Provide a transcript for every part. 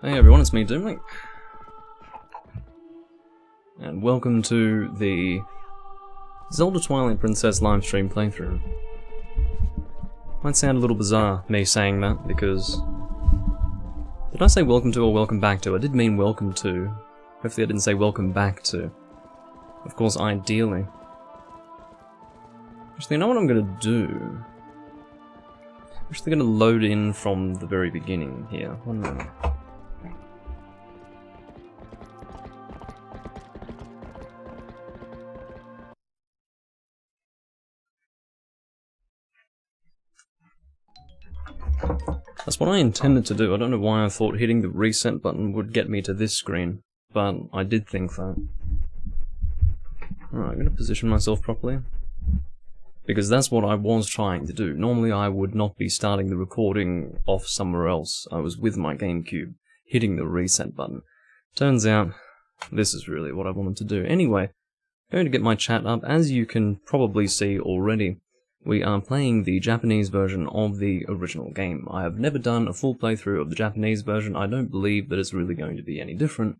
Hey everyone, it's me, Doomlink. And welcome to the Zelda Twilight Princess livestream playthrough. Might sound a little bizarre, me saying that, because... Did I say welcome to or welcome back to? I did mean welcome to. Hopefully I didn't say welcome back to. Of course, ideally. Actually, you know what I'm gonna do? I'm actually gonna load in from the very beginning here. One moment. That's what I intended to do. I don't know why I thought hitting the reset button would get me to this screen, but I did think that. Alright, I'm going to position myself properly, because that's what I was trying to do. Normally I would not be starting the recording off somewhere else. I was with my GameCube, hitting the reset button. Turns out, this is really what I wanted to do. Anyway, I'm going to get my chat up. As you can probably see already, we are playing the Japanese version of the original game. I have never done a full playthrough of the Japanese version. I don't believe that it's really going to be any different,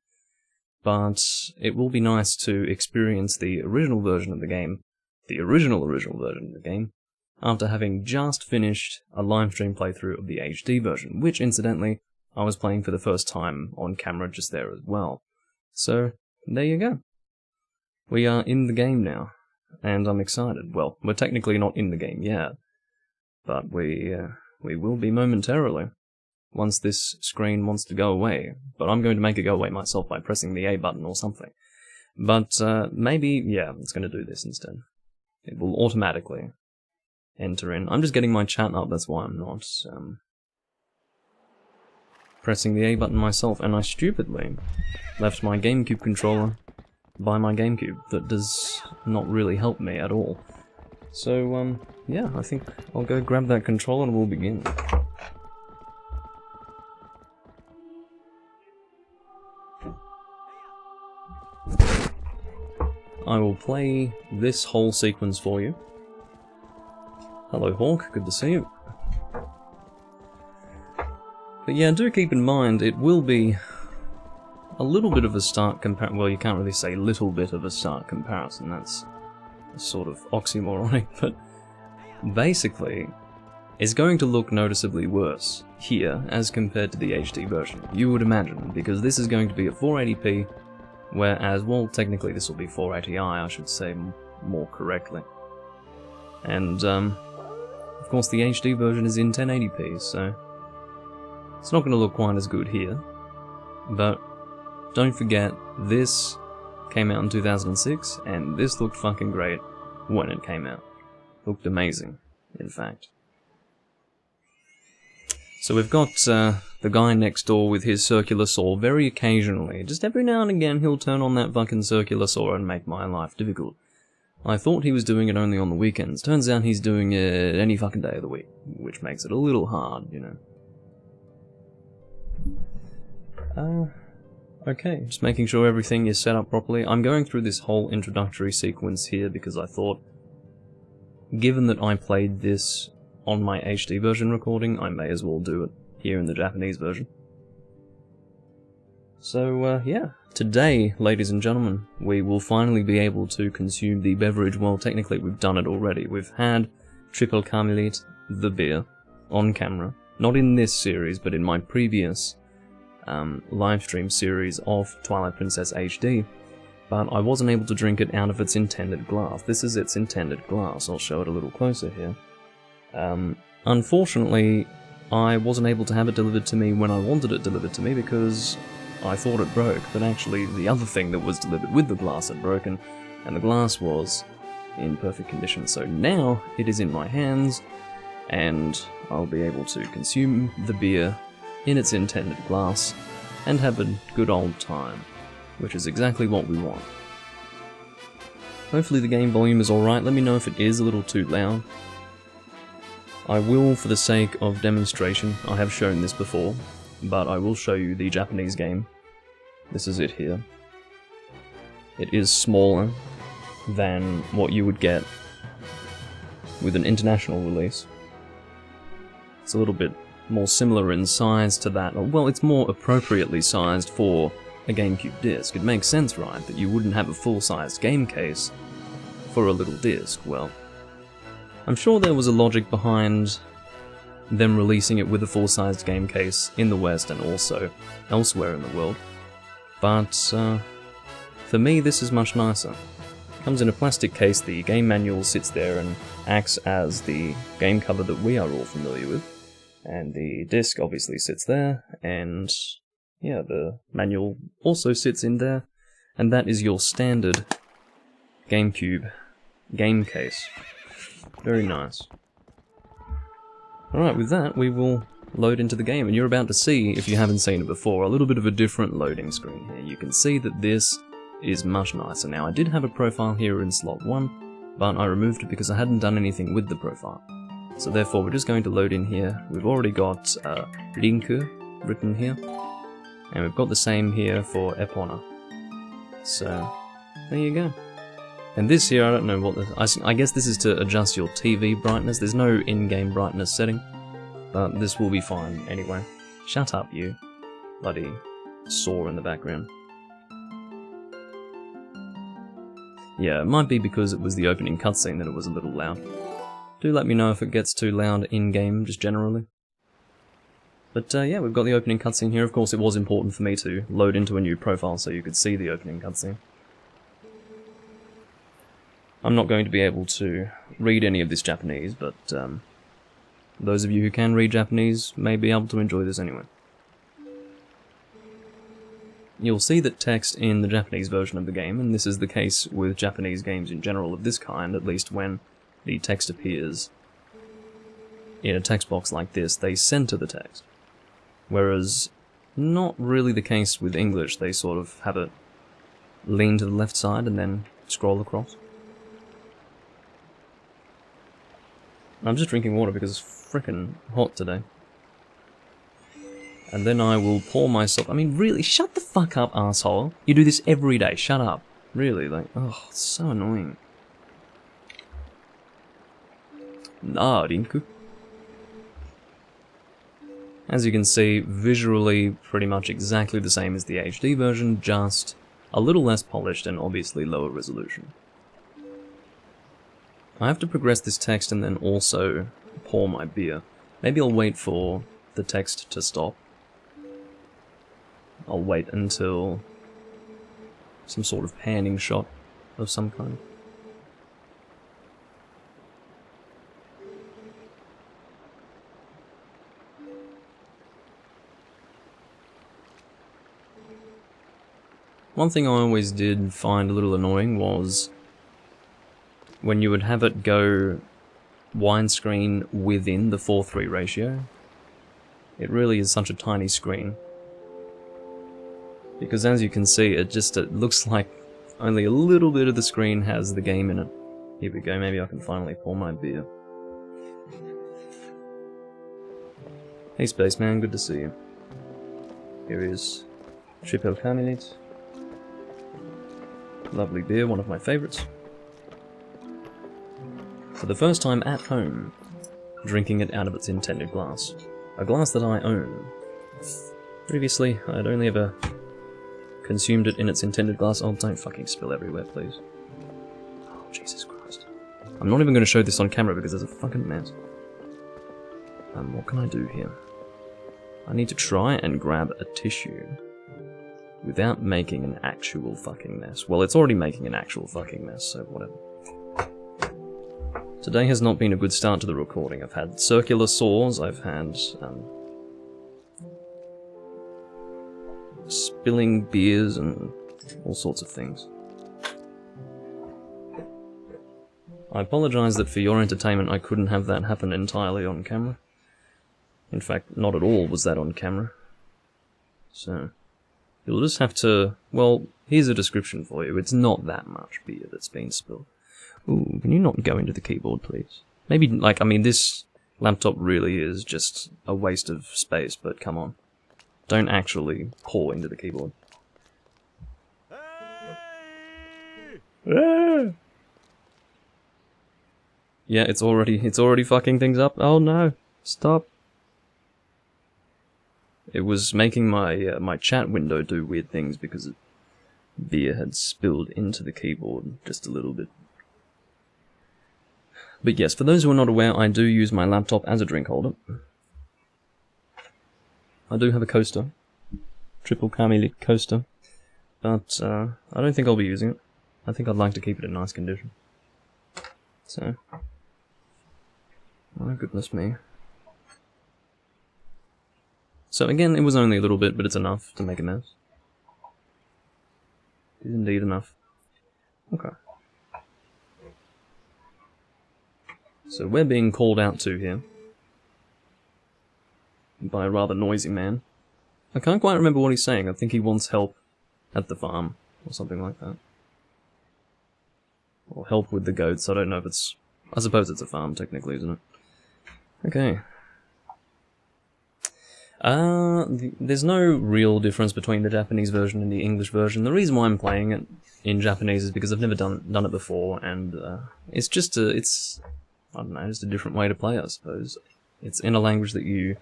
but it will be nice to experience the original version of the game, the original version of the game, after having just finished a livestream playthrough of the HD version, which, incidentally, I was playing for the first time on camera just there as well. So, there you go. We are in the game now. And I'm excited. Well, we're technically not in the game yet, but we will be momentarily, once this screen wants to go away. But I'm going to make it go away myself by pressing the A button or something. But maybe, yeah, it's going to do this instead. It will automatically enter in. I'm just getting my chat up, that's why I'm not pressing the A button myself, and I stupidly left my GameCube controller by my GameCube. That does not really help me at all. So, yeah, I think I'll go grab that controller and we'll begin. I will play this whole sequence for you. Hello Hawk, good to see you. But yeah, do keep in mind, it will be a little bit of a stark comparison. Well, you can't really say little bit of a stark comparison, that's sort of oxymoronic, but basically, it's going to look noticeably worse here as compared to the HD version, you would imagine, because this is going to be at 480p, whereas, well, technically this will be 480i, I should say more correctly. And, of course the HD version is in 1080p, so it's not going to look quite as good here, but don't forget, this came out in 2006, and this looked fucking great when it came out. Looked amazing, in fact. So we've got the guy next door with his circular saw. Very occasionally, just every now and again, he'll turn on that fucking circular saw and make my life difficult. I thought he was doing it only on the weekends. Turns out he's doing it any fucking day of the week, which makes it a little hard, you know. Okay, just making sure everything is set up properly. I'm going through this whole introductory sequence here because I thought, given that I played this on my HD version recording, I may as well do it here in the Japanese version. So, yeah, today, ladies and gentlemen, we will finally be able to consume the beverage. Well, technically we've done it already. We've had Triple Carmelite, the beer, on camera. Not in this series, but in my previous livestream series of Twilight Princess HD, but I wasn't able to drink it out of its intended glass. This is its intended glass. I'll show it a little closer here. Unfortunately, I wasn't able to have it delivered to me when I wanted it delivered to me because I thought it broke, but actually the other thing that was delivered with the glass had broken, and the glass was in perfect condition. So now it is in my hands, and I'll be able to consume the beer in its intended glass, and have a good old time, which is exactly what we want. Hopefully the game volume is alright. Let me know if it is a little too loud. I will, for the sake of demonstration, I have shown this before, but I will show you the Japanese game. This is it here. It is smaller than what you would get with an international release. It's a little bit more similar in size to that. Well, it's more appropriately sized for a GameCube disc. It makes sense, right, that you wouldn't have a full-sized game case for a little disc. Well, I'm sure there was a logic behind them releasing it with a full-sized game case in the West and also elsewhere in the world. But for me, this is much nicer. It comes in a plastic case, the game manual sits there and acts as the game cover that we are all familiar with. And the disc obviously sits there, and yeah, the manual also sits in there, and that is your standard GameCube game case. Very nice. Alright, with that, we will load into the game, and you're about to see, if you haven't seen it before, a little bit of a different loading screen here. You can see that this is much nicer. Now, I did have a profile here in slot 1, but I removed it because I hadn't done anything with the profile. So therefore, we're just going to load in here. We've already got Linke written here, and we've got the same here for Epona. So, there you go. And this here, I don't know what I guess this is to adjust your TV brightness. There's no in-game brightness setting, but this will be fine anyway. Shut up, you bloody saw in the background. Yeah, it might be because it was the opening cutscene that it was a little loud. Do let me know if it gets too loud in-game, just generally. But yeah, we've got the opening cutscene here. Of course, it was important for me to load into a new profile so you could see the opening cutscene. I'm not going to be able to read any of this Japanese, but those of you who can read Japanese may be able to enjoy this anyway. You'll see that text in the Japanese version of the game, and this is the case with Japanese games in general of this kind, at least when the text appears in a text box like this, they center the text. Whereas, not really the case with English, they sort of have it lean to the left side and then scroll across. I'm just drinking water because it's frickin' hot today. And then I will pour myself... I mean, really, shut the fuck up, asshole. You do this every day, shut up. Really, like, oh, it's so annoying. Nah, Rinku. As you can see, visually pretty much exactly the same as the HD version, just a little less polished and obviously lower resolution. I have to progress this text and then also pour my beer. Maybe I'll wait for the text to stop. I'll wait until some sort of panning shot of some kind. One thing I always did find a little annoying was when you would have it go widescreen within the 4:3 ratio. It really is such a tiny screen. Because as you can see, it looks like only a little bit of the screen has the game in it. Here we go, maybe I can finally pour my beer. Hey Spaceman, good to see you. Here is Triple Carmelite. Lovely beer, one of my favourites. For the first time at home, drinking it out of its intended glass. A glass that I own. Previously, I'd only ever consumed it in its intended glass. Oh, don't fucking spill everywhere, please. Oh, Jesus Christ. I'm not even going to show this on camera because there's a fucking mess. What can I do here? I need to try and grab a tissue without making an actual fucking mess. Well, it's already making an actual fucking mess, so whatever. Today has not been a good start to the recording. I've had circular saws, I've had spilling beers and all sorts of things. I apologise that for your entertainment I couldn't have that happen entirely on camera. In fact, not at all was that on camera. So, you'll just have to... well, here's a description for you. It's not that much beer that's been spilled. Ooh, can you not go into the keyboard, please? Maybe, like, I mean, this laptop really is just a waste of space, but come on. Don't actually pour into the keyboard. Hey! Yeah, it's already fucking things up. Oh no, stop. It was making my my chat window do weird things because beer had spilled into the keyboard just a little bit. But yes, for those who are not aware, I do use my laptop as a drink holder. I do have a coaster. Triple Carmelit coaster. But I don't think I'll be using it. I think I'd like to keep it in nice condition. So, my goodness me. So again, it was only a little bit, but it's enough to make a mess. It is indeed enough. Okay. So we're being called out to here. By a rather noisy man. I can't quite remember what he's saying. I think he wants help at the farm, or something like that. Or help with the goats. I don't know if it's... I suppose it's a farm, technically, isn't it? Okay. There's no real difference between the Japanese version and the English version. The reason why I'm playing it in Japanese is because I've never done it before, and it's just I don't know, just a different way to play, I suppose. It's in a language that you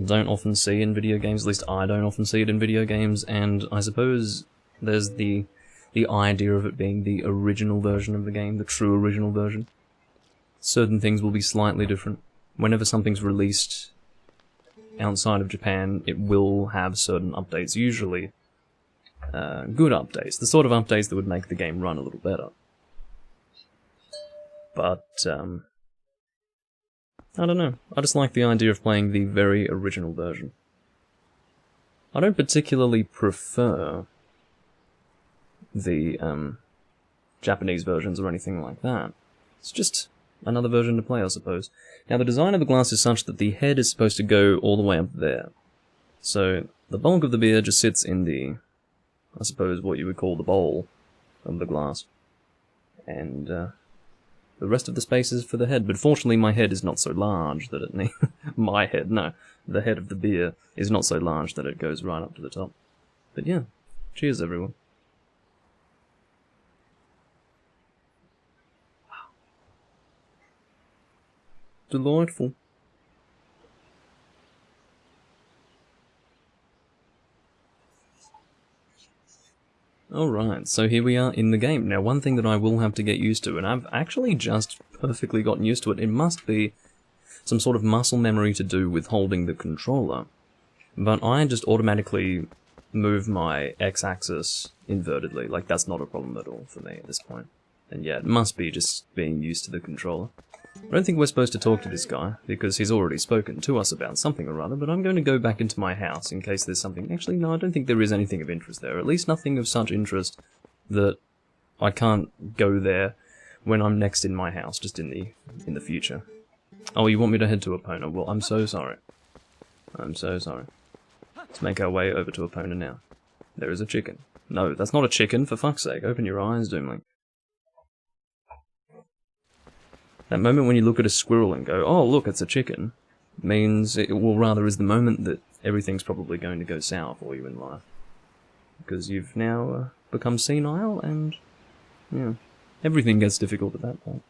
don't often see in video games, at least I don't often see it in video games, and I suppose there's the idea of it being the original version of the game, the true original version. Certain things will be slightly different. Whenever something's released outside of Japan, it will have certain updates, usually good updates, the sort of updates that would make the game run a little better. But, I don't know, I just like the idea of playing the very original version. I don't particularly prefer the Japanese versions or anything like that. It's just another version to play, I suppose. Now, the design of the glass is such that the head is supposed to go all the way up there. So, the bulk of the beer just sits in the, I suppose, what you would call the bowl of the glass. And, the rest of the space is for the head. But fortunately, my head is not so large that it needs... my head, no. The head of the beer is not so large that it goes right up to the top. But yeah, cheers everyone. Delightful. Alright, so here we are in the game. Now, one thing that I will have to get used to, and I've actually just perfectly gotten used to it, it must be some sort of muscle memory to do with holding the controller. But I just automatically move my X-axis invertedly, like that's not a problem at all for me at this point. And yeah, it must be just being used to the controller. I don't think we're supposed to talk to this guy, because he's already spoken to us about something or other, but I'm going to go back into my house in case there's something... Actually, no, I don't think there is anything of interest there, at least nothing of such interest that I can't go there when I'm next in my house, just in the future. Oh, you want me to head to Epona? Well, I'm so sorry. I'm so sorry. Let's make our way over to Epona now. There is a chicken. No, that's not a chicken, for fuck's sake. Open your eyes, Doomling. That moment when you look at a squirrel and go, oh look, it's a chicken, means, well rather is the moment that everything's probably going to go sour for you in life. Because you've now become senile and, yeah, everything gets difficult at that point.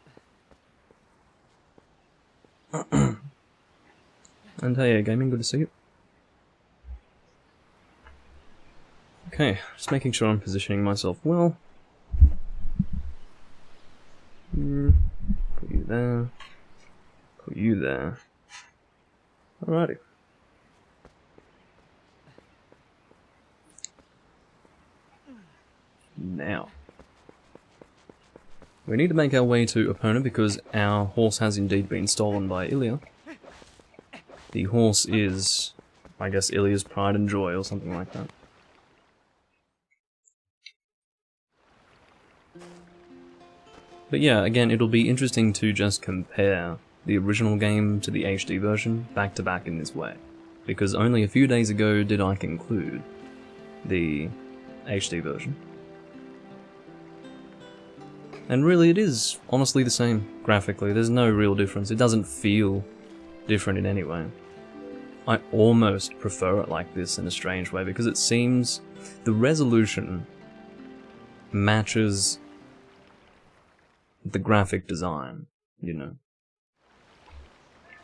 And hey, gaming, good to see you. Okay, just making sure I'm positioning myself well. Put you there. Put you there. Alrighty. Now. We need to make our way to Epona because our horse has indeed been stolen by Ilya. The horse is, I guess, Ilya's pride and joy or something like that. But yeah, again, it'll be interesting to just compare the original game to the HD version back to back in this way. Because only a few days ago did I conclude the HD version. And really it is honestly the same graphically, there's no real difference, it doesn't feel different in any way. I almost prefer it like this in a strange way because it seems the resolution matches the graphic design, you know.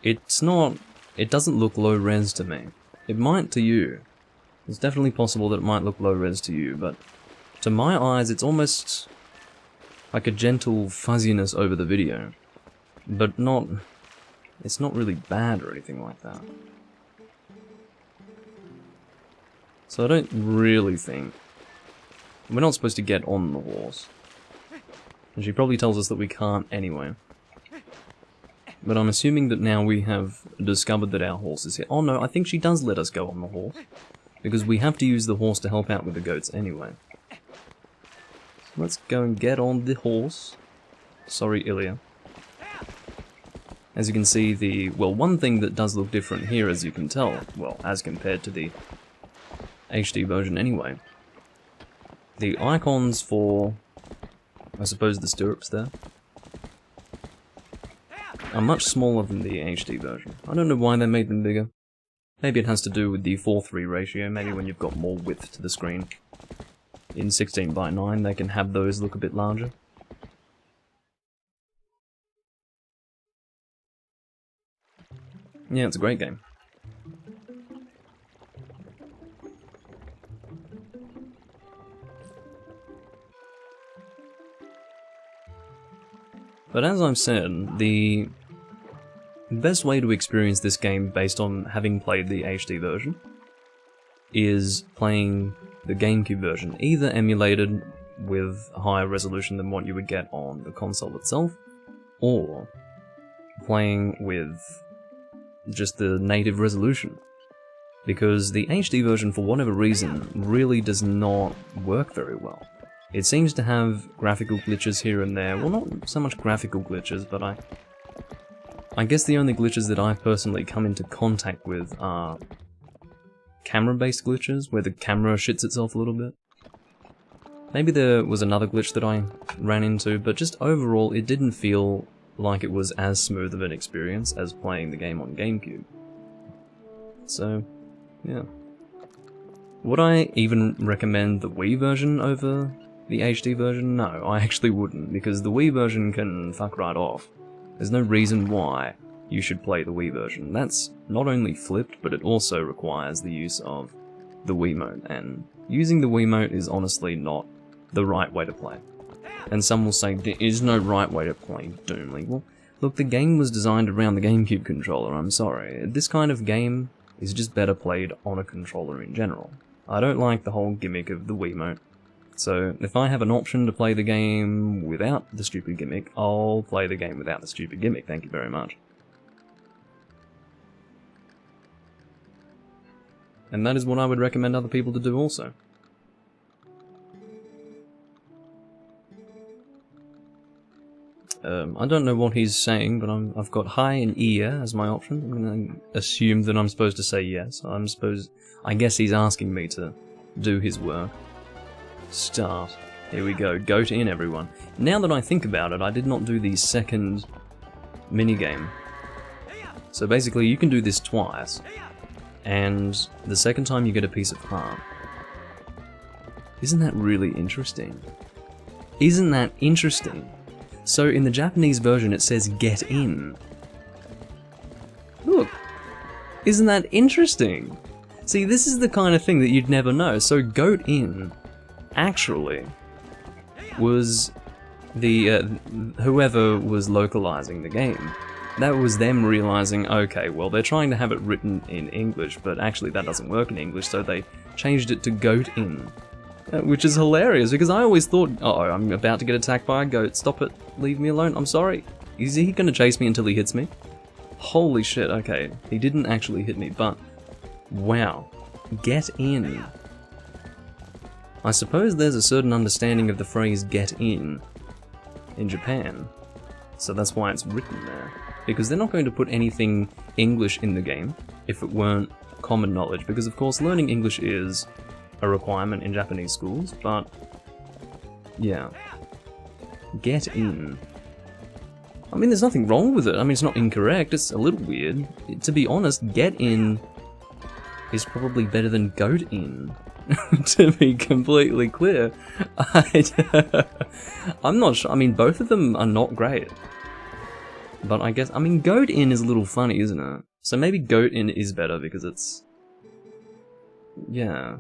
It's not... it doesn't look low res to me. It might to you. It's definitely possible that it might look low res to you, but to my eyes it's almost like a gentle fuzziness over the video. But not... it's not really bad or anything like that. So I don't really think... we're not supposed to get on the horse. And she probably tells us that we can't anyway. But I'm assuming that now we have discovered that our horse is here. Oh no, I think she does let us go on the horse. Because we have to use the horse to help out with the goats anyway. So let's go and get on the horse. Sorry, Ilya. As you can see, the... well, one thing that does look different here, as you can tell, well, as compared to the HD version anyway. The icons for, I suppose, the stirrups there are much smaller than the HD version. I don't know why they made them bigger. Maybe it has to do with the 4:3 ratio, maybe when you've got more width to the screen. In 16:9 they can have those look a bit larger. Yeah, it's a great game. But as I've said, the best way to experience this game based on having played the HD version is playing the GameCube version, either emulated with a higher resolution than what you would get on the console itself, or playing with just the native resolution. Because the HD version, for whatever reason, really does not work very well. It seems to have graphical glitches here and there. Well, not so much graphical glitches, but I guess the only glitches that I personally come into contact with are camera-based glitches, where the camera shits itself a little bit. Maybe there was another glitch that I ran into, but just overall it didn't feel like it was as smooth of an experience as playing the game on GameCube. So, yeah. Would I even recommend the Wii version over the HD version? No, I actually wouldn't, because the Wii version can fuck right off. There's no reason why you should play the Wii version. That's not only flipped, but it also requires the use of the Wiimote, and using the Wiimote is honestly not the right way to play. And some will say, there is no right way to play Doomly. Well, look, the game was designed around the GameCube controller, I'm sorry. This kind of game is just better played on a controller in general. I don't like the whole gimmick of the Wiimote. So, if I have an option to play the game without the stupid gimmick, I'll play the game without the stupid gimmick, thank you very much. And that is what I would recommend other people to do also. I don't know what he's saying, but I've got hi and ear as my option. I'm going to assume that I'm supposed to say yes. I guess he's asking me to do his work. Start. Here we go. Goat in, everyone. Now that I think about it, I did not do the second minigame. So basically, you can do this twice, and the second time you get a piece of heart. Isn't that really interesting? Isn't that interesting? So in the Japanese version it says get in. Look, isn't that interesting? See, this is the kind of thing that you'd never know. So goat in actually was the whoever was localizing the game. That was them realizing, okay, well they're trying to have it written in English, but actually that doesn't work in English, so they changed it to goat in. Which is hilarious, because I always thought, uh-oh, I'm about to get attacked by a goat, stop it, leave me alone, I'm sorry. Is he gonna chase me until he hits me? Holy shit, okay, he didn't actually hit me, but wow, get in. I suppose there's a certain understanding of the phrase get in Japan, so that's why it's written there. Because they're not going to put anything English in the game if it weren't common knowledge, because of course learning English is a requirement in Japanese schools, but yeah. Get in. I mean, there's nothing wrong with it. I mean, it's not incorrect, it's a little weird. To be honest, get in is probably better than goat in, to be completely clear. I'm not sure, I mean, both of them are not great. But I guess, I mean, goat in is a little funny, isn't it? So maybe goat in is better because it's yeah,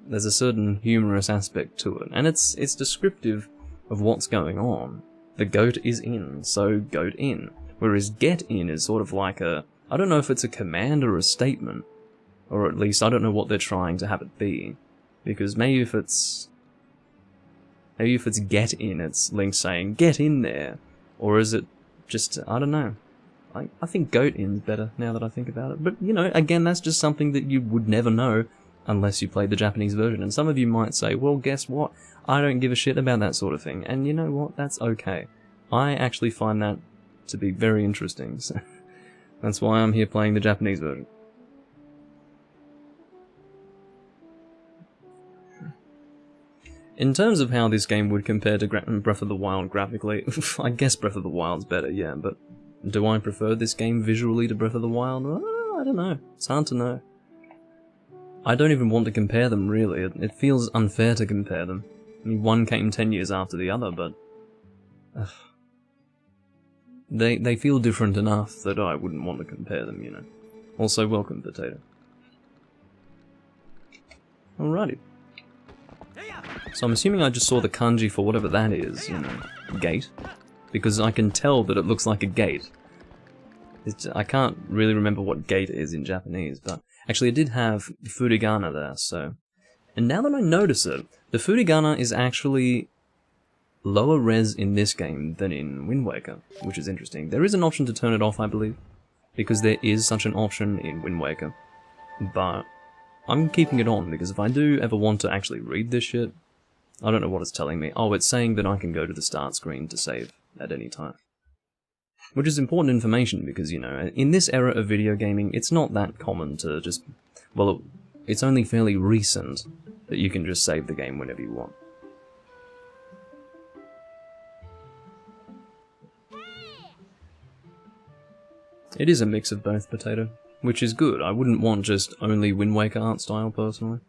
there's a certain humorous aspect to it, and it's descriptive of what's going on. The goat is in, so goat in. Whereas get in is sort of like a, I don't know if it's a command or a statement, or at least I don't know what they're trying to have it be, because maybe if it's get in, it's Link saying get in there, or is it just, I don't know. I think goat in's better now that I think about it, but you know, again, that's just something that you would never know unless you played the Japanese version. And some of you might say, well, guess what? I don't give a shit about that sort of thing. And you know what? That's okay. I actually find that to be very interesting. So that's why I'm here playing the Japanese version. In terms of how this game would compare to Breath of the Wild graphically, I guess Breath of the Wild's better, yeah, but do I prefer this game visually to Breath of the Wild? I don't know. It's hard to know. I don't even want to compare them, really. It feels unfair to compare them. I mean, one came 10 years after the other, but they feel different enough that I wouldn't want to compare them, you know. Also, welcome, Potato. Alrighty. So I'm assuming I just saw the kanji for whatever that is, you know, gate. Because I can tell that it looks like a gate. I can't really remember what gate is in Japanese, but actually I did have furigana there, so... And now that I notice it, the furigana is actually lower res in this game than in Wind Waker, which is interesting. There is an option to turn it off, I believe, because there is such an option in Wind Waker. But I'm keeping it on, because if I do ever want to actually read this shit, I don't know what it's telling me. Oh, it's saying that I can go to the start screen to save at any time. Which is important information because, you know, in this era of video gaming, it's not that common to just... Well, it's only fairly recent that you can just save the game whenever you want. It is a mix of both, Potato, which is good. I wouldn't want just only Wind Waker art style, personally.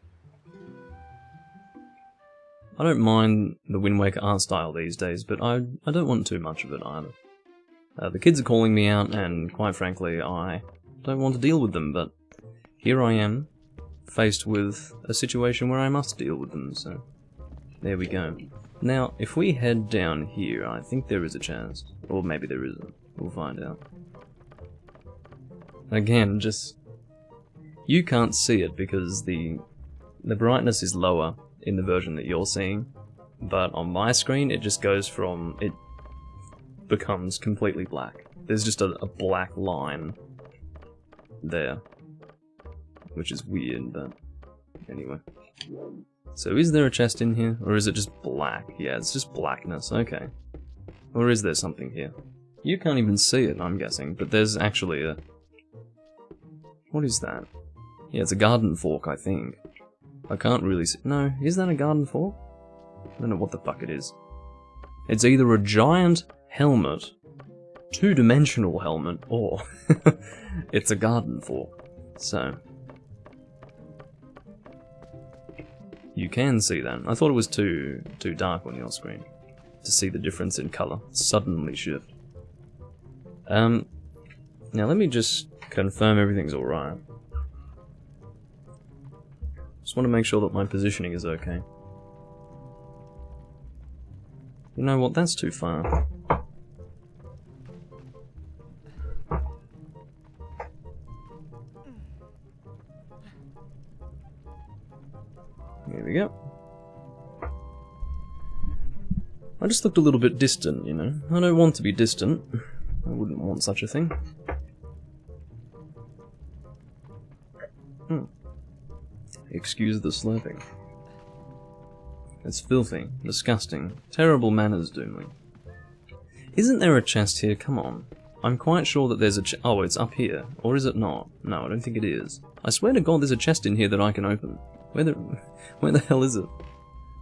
I don't mind the Wind Waker art style these days, but I don't want too much of it either. The kids are calling me out, and quite frankly, I don't want to deal with them, but here I am, faced with a situation where I must deal with them, so there we go. Now, if we head down here, I think there is a chance. Or maybe there isn't. We'll find out. Again, just... You can't see it because the brightness is lower in the version that you're seeing, but on my screen it just goes from... It becomes completely black. There's just a black line there, which is weird, but anyway. So is there a chest in here, or is it just black? Yeah, it's just blackness, okay. Or is there something here? You can't even see it, I'm guessing, but there's actually a... What is that? Yeah, it's a garden fork, I think. I can't really see... No, is that a garden fork? I don't know what the fuck it is. It's either a giant helmet, two-dimensional helmet, or it's a garden fork. So you can see that. I thought it was too dark on your screen to see the difference in color suddenly shift. Now let me just confirm everything's alright. Just want to make sure that my positioning is okay. You know what, that's too far. Here we go. I just looked a little bit distant, you know. I don't want to be distant. I wouldn't want such a thing. Excuse the slurping. It's filthy, disgusting, terrible manners, Doomling. Isn't there a chest here? Come on. I'm quite sure that there's a oh, it's up here. Or is it not? No, I don't think it is. I swear to God there's a chest in here that I can open. Where the hell is it?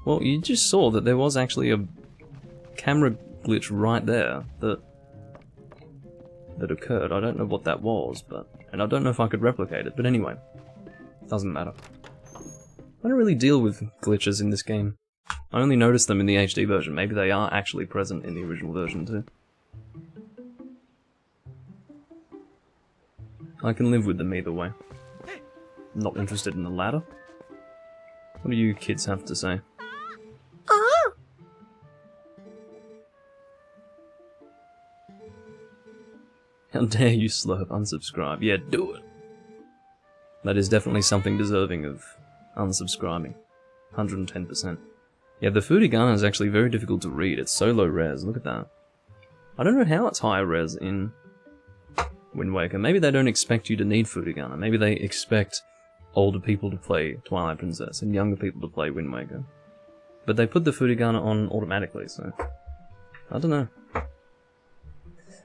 Well, you just saw that there was actually a camera glitch right there that occurred. I don't know what that was, and I don't know if I could replicate it, but anyway. Doesn't matter. I don't really deal with glitches in this game. I only noticed them in the HD version. Maybe they are actually present in the original version too. I can live with them either way. Not interested in the ladder. What do you kids have to say? How dare you slurp unsubscribe? Yeah, do it! That is definitely something deserving of unsubscribing. 110%. Yeah, the furigana is actually very difficult to read. It's so low res, look at that. I don't know how it's higher res in Wind Waker. Maybe they don't expect you to need furigana. Maybe they expect older people to play Twilight Princess and younger people to play Wind Waker. But they put the furigana on automatically, so... I don't know.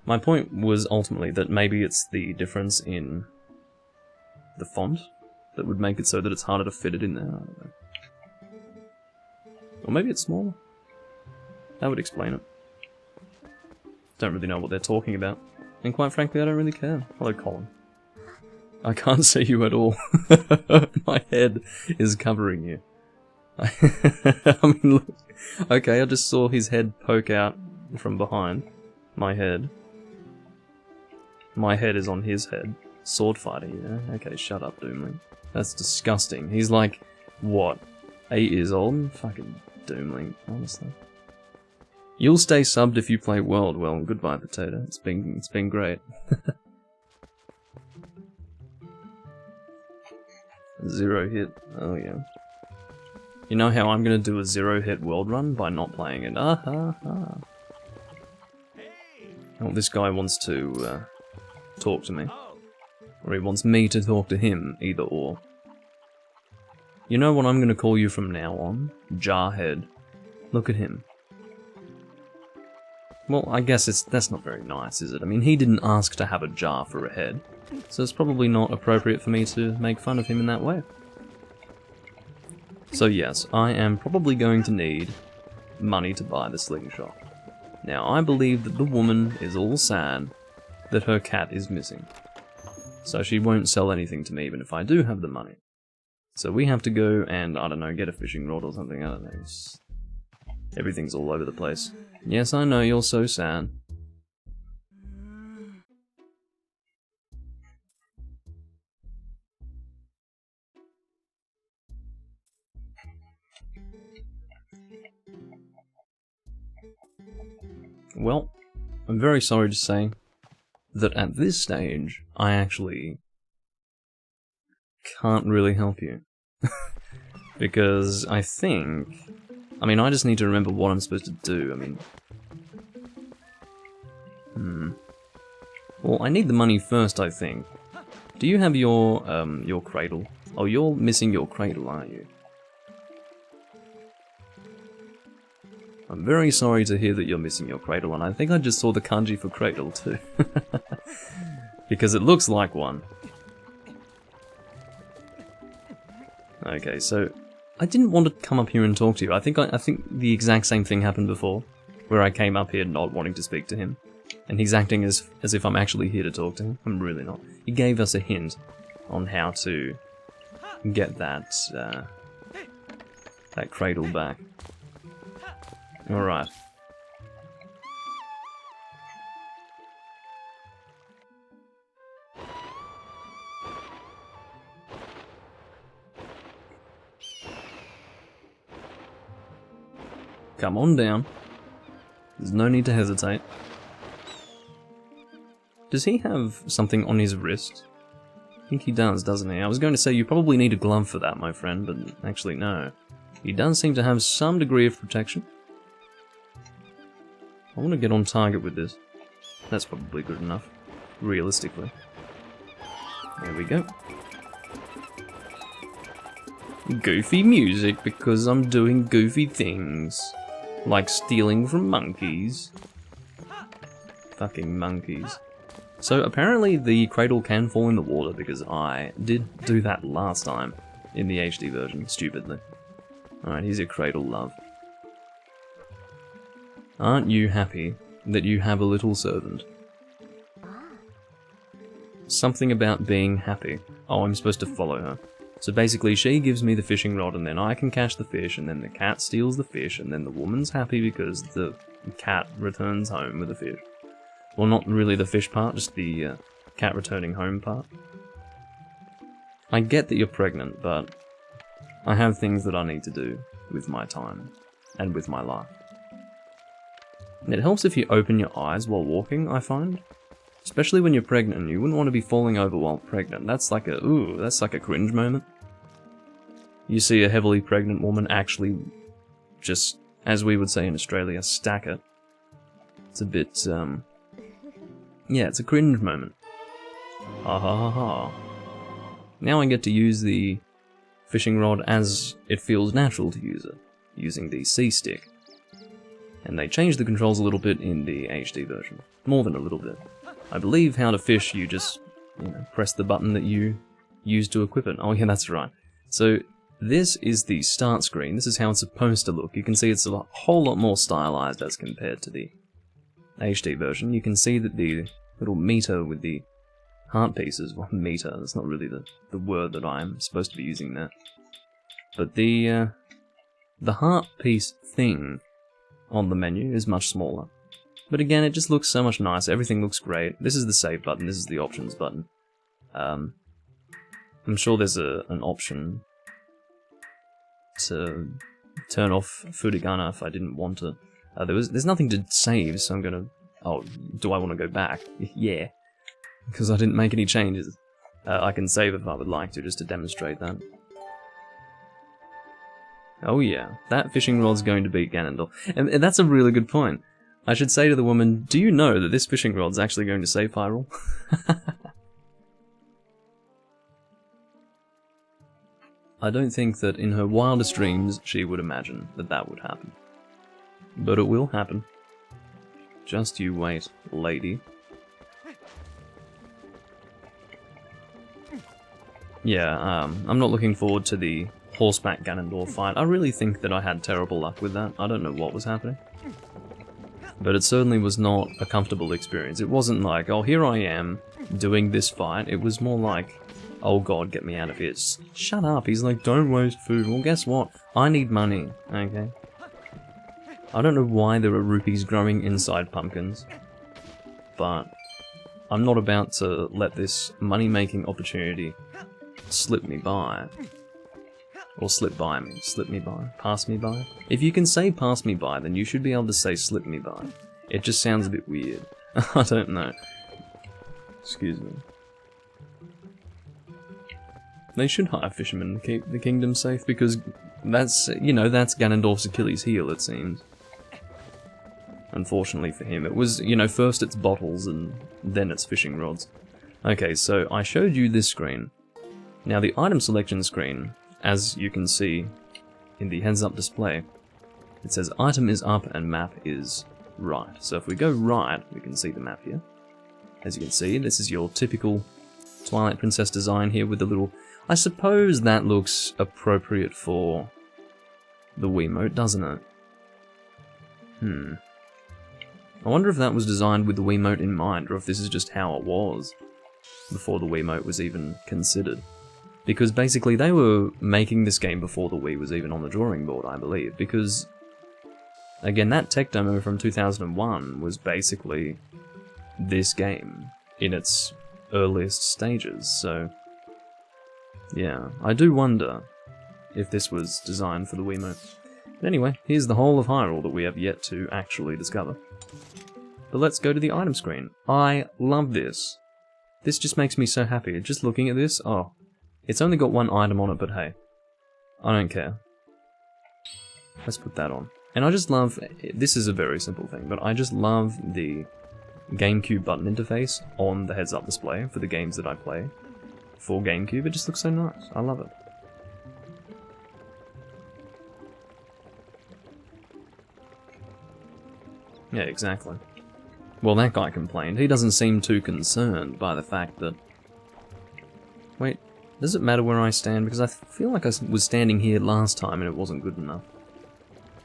My point was ultimately that maybe it's the difference in the font that would make it so that it's harder to fit it in there. I don't know. Or maybe it's smaller. That would explain it. Don't really know what they're talking about. And quite frankly, I don't really care. Hello, Colin. I can't see you at all. My head is covering you. I mean, look. Okay, I just saw his head poke out from behind my head. My head is on his head. Sword fighting, yeah? Okay, shut up, Doomling. That's disgusting. He's like, what, 8 years old? Fucking Doomling, honestly. You'll stay subbed if you play World. Well, goodbye, Potato. It's been great. Zero hit. Oh yeah. You know how I'm gonna do a 0-hit world run? By not playing it. Ah ha ha. Well, this guy wants to talk to me. Or he wants me to talk to him, either or. You know what I'm gonna call you from now on? Jarhead. Look at him. Well, I guess that's not very nice, is it? I mean, he didn't ask to have a jar for a head, so it's probably not appropriate for me to make fun of him in that way. So yes, I am probably going to need money to buy the slingshot. Now, I believe that the woman is all sad that her cat is missing. So she won't sell anything to me even if I do have the money. So we have to go and, I don't know, get a fishing rod or something, I don't know. Everything's all over the place. Yes, I know, you're so sad. Well, I'm very sorry to say that at this stage, I actually can't really help you. Because I think... I mean, I just need to remember what I'm supposed to do, I mean... Well, I need the money first, I think. Do you have your cradle? Oh, you're missing your cradle, aren't you? I'm very sorry to hear that you're missing your cradle, and I think I just saw the kanji for cradle, too. Because it looks like one. Okay, so... I didn't want to come up here and talk to you. I think the exact same thing happened before, where I came up here not wanting to speak to him. And he's acting as if I'm actually here to talk to him. I'm really not. He gave us a hint on how to get that, that cradle back. Alright. Come on down. There's no need to hesitate. Does he have something on his wrist? I think he does, doesn't he? I was going to say you probably need a glove for that, my friend, but actually no. He does seem to have some degree of protection. I want to get on target with this. That's probably good enough, realistically. There we go. Goofy music because I'm doing goofy things. Like stealing from monkeys. Fucking monkeys. So apparently the cradle can fall in the water because I did do that last time in the HD version, stupidly. Alright, here's your cradle, love. Aren't you happy that you have a little servant? Something about being happy. Oh, I'm supposed to follow her. So basically, she gives me the fishing rod, and then I can catch the fish, and then the cat steals the fish, and then the woman's happy because the cat returns home with the fish. Well, not really the fish part, just the cat returning home part. I get that you're pregnant, but I have things that I need to do with my time and with my life. And it helps if you open your eyes while walking, I find. Especially when you're pregnant, you wouldn't want to be falling over while pregnant. That's like a cringe moment. You see a heavily pregnant woman actually just, as we would say in Australia, stack it. It's a bit, yeah, it's a cringe moment. Ha ha ha ha. Now I get to use the fishing rod as it feels natural to use it, using the C-stick. And they changed the controls a little bit in the HD version. More than a little bit. I believe how to fish, you just, press the button that you use to equip it. Oh yeah, that's right. So, this is the start screen. This is how it's supposed to look. You can see it's a whole lot more stylized as compared to the HD version. You can see that the little meter with the heart pieces, well, meter, that's not really the word that I'm supposed to be using there. But the heart piece thing on the menu is much smaller. But again, it just looks so much nicer, everything looks great. This is the save button, this is the options button. I'm sure there's an option to turn off Furigana if I didn't want to. There's nothing to save, so I'm gonna... Oh, do I want to go back? Yeah. Because I didn't make any changes. I can save if I would like to, just to demonstrate that. Oh yeah, that fishing rod's going to beat Ganondorf. And that's a really good point. I should say to the woman, do you know that this fishing rod's actually going to save Hyrule? I don't think that in her wildest dreams she would imagine that that would happen. But it will happen. Just you wait, lady. Yeah, I'm not looking forward to the horseback Ganondorf fight. I really think that I had terrible luck with that. I don't know what was happening. But it certainly was not a comfortable experience. It wasn't like, oh, here I am, doing this fight. It was more like, oh god, get me out of here. Shut up. He's like, don't waste food. Well, guess what? I need money, okay? I don't know why there are rupees growing inside pumpkins, but I'm not about to let this money-making opportunity slip me by. Or slip by me. Slip me by? Pass me by? If you can say pass me by, then you should be able to say slip me by. It just sounds a bit weird. I don't know. Excuse me. They should hire fishermen to keep the kingdom safe, because that's, that's Ganondorf's Achilles heel, it seems. Unfortunately for him. It was, first it's bottles and then it's fishing rods. Okay, so I showed you this screen. Now the item selection screen, as you can see in the heads-up display, it says item is up and map is right. So if we go right, we can see the map here. As you can see, this is your typical Twilight Princess design here with the little... I suppose that looks appropriate for the Wiimote, doesn't it? I wonder if that was designed with the Wiimote in mind, or if this is just how it was before the Wiimote was even considered. Because basically they were making this game before the Wii was even on the drawing board, I believe, because, again, that tech demo from 2001 was basically this game in its earliest stages, so yeah, I do wonder if this was designed for the Wiimote. But anyway, here's the whole of Hyrule that we have yet to actually discover. But let's go to the item screen. I love this. This just makes me so happy. Just looking at this, oh. It's only got one item on it, but hey, I don't care. Let's put that on. And I just love, this is a very simple thing, but I just love the GameCube button interface on the heads-up display for the games that I play for GameCube. It just looks so nice. I love it. Yeah, exactly. Well, that guy complained. He doesn't seem too concerned by the fact that... Wait. Does it matter where I stand? Because I feel like I was standing here last time and it wasn't good enough.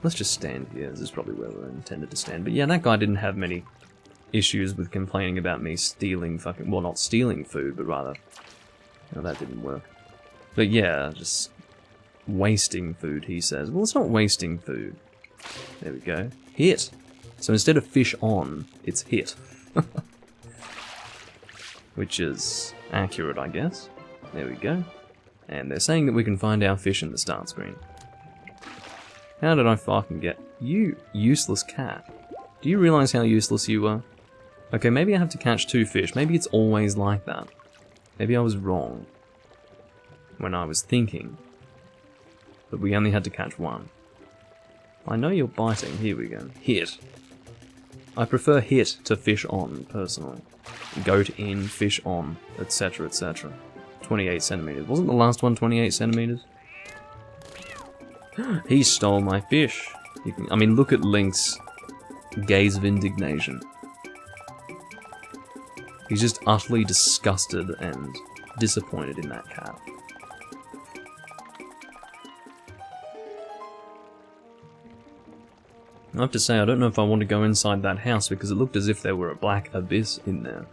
Let's just stand here. This is probably where we're intended to stand. But yeah, that guy didn't have many issues with complaining about me stealing fucking... Well, not stealing food, but rather... No, that didn't work. But yeah, just... wasting food, he says. Well, it's not wasting food. There we go. Hit! So instead of fish on, it's hit. Which is accurate, I guess. There we go. And they're saying that we can find our fish in the start screen. How did I fucking get... You useless cat. Do you realise how useless you were? Okay, maybe I have to catch 2 fish. Maybe it's always like that. Maybe I was wrong when I was thinking that we only had to catch 1. I know you're biting. Here we go. Hit. I prefer hit to fish on, personally. Goat in, fish on, etc, etc. 28 centimeters. Wasn't the last one 28 centimeters? He stole my fish. I mean, look at Link's gaze of indignation. He's just utterly disgusted and disappointed in that cat. I have to say, I don't know if I want to go inside that house because it looked as if there were a black abyss in there.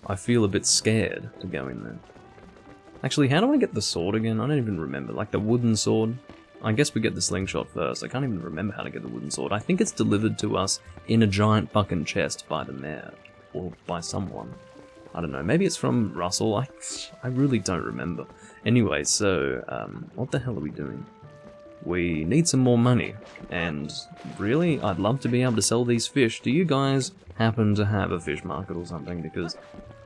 I feel a bit scared to go in there. Actually, how do I get the sword again? I don't even remember. Like the wooden sword? I guess we get the slingshot first. I can't even remember how to get the wooden sword. I think it's delivered to us in a giant fucking chest by the mayor. Or by someone. I don't know. Maybe it's from Russell. I really don't remember. Anyway, so, what the hell are we doing? We need some more money, and really, I'd love to be able to sell these fish. Do you guys happen to have a fish market or something? Because,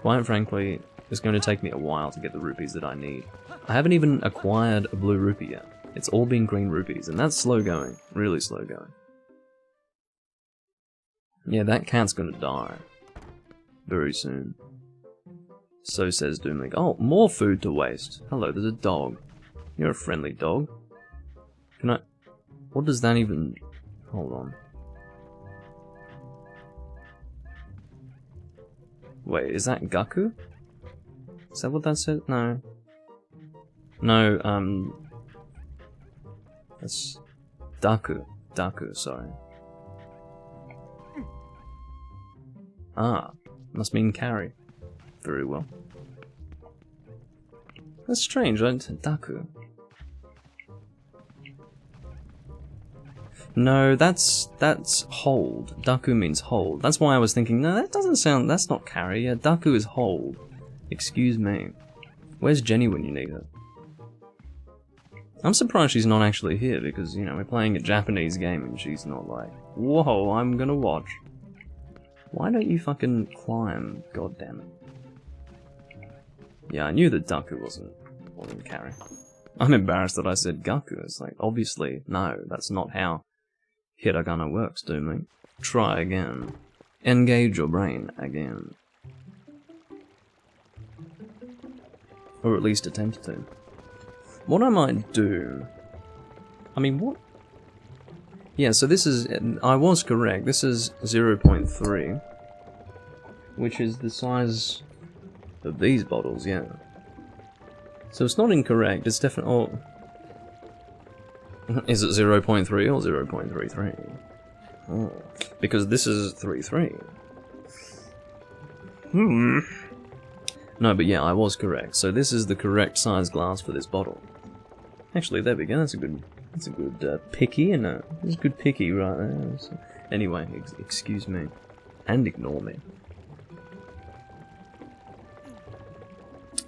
quite frankly, it's going to take me a while to get the rupees that I need. I haven't even acquired a blue rupee yet. It's all been green rupees, and that's slow going. Really slow going. Yeah, that cat's gonna die. Very soon. So says Doomlink. Oh, more food to waste. Hello, there's a dog. You're a friendly dog. Can I... What does that even... Hold on. Wait, is that Gaku? Is that what that said? No. No, that's... Daku. Daku, sorry. Ah, must mean carry. Very well. That's strange, right? Daku. No, that's hold. Daku means hold. That's why I was thinking, no, that doesn't sound, that's not carry. Yeah, Daku is hold. Excuse me. Where's Jenny when you need her? I'm surprised she's not actually here because, you know, we're playing a Japanese game and she's not like, whoa, I'm gonna watch. Why don't you fucking climb? God damn it. Yeah, I knew that Daku wasn't carry. I'm embarrassed that I said Gaku. It's like, obviously, no, that's not how Hiragana works, Doomlink. Try again. Engage your brain again. Or at least attempt to. What I might do... I mean, what? Yeah, so this is... I was correct. This is 0.3. Which is the size of these bottles, yeah. So it's not incorrect, it's definitely... Oh. Is it 0.3 or 0.33? Oh. Because this is 3.3. No, but yeah, I was correct. So this is the correct size glass for this bottle. Actually, there we go. That's a good picky, and it's a good picky right there. So, anyway, excuse me, and ignore me.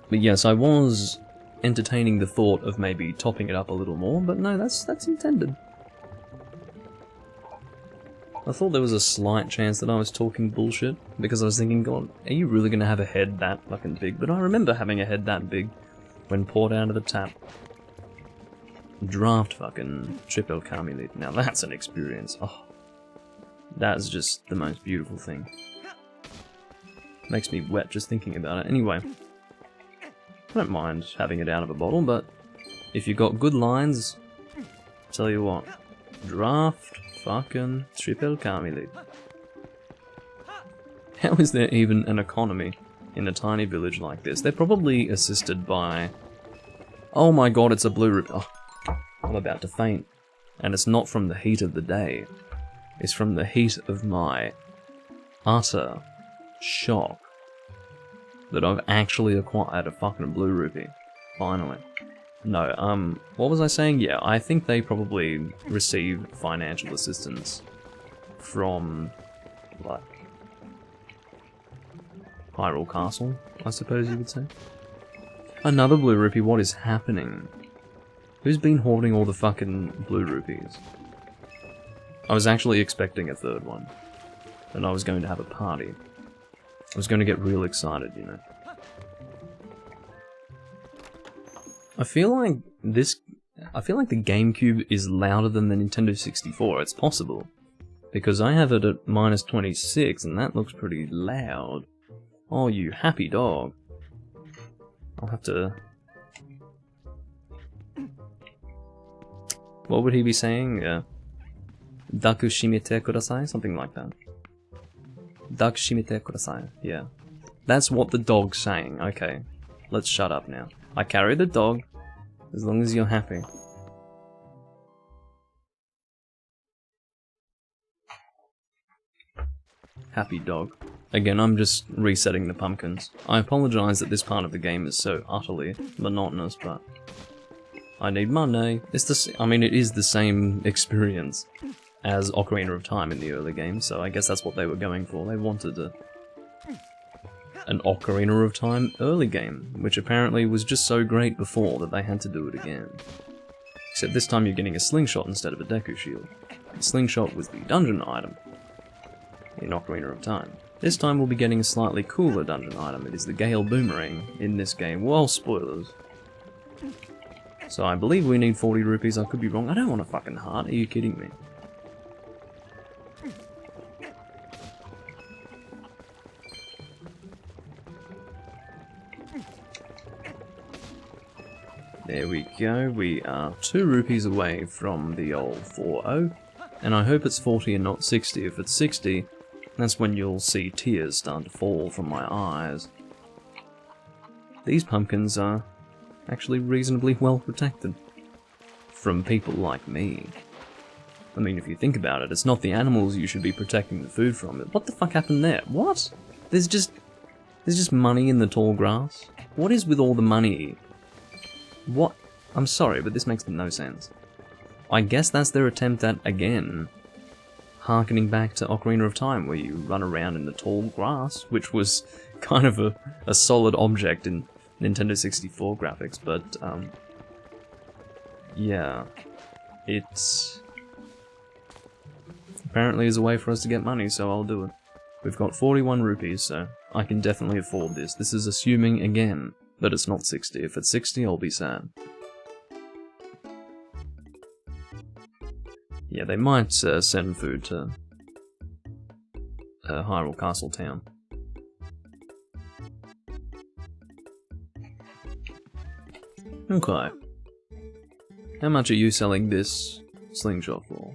But yes, I was entertaining the thought of maybe topping it up a little more, but no, that's intended. I thought there was a slight chance that I was talking bullshit, because I was thinking, God, are you really going to have a head that fucking big? But I remember having a head that big when poured out of the tap. Draft fucking triple Carmelite. Now that's an experience. Oh, that's just the most beautiful thing. Makes me wet just thinking about it. Anyway, I don't mind having it out of a bottle, but if you got good lines, tell you what, draft fucking triple Carmelite. How is there even an economy in a tiny village like this? They're probably assisted by... Oh my god, it's a blue rupee. Oh, I'm about to faint. And it's not from the heat of the day. It's from the heat of my utter shock that I've actually acquired a fucking blue rupee. Finally. No, what was I saying? Yeah, I think they probably receive financial assistance from, like, Hyrule Castle, I suppose you would say. Another blue rupee, what is happening? Who's been hoarding all the fucking blue rupees? I was actually expecting a third one. And I was going to have a party. I was going to get real excited, you know. I feel like the GameCube is louder than the Nintendo 64. It's possible. Because I have it at -26 and that looks pretty loud. Oh, you happy dog. I'll have to... What would he be saying? Daku shimete kudasai? Something like that. Daku shimete kudasai. Yeah. That's what the dog's saying. Okay. Let's shut up now. I carry the dog, as long as you're happy. Happy dog. Again, I'm just resetting the pumpkins. I apologize that this part of the game is so utterly monotonous, but I need money. I mean, it is the same experience as Ocarina of Time in the early game, so I guess that's what they were going for. They wanted an Ocarina of Time early game, which apparently was just so great before that they had to do it again. Except this time you're getting a slingshot instead of a Deku Shield. The slingshot was the dungeon item in Ocarina of Time. This time we'll be getting a slightly cooler dungeon item. It is the Gale Boomerang in this game. Well, spoilers. So I believe we need 40 rupees. I could be wrong. I don't want a fucking heart. Are you kidding me? There we go. We are 2 rupees away from the old 4-0. And I hope it's 40 and not 60. If it's 60, that's when you'll see tears start to fall from my eyes. These pumpkins are actually reasonably well protected from people like me. I mean, if you think about it, it's not the animals you should be protecting the food from. What the fuck happened there? What? There's just money in the tall grass? What is with all the money? What? I'm sorry, but this makes no sense. I guess that's their attempt at, again, harkening back to Ocarina of Time, where you run around in the tall grass, which was kind of a solid object in Nintendo 64 graphics, but, yeah. It's... apparently is a way for us to get money, so I'll do it. We've got 41 rupees, so I can definitely afford this. This is assuming, again, that it's not 60. If it's 60, I'll be sad. Yeah, they might send food to Hyrule Castle Town. Okay. How much are you selling this slingshot for?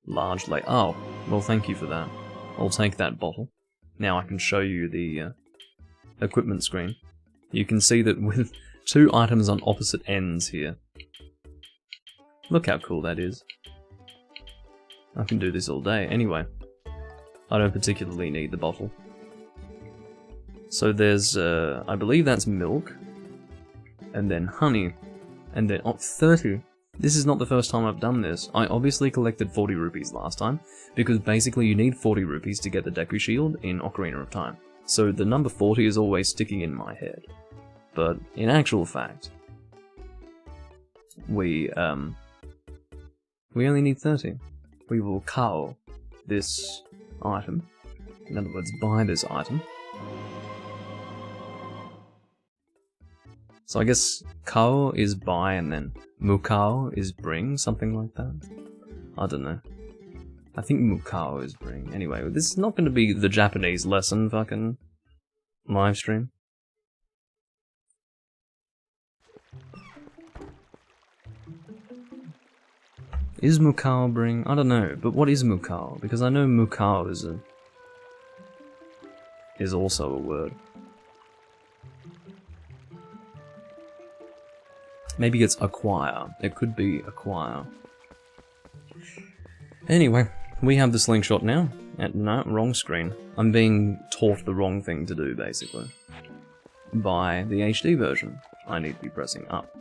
Large lake. Oh, well, thank you for that. I'll take that bottle. Now I can show you the equipment screen. You can see that with 2 items on opposite ends here. Look how cool that is. I can do this all day. Anyway, I don't particularly need the bottle. So there's, I believe that's milk, and then honey, and then, 30. This is not the first time I've done this. I obviously collected 40 rupees last time, because basically you need 40 rupees to get the Deku Shield in Ocarina of Time. So the number 40 is always sticking in my head. But in actual fact, we only need 30. We will kao this item. In other words, buy this item. So I guess kao is buy and then mukao is bring, something like that. I don't know. I think mukao is bring. Anyway, this is not going to be the Japanese lesson fucking livestream. Is mukao bring? I don't know, but what is mukao? Because I know mukao is also a word. Maybe it's acquire. It could be acquire. Anyway, we have the slingshot now. No, wrong screen. I'm being taught the wrong thing to do, basically. By the HD version. I need to be pressing up.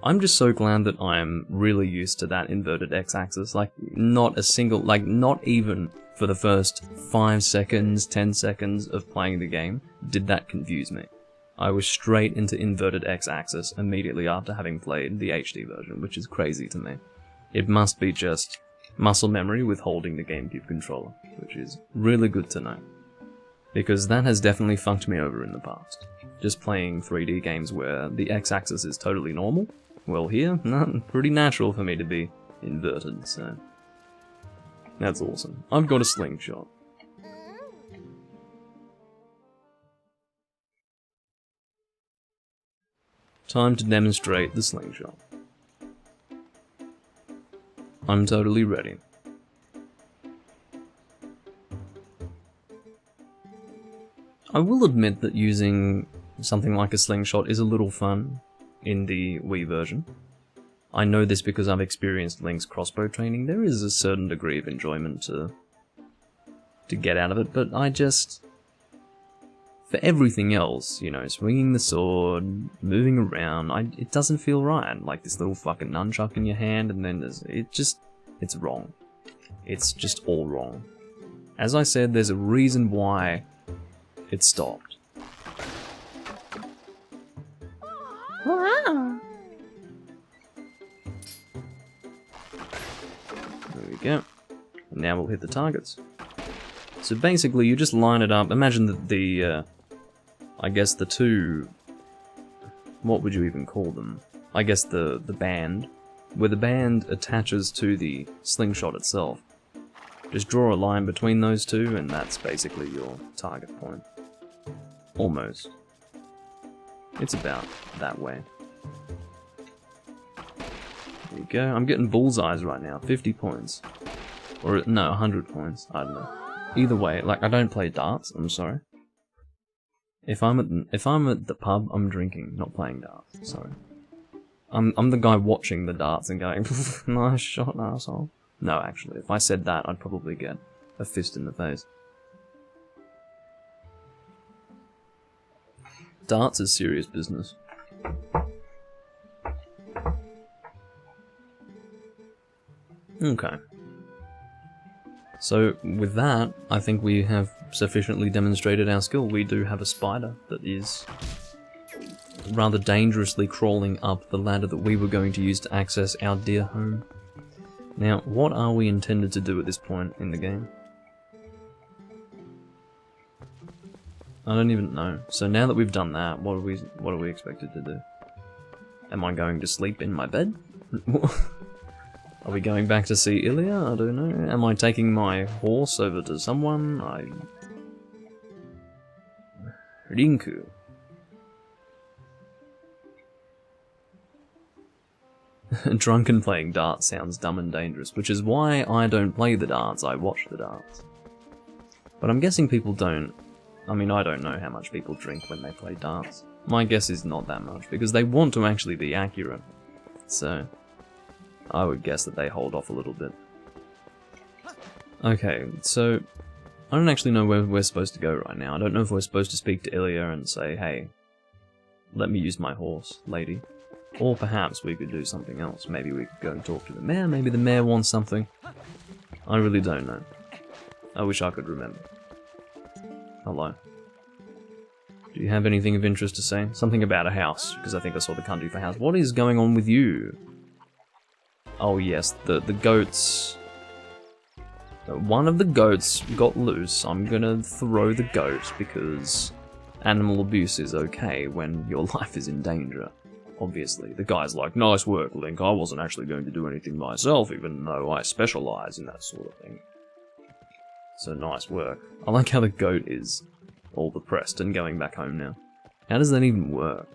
I'm just so glad that I'm really used to that inverted x-axis. Like, not a single, like, not even for the first 5 seconds, 10 seconds of playing the game did that confuse me. I was straight into inverted X-axis immediately after having played the HD version, which is crazy to me. It must be just muscle memory with holding the GameCube controller, which is really good to know. Because that has definitely fucked me over in the past. Just playing 3D games where the X-axis is totally normal. Well, here, pretty natural for me to be inverted, so... That's awesome. I've got a slingshot. Time to demonstrate the slingshot. I'm totally ready. I will admit that using something like a slingshot is a little fun in the Wii version. I know this because I've experienced Link's crossbow training. There is a certain degree of enjoyment to get out of it, but I just... For everything else, you know, swinging the sword, moving around, it doesn't feel right. Like this little fucking nunchuck in your hand, and then it's wrong. It's just all wrong. As I said, there's a reason why it stopped. Wow. There we go. And now we'll hit the targets. So basically, you just line it up. Imagine that I guess the two... What would you even call them? I guess the band. Where the band attaches to the slingshot itself. Just draw a line between those two, and that's basically your target point. Almost. It's about that way. There you go. I'm getting bullseyes right now. 50 points. Or, no, 100 points. I don't know. Either way, like, I don't play darts, I'm sorry. If I'm at the pub, I'm drinking, not playing darts, sorry. I'm the guy watching the darts and going, nice shot, asshole. No, actually, if I said that, I'd probably get a fist in the face. Darts is serious business. Okay. So, with that, I think we have sufficiently demonstrated our skill. We do have a spider that is rather dangerously crawling up the ladder that we were going to use to access our dear home. Now, what are we intended to do at this point in the game? I don't even know. So now that we've done that, what are we expected to do? Am I going to sleep in my bed? Are we going back to see Ilya? I don't know. Am I taking my horse over to someone? Rinku. Drunken playing darts sounds dumb and dangerous, which is why I don't play the darts, I watch the darts. But I'm guessing people don't... I mean, I don't know how much people drink when they play darts. My guess is not that much, because they want to actually be accurate. So... I would guess that they hold off a little bit. Okay, so... I don't actually know where we're supposed to go right now. I don't know if we're supposed to speak to Ilya and say, hey, let me use my horse, lady. Or perhaps we could do something else. Maybe we could go and talk to the mayor. Maybe the mayor wants something. I really don't know. I wish I could remember. Hello. Do you have anything of interest to say? Something about a house, because I think I saw the country for house. What is going on with you? Oh yes, the goats... One of the goats got loose. I'm gonna throw the goat because animal abuse is okay when your life is in danger. Obviously. The guy's like, nice work, Link. I wasn't actually going to do anything myself, even though I specialize in that sort of thing. So nice work. I like how the goat is all depressed and going back home now. How does that even work?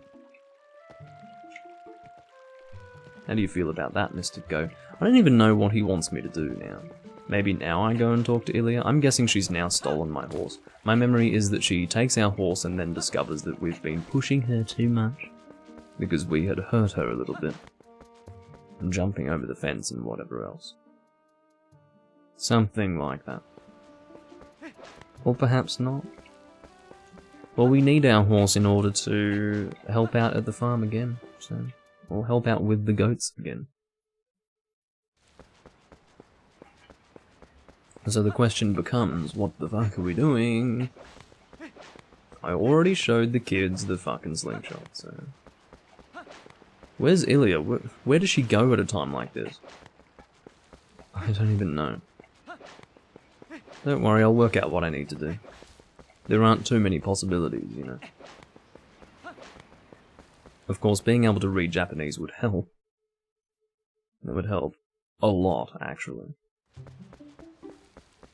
How do you feel about that, Mr. Goat? I don't even know what he wants me to do now. Maybe now I go and talk to Ilya? I'm guessing she's now stolen my horse. My memory is that she takes our horse and then discovers that we've been pushing her too much. Because we had hurt her a little bit. And jumping over the fence and whatever else. Something like that. Or perhaps not. Well, we need our horse in order to help out at the farm again, so... Or help out with the goats again. So the question becomes, what the fuck are we doing? I already showed the kids the fucking slingshot, so... Where's Ilya? Where does she go at a time like this? I don't even know. Don't worry, I'll work out what I need to do. There aren't too many possibilities, you know. Of course, being able to read Japanese would help. That would help. A lot, actually.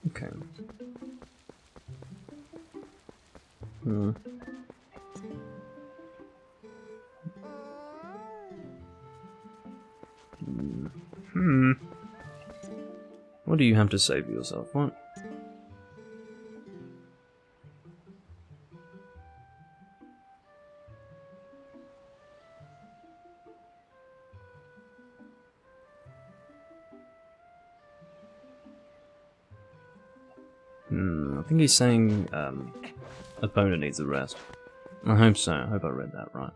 Okay. What do you have to say for yourself? What? I think he's saying, opponent needs a rest. I hope so. I hope I read that right.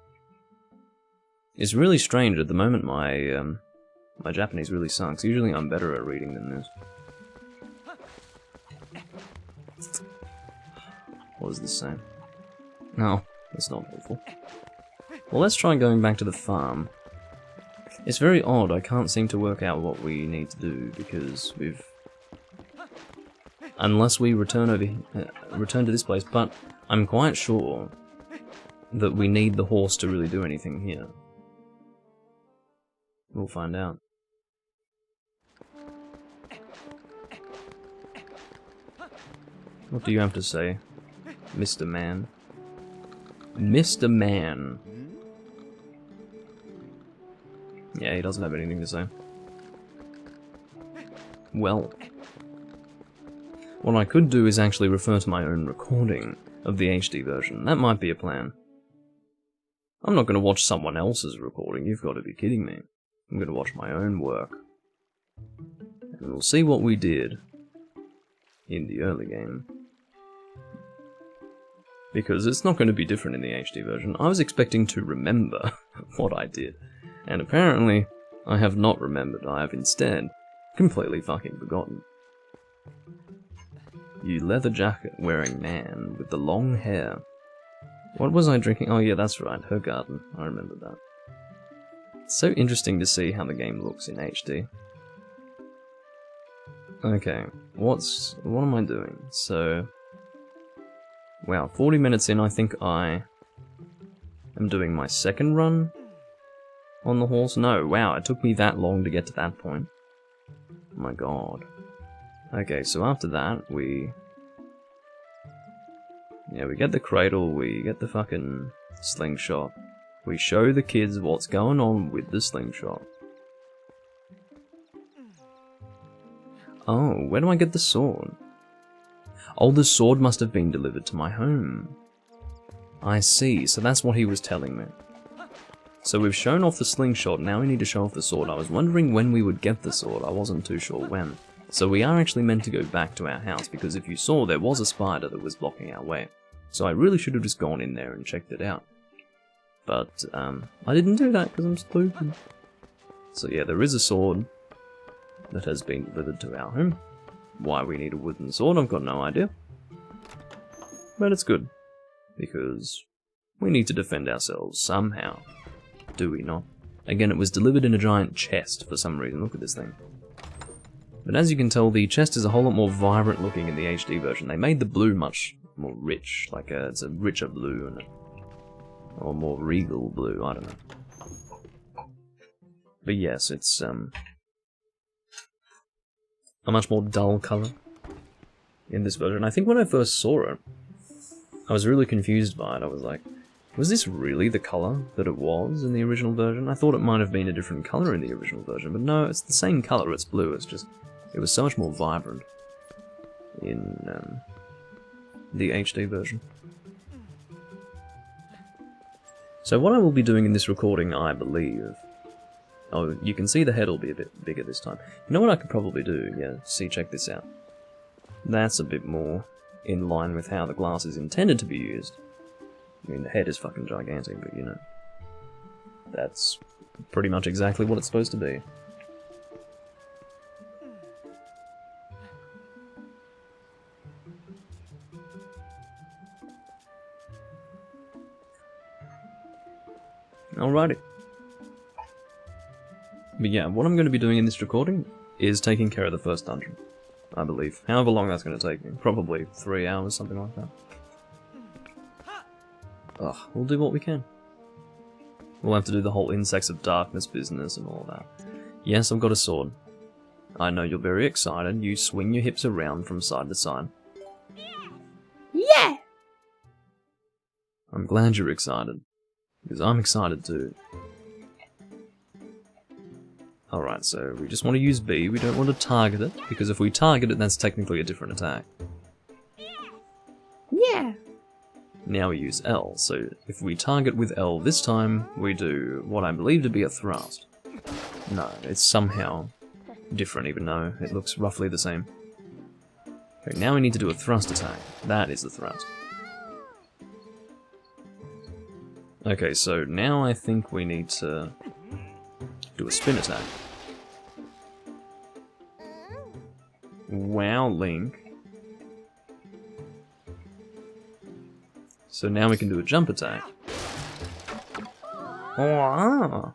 It's really strange at the moment. My Japanese really sucks. Usually I'm better at reading than this. What does this say? No, that's not helpful. Well, let's try going back to the farm. It's very odd. I can't seem to work out what we need to do because we've... Unless we return to this place, but I'm quite sure that we need the horse to really do anything here. We'll find out. What do you have to say, Mr. Man? Mr. Man. Yeah, he doesn't have anything to say. Well, what I could do is actually refer to my own recording of the HD version. That might be a plan. I'm not going to watch someone else's recording, you've got to be kidding me. I'm going to watch my own work. And we'll see what we did in the early game. Because it's not going to be different in the HD version. I was expecting to remember what I did. And apparently, I have not remembered. I have instead completely fucking forgotten. You leather jacket wearing man with the long hair. What was I drinking? Oh yeah, that's right, her garden. I remember that. It's so interesting to see how the game looks in HD. Okay, what am I doing? So, wow, 40 minutes in, I think I am doing my second run on the horse. No, wow, it took me that long to get to that point. Oh my god. Okay, so after that, we get the cradle, we get the fucking slingshot. We show the kids what's going on with the slingshot. Oh, where do I get the sword? Oh, the sword must have been delivered to my home. I see, so that's what he was telling me. So we've shown off the slingshot, now we need to show off the sword. I was wondering when we would get the sword, I wasn't too sure when. So we are actually meant to go back to our house, because if you saw, there was a spider that was blocking our way. So I really should have just gone in there and checked it out. But, I didn't do that because I'm stupid. So yeah, there is a sword that has been delivered to our home. Why we need a wooden sword, I've got no idea. But it's good, because we need to defend ourselves somehow. Do we not? Again, it was delivered in a giant chest for some reason, look at this thing. But as you can tell, the chest is a whole lot more vibrant looking in the HD version. They made the blue much more rich, like it's a richer blue, and or more regal blue, I don't know. But yes, it's a much more dull colour in this version. I think when I first saw it, I was really confused by it. I was like, was this really the colour that it was in the original version? I thought it might have been a different colour in the original version, but no, it's the same colour, it's blue, it's just, it was so much more vibrant in the HD version. So what I will be doing in this recording, I believe... Oh, you can see the head will be a bit bigger this time. You know what I could probably do? Yeah, see, check this out. That's a bit more in line with how the glass is intended to be used. I mean, the head is fucking gigantic, but you know. That's pretty much exactly what it's supposed to be. Alrighty. But yeah, what I'm going to be doing in this recording is taking care of the first dungeon, I believe. However long that's going to take me. Probably 3 hours, something like that. Ugh, we'll do what we can. We'll have to do the whole Insects of Darkness business and all that. Yes, I've got a sword. I know you're very excited. You swing your hips around from side to side. Yeah! I'm glad you're excited. Because I'm excited too. Alright, so we just want to use B. We don't want to target it, because if we target it, that's technically a different attack. Yeah! Now we use L, so if we target with L this time, we do what I believe to be a thrust. No, it's somehow different, even though it looks roughly the same. Okay, now we need to do a thrust attack. That is the thrust. Okay, so now I think we need to do a spin attack. Wow, Link. So now we can do a jump attack. Oh,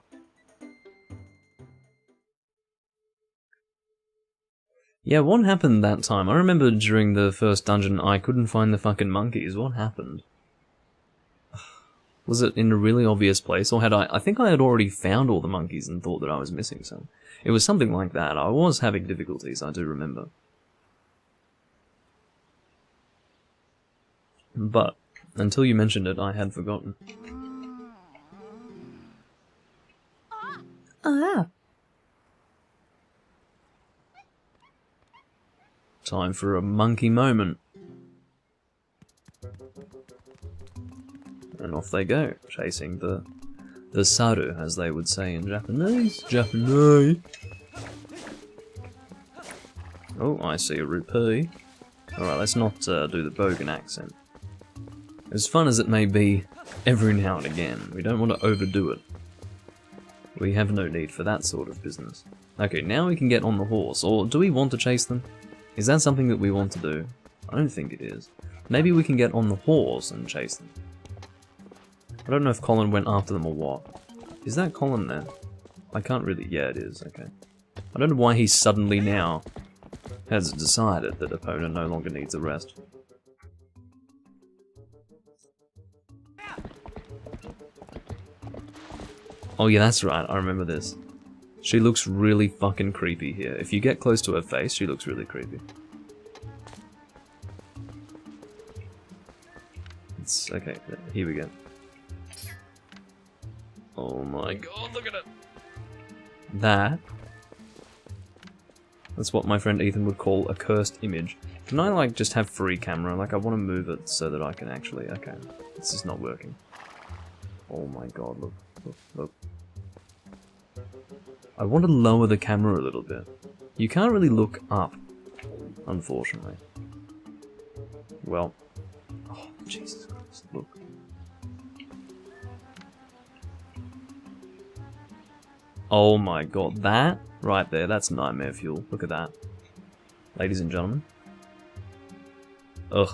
yeah, what happened that time? I remember during the first dungeon I couldn't find the fucking monkeys. What happened? Was it in a really obvious place, or had I think I had already found all the monkeys and thought that I was missing some. It was something like that. I was having difficulties, I do remember. But until you mentioned it, I had forgotten. Ah. Time for a monkey moment. And off they go, chasing the saru, as they would say in Japanese. Oh, I see a rupee. Alright, let's not do the Bogan accent. As fun as it may be, every now and again, we don't want to overdo it. We have no need for that sort of business. Okay, now we can get on the horse, or do we want to chase them? Is that something that we want to do? I don't think it is. Maybe we can get on the horse and chase them. I don't know if Colin went after them or what. Is that Colin there? I can't really... yeah, it is, okay. I don't know why he suddenly now has decided that opponent no longer needs a rest. Oh yeah, that's right, I remember this. She looks really fucking creepy here. If you get close to her face, she looks really creepy. It's... okay, here we go. Oh my god, look at it! That's what my friend Ethan would call a cursed image. Can I, like, just have free camera? Like, I want to move it so that I can actually... okay, this is not working. Oh my god, look, look, look. I want to lower the camera a little bit. You can't really look up, unfortunately. Well... oh, Jesus Christ, look. Oh my god, that right there, that's nightmare fuel. Look at that. Ladies and gentlemen. Ugh.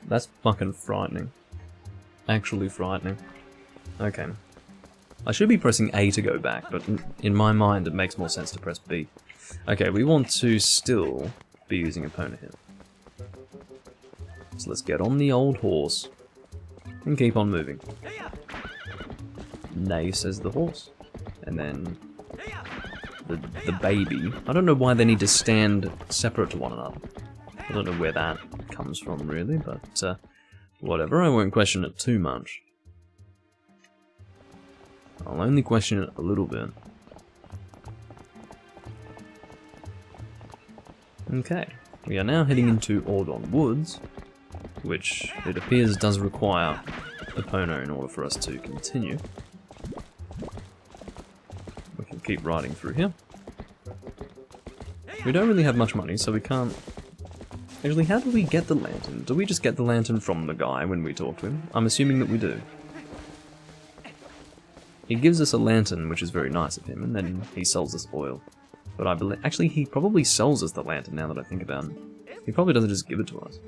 That's fucking frightening. Actually frightening. Okay. I should be pressing A to go back, but in my mind it makes more sense to press B. Okay, we want to still be using opponent here. So let's get on the old horse. And keep on moving. Nay, says the horse. And then the baby. I don't know why they need to stand separate to one another. I don't know where that comes from really, but whatever, I won't question it too much. I'll only question it a little bit. Okay, we are now heading into Ordon Woods, which it appears does require Epona in order for us to continue. We can keep riding through here. We don't really have much money, so we can't... actually, how do we get the lantern? Do we just get the lantern from the guy when we talk to him? I'm assuming that we do. He gives us a lantern, which is very nice of him, and then he sells us oil. But I believe... actually, he probably sells us the lantern now that I think about it. He probably doesn't just give it to us.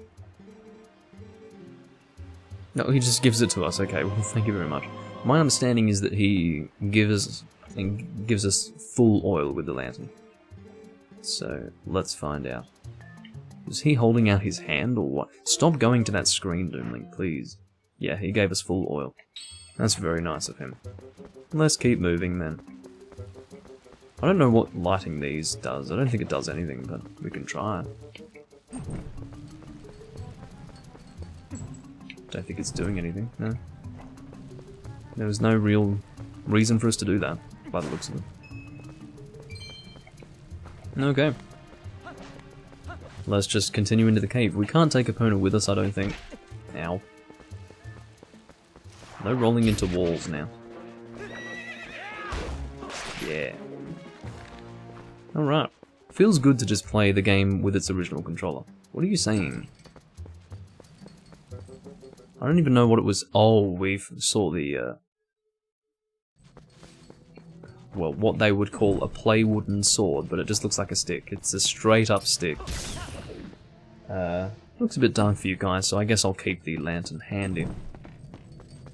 No, he just gives it to us. Okay, well, thank you very much. My understanding is that he gives us full oil with the lantern. So, let's find out. Is he holding out his hand or what? Stop going to that screen, Doomlink, please. Yeah, he gave us full oil. That's very nice of him. Let's keep moving then. I don't know what lighting these does. I don't think it does anything, but we can try it. Don't think it's doing anything, no. There was no real reason for us to do that, by the looks of it. Okay. Let's just continue into the cave. We can't take Epona with us, I don't think. Ow. No rolling into walls now. Yeah. Alright. Feels good to just play the game with its original controller. What are you saying? I don't even know what it was. Oh, we saw the, well, what they would call a play wooden sword, but it just looks like a stick. It's a straight up stick. Looks a bit dark for you guys, so I guess I'll keep the lantern handy.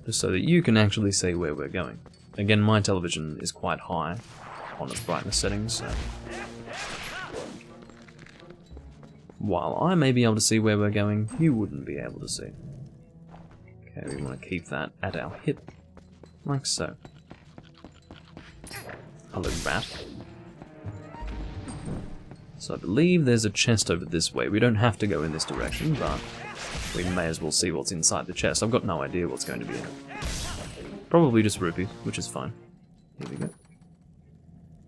Just so that you can actually see where we're going. Again, my television is quite high on its brightness settings, so... while I may be able to see where we're going, you wouldn't be able to see. Okay, we want to keep that at our hip, like so. Hello, rat. So I believe there's a chest over this way. We don't have to go in this direction, but we may as well see what's inside the chest. I've got no idea what's going to be in it. Probably just rupees, which is fine. Here we go.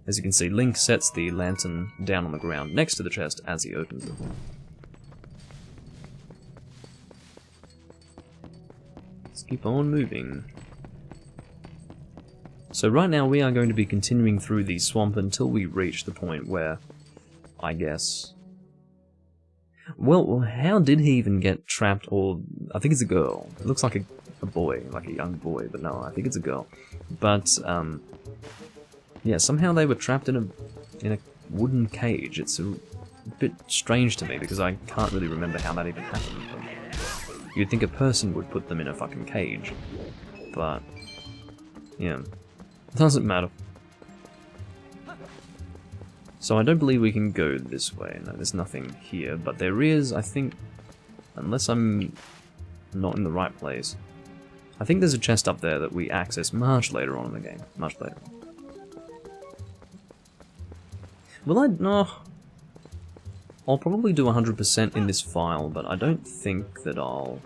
As you can see, Link sets the lantern down on the ground next to the chest as he opens it. Let's keep on moving. So right now we are going to be continuing through the swamp until we reach the point where, I guess... well, how did he even get trapped, or... I think it's a girl. It looks like a boy, like a young boy, but no, I think it's a girl. But, yeah, somehow they were trapped in a wooden cage. It's a bit strange to me, because I can't really remember how that even happened. But you'd think a person would put them in a fucking cage. But, yeah, it doesn't matter. So I don't believe we can go this way. No, there's nothing here, but there is, I think, unless I'm not in the right place. I think there's a chest up there that we access much later on in the game. Much later on. Will I? No. I'll probably do 100% in this file, but I don't think that I'll...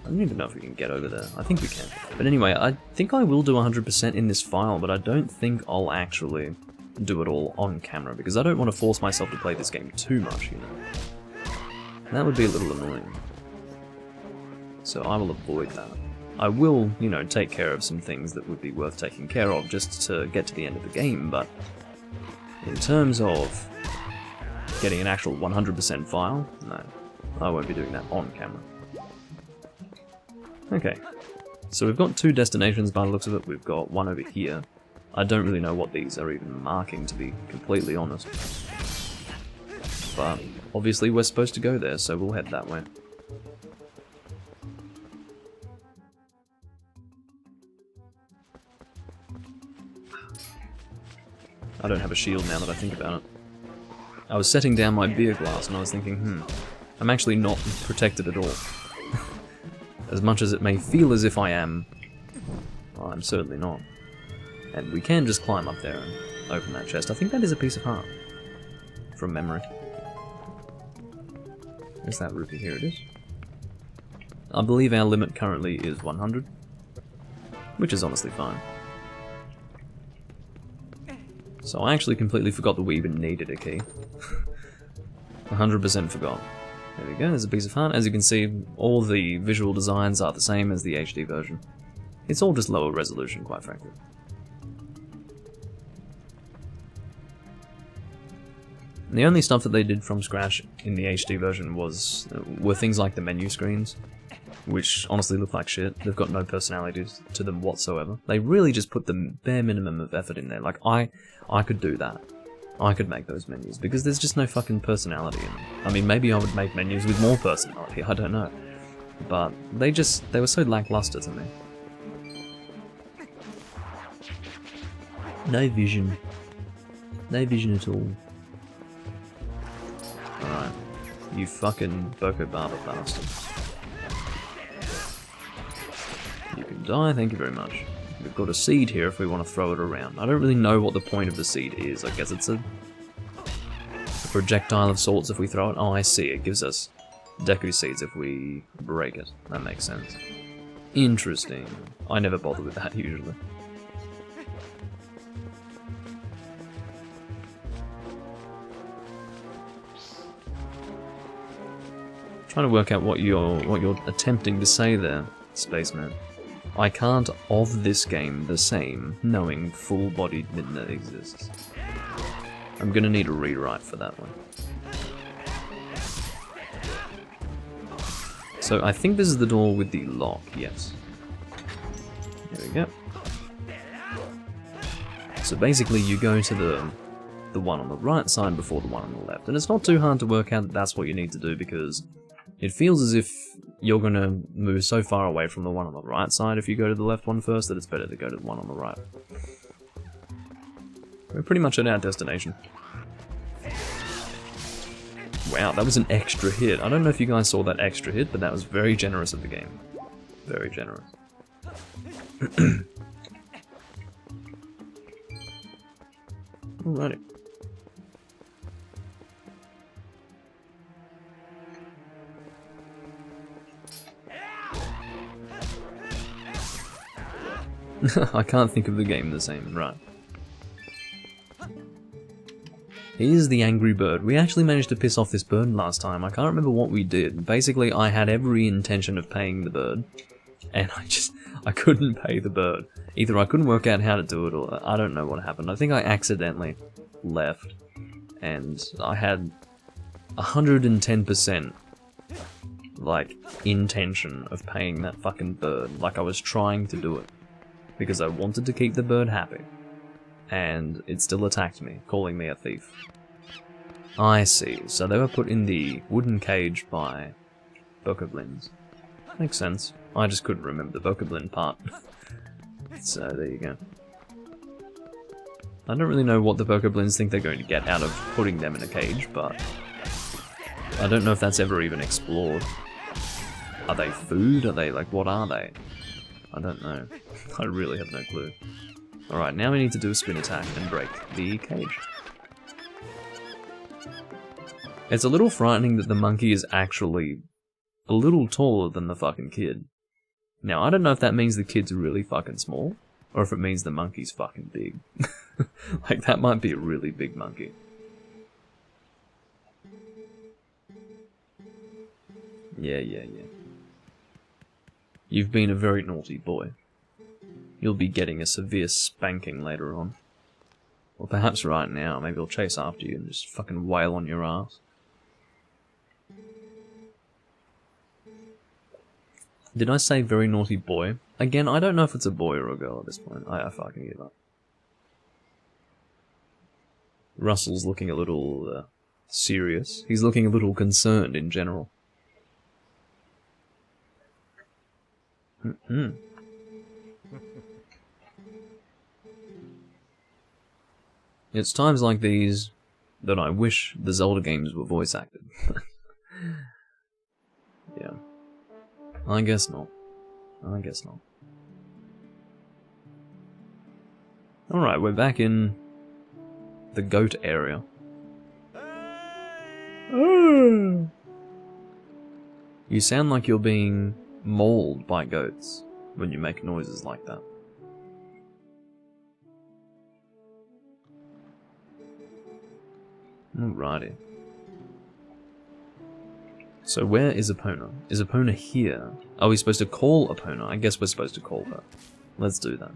I don't even know if we can get over there. I think we can. But anyway, I think I will do 100% in this file, but I don't think I'll actually do it all on camera, because I don't want to force myself to play this game too much, you know. That would be a little annoying. So I will avoid that. I will, you know, take care of some things that would be worth taking care of just to get to the end of the game, but in terms of getting an actual 100% file, no, I won't be doing that on camera. Okay, so we've got two destinations by the looks of it. We've got one over here. I don't really know what these are even marking, to be completely honest. But obviously we're supposed to go there, so we'll head that way. I don't have a shield now that I think about it. I was setting down my beer glass and I was thinking, I'm actually not protected at all. As much as it may feel as if I am, well, I'm certainly not. And we can just climb up there and open that chest. I think that is a piece of heart. From memory. Where's that rupee? Here it is. I believe our limit currently is 100. Which is honestly fine. So I actually completely forgot that we even needed a key. 100% forgot. There we go, there's a piece of heart. As you can see, all the visual designs are the same as the HD version. It's all just lower resolution, quite frankly. And the only stuff that they did from scratch in the HD version were things like the menu screens, which honestly look like shit. They've got no personality to them whatsoever. They really just put the bare minimum of effort in there. Like, I could do that. I could make those menus, because there's just no fucking personality in them. I mean, maybe I would make menus with more personality, I don't know. but they were so lackluster to me. No vision. No vision at all. Alright. You fucking Boko Barber bastard. You can die, thank you very much. We've got a seed here if we want to throw it around. I don't really know what the point of the seed is. I guess it's a projectile of sorts if we throw it. Oh, I see. It gives us Deku seeds if we break it. That makes sense. Interesting. I never bother with that usually. Trying to work out what you're attempting to say there, Spaceman. I can't of this game the same, knowing full-bodied Midna exists. I'm gonna need a rewrite for that one. So I think this is the door with the lock, yes. There we go. So basically you go to the one on the right side before the one on the left, and it's not too hard to work out that that's what you need to do because it feels as if you're going to move so far away from the one on the right side if you go to the left one first that it's better to go to the one on the right. We're pretty much at our destination. Wow, that was an extra hit. I don't know if you guys saw that extra hit, but that was very generous of the game. Very generous. Alrighty. I can't think of the game the same, right. Here's the angry bird. We actually managed to piss off this bird last time. I can't remember what we did. Basically, I had every intention of paying the bird, and I couldn't pay the bird. Either I couldn't work out how to do it, or I don't know what happened. I think I accidentally left, and I had 110% like intention of paying that fucking bird. Like I was trying to do it. Because I wanted to keep the bird happy. And it still attacked me, calling me a thief. I see, so they were put in the wooden cage by Bokoblins. Makes sense. I just couldn't remember the Bokoblin part. So there you go. I don't really know what the Bokoblins think they're going to get out of putting them in a cage, but I don't know if that's ever even explored. Are they food? Are they, like, what are they? I don't know. I really have no clue. Alright, now we need to do a spin attack and break the cage. It's a little frightening that the monkey is actually a little taller than the fucking kid. Now, I don't know if that means the kid's really fucking small, or if it means the monkey's fucking big. Like, that might be a really big monkey. Yeah. You've been a very naughty boy. You'll be getting a severe spanking later on. Or perhaps right now, maybe he'll chase after you and just fucking wail on your ass. Did I say very naughty boy? Again, I don't know if it's a boy or a girl at this point. I fucking give up. Russell's looking a little serious. He's looking a little concerned in general. It's times like these that I wish the Zelda games were voice acted. Yeah. I guess not. Alright, we're back in the goat area. You sound like you're being mauled by goats when you make noises like that. Alrighty. So where is Epona? Is Epona here? Are we supposed to call Epona? I guess we're supposed to call her. Let's do that.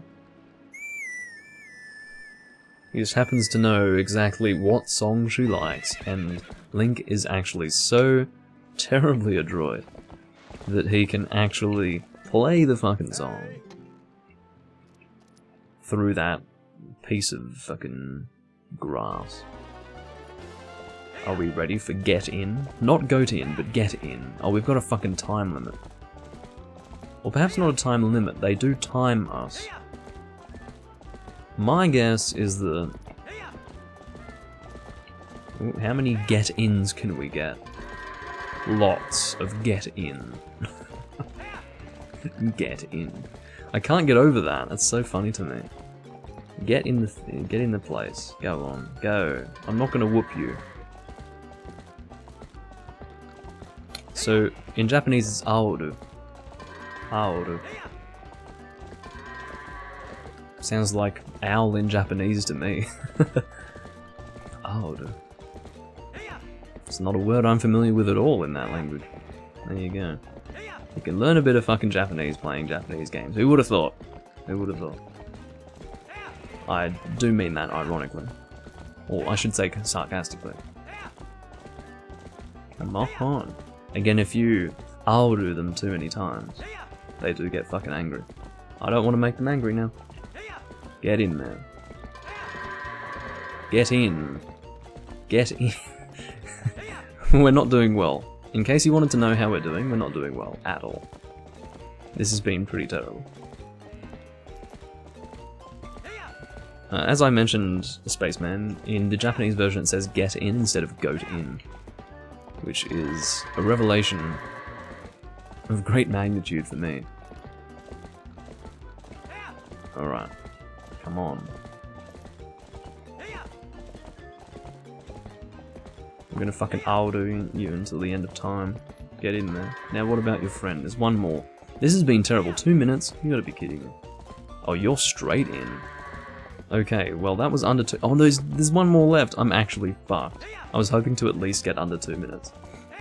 He just happens to know exactly what song she likes, and Link is actually so terribly adroit that he can actually play the fucking song through that piece of fucking grass. Are we ready for get in? Not goat in, but get in. Oh, we've got a fucking time limit. Or perhaps not a time limit, they do time us. My guess is that... Ooh, how many get-ins can we get? Lots of get-in. Get in. I can't get over that, that's so funny to me. Get in the place. Go on, go. I'm not gonna whoop you. So, in Japanese it's aoru. Aoru. Sounds like owl in Japanese to me. Aoru. It's not a word I'm familiar with at all in that language. There you go. You can learn a bit of fucking Japanese playing Japanese games. Who would have thought? Who would have thought? I do mean that ironically. Or I should say sarcastically. Come on. Again, if you aoru them too many times, they do get fucking angry. I don't want to make them angry now. Get in there. Get in. Get in. We're not doing well. In case you wanted to know how we're doing, we're not doing well at all. This has been pretty terrible. As I mentioned, Spaceman, in the Japanese version it says get in instead of goat in, which is a revelation of great magnitude for me. Alright, come on. I'm gonna fucking aoru you until the end of time. Get in there. Now what about your friend? There's one more. This has been terrible. 2 minutes? You gotta be kidding me. Oh, you're straight in. Okay, well that was under 2. Oh, there's one more left. I'm actually fucked. I was hoping to at least get under 2 minutes.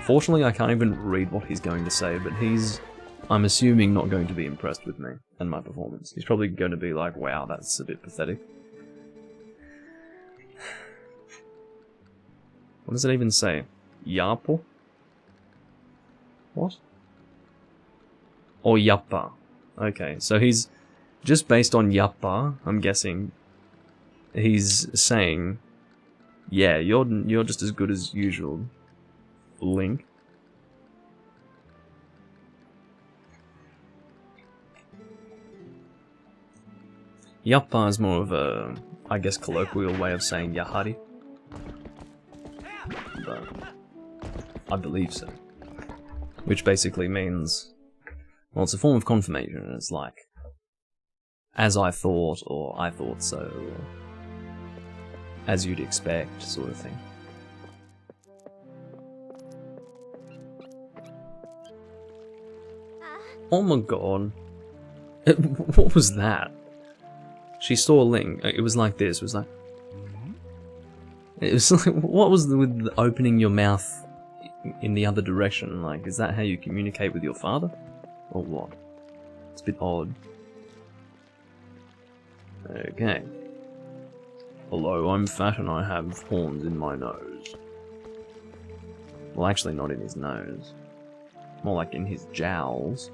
Fortunately, I can't even read what he's going to say, but he's, I'm assuming, not going to be impressed with me and my performance. He's probably going to be like, wow, that's a bit pathetic. What does it even say? Yapo? What? Or yappa. Okay, so he's just based on yappa, I'm guessing. He's saying, yeah, you're just as good as usual, Link. Yappa is more of a, I guess, colloquial way of saying yahari. But I believe so. Which basically means, well, it's a form of confirmation. It's like, as I thought, or I thought so, or as you'd expect, sort of thing. Oh my god. What was that? She saw Link. It was like this. It was like... It was like, what was with opening your mouth in the other direction? Like, is that how you communicate with your father? Or what? It's a bit odd. Okay. Hello, I'm fat and I have horns in my nose. Well, actually not in his nose. More like in his jowls.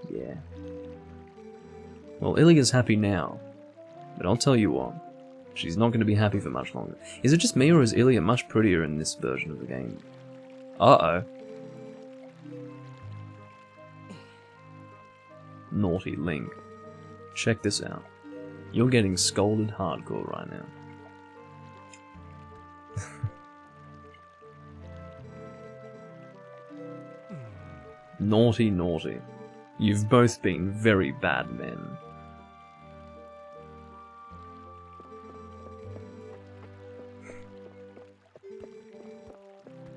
Yeah. Well, Ilia's happy now. But I'll tell you what. She's not going to be happy for much longer. Is it just me, or is Ilia much prettier in this version of the game? Uh-oh. Naughty Link. Check this out. You're getting scolded hardcore right now. Naughty, naughty. You've both been very bad men.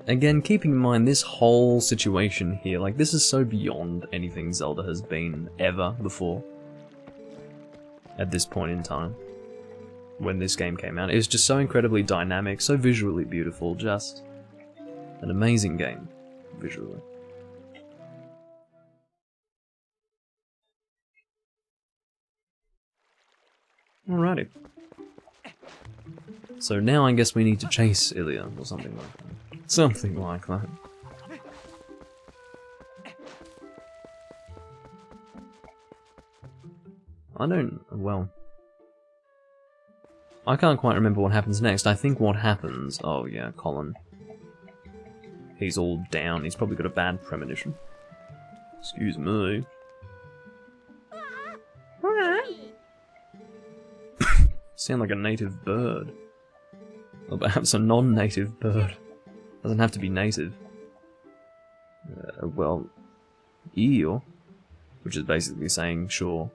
Again, keeping in mind this whole situation here, like, this is so beyond anything Zelda has been ever before. At this point in time. When this game came out. It was just so incredibly dynamic, so visually beautiful, just an amazing game, visually. Alrighty. So now I guess we need to chase Ilia, or something like that. Something like that. Well... I can't quite remember what happens next. I think what happens... Oh yeah, Colin. He's all down. He's probably got a bad premonition. Excuse me. Sound like a native bird. Or perhaps a non-native bird. Doesn't have to be native. Well, eel, which is basically saying sure.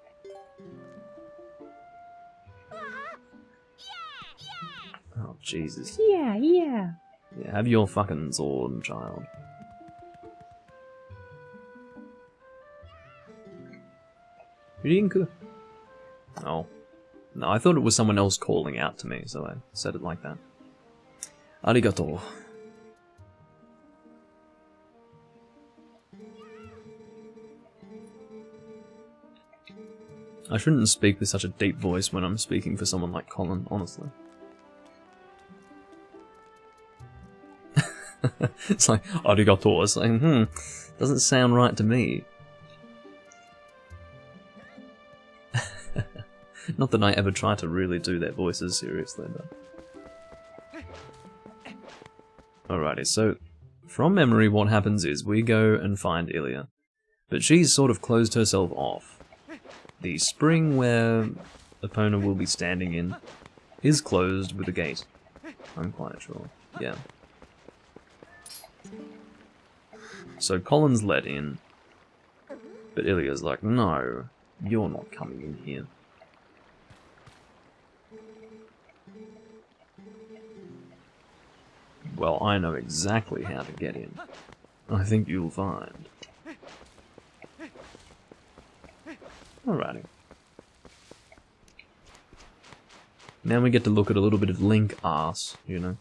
Oh, Jesus. Yeah. Yeah, have your fucking sword, child. Rinku. Oh. No, I thought it was someone else calling out to me, so I said it like that. Arigato. I shouldn't speak with such a deep voice when I'm speaking for someone like Colin, honestly. It's like, arigato, it's like, doesn't sound right to me. Not that I ever try to really do their voices seriously, but... Alrighty, so, from memory what happens is we go and find Ilya, but she's sort of closed herself off. The spring where Epona will be standing in is closed with a gate. I'm quite sure. Yeah. So Colin's let in, but Ilya's like, no, you're not coming in here. Well, I know exactly how to get in. I think you'll find. Alrighty. Now we get to look at a little bit of Link arse, you know.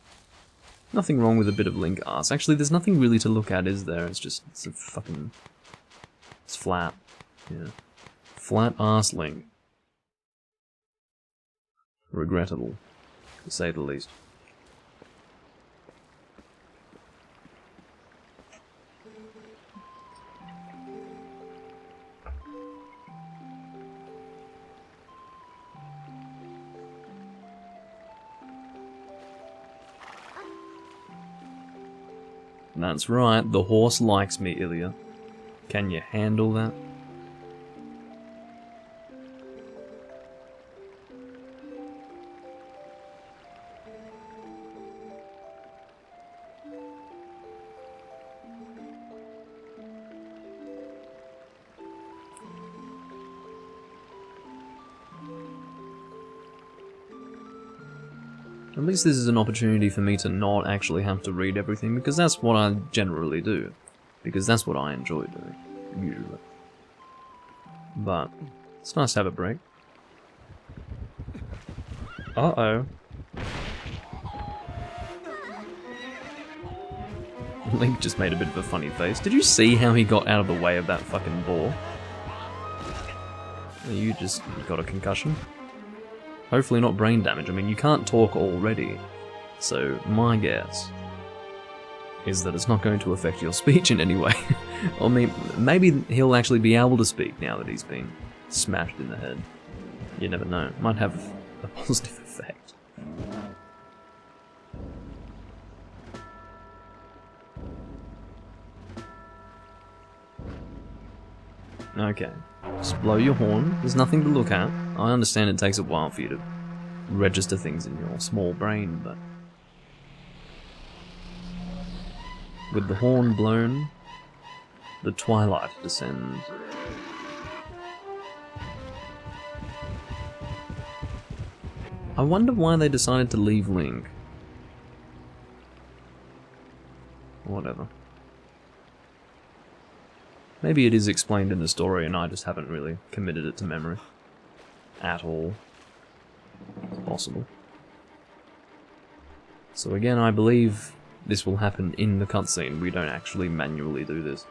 Nothing wrong with a bit of Link arse. Actually, there's nothing really to look at, is there? It's just, it's a fucking... It's flat. Yeah. Flat arse Link. Regrettable, to say the least. That's right, the horse likes me, Ilya. Can you handle that? At least this is an opportunity for me to not actually have to read everything, because that's what I generally do. Because that's what I enjoy doing, usually. But, it's nice to have a break. Uh-oh. Link just made a bit of a funny face. Did you see how he got out of the way of that fucking ball? You just got a concussion. Hopefully not brain damage. I mean, you can't talk already, so my guess is that it's not going to affect your speech in any way. Or maybe he'll actually be able to speak now that he's been smashed in the head. You never know. Might have a positive effect. Okay. Just blow your horn. There's nothing to look at. I understand it takes a while for you to register things in your small brain, but... with the horn blown, the twilight descends. I wonder why they decided to leave Link. Whatever. Maybe it is explained in the story and I just haven't really committed it to memory. At all. It's possible. So again, I believe this will happen in the cutscene. We don't actually manually do this.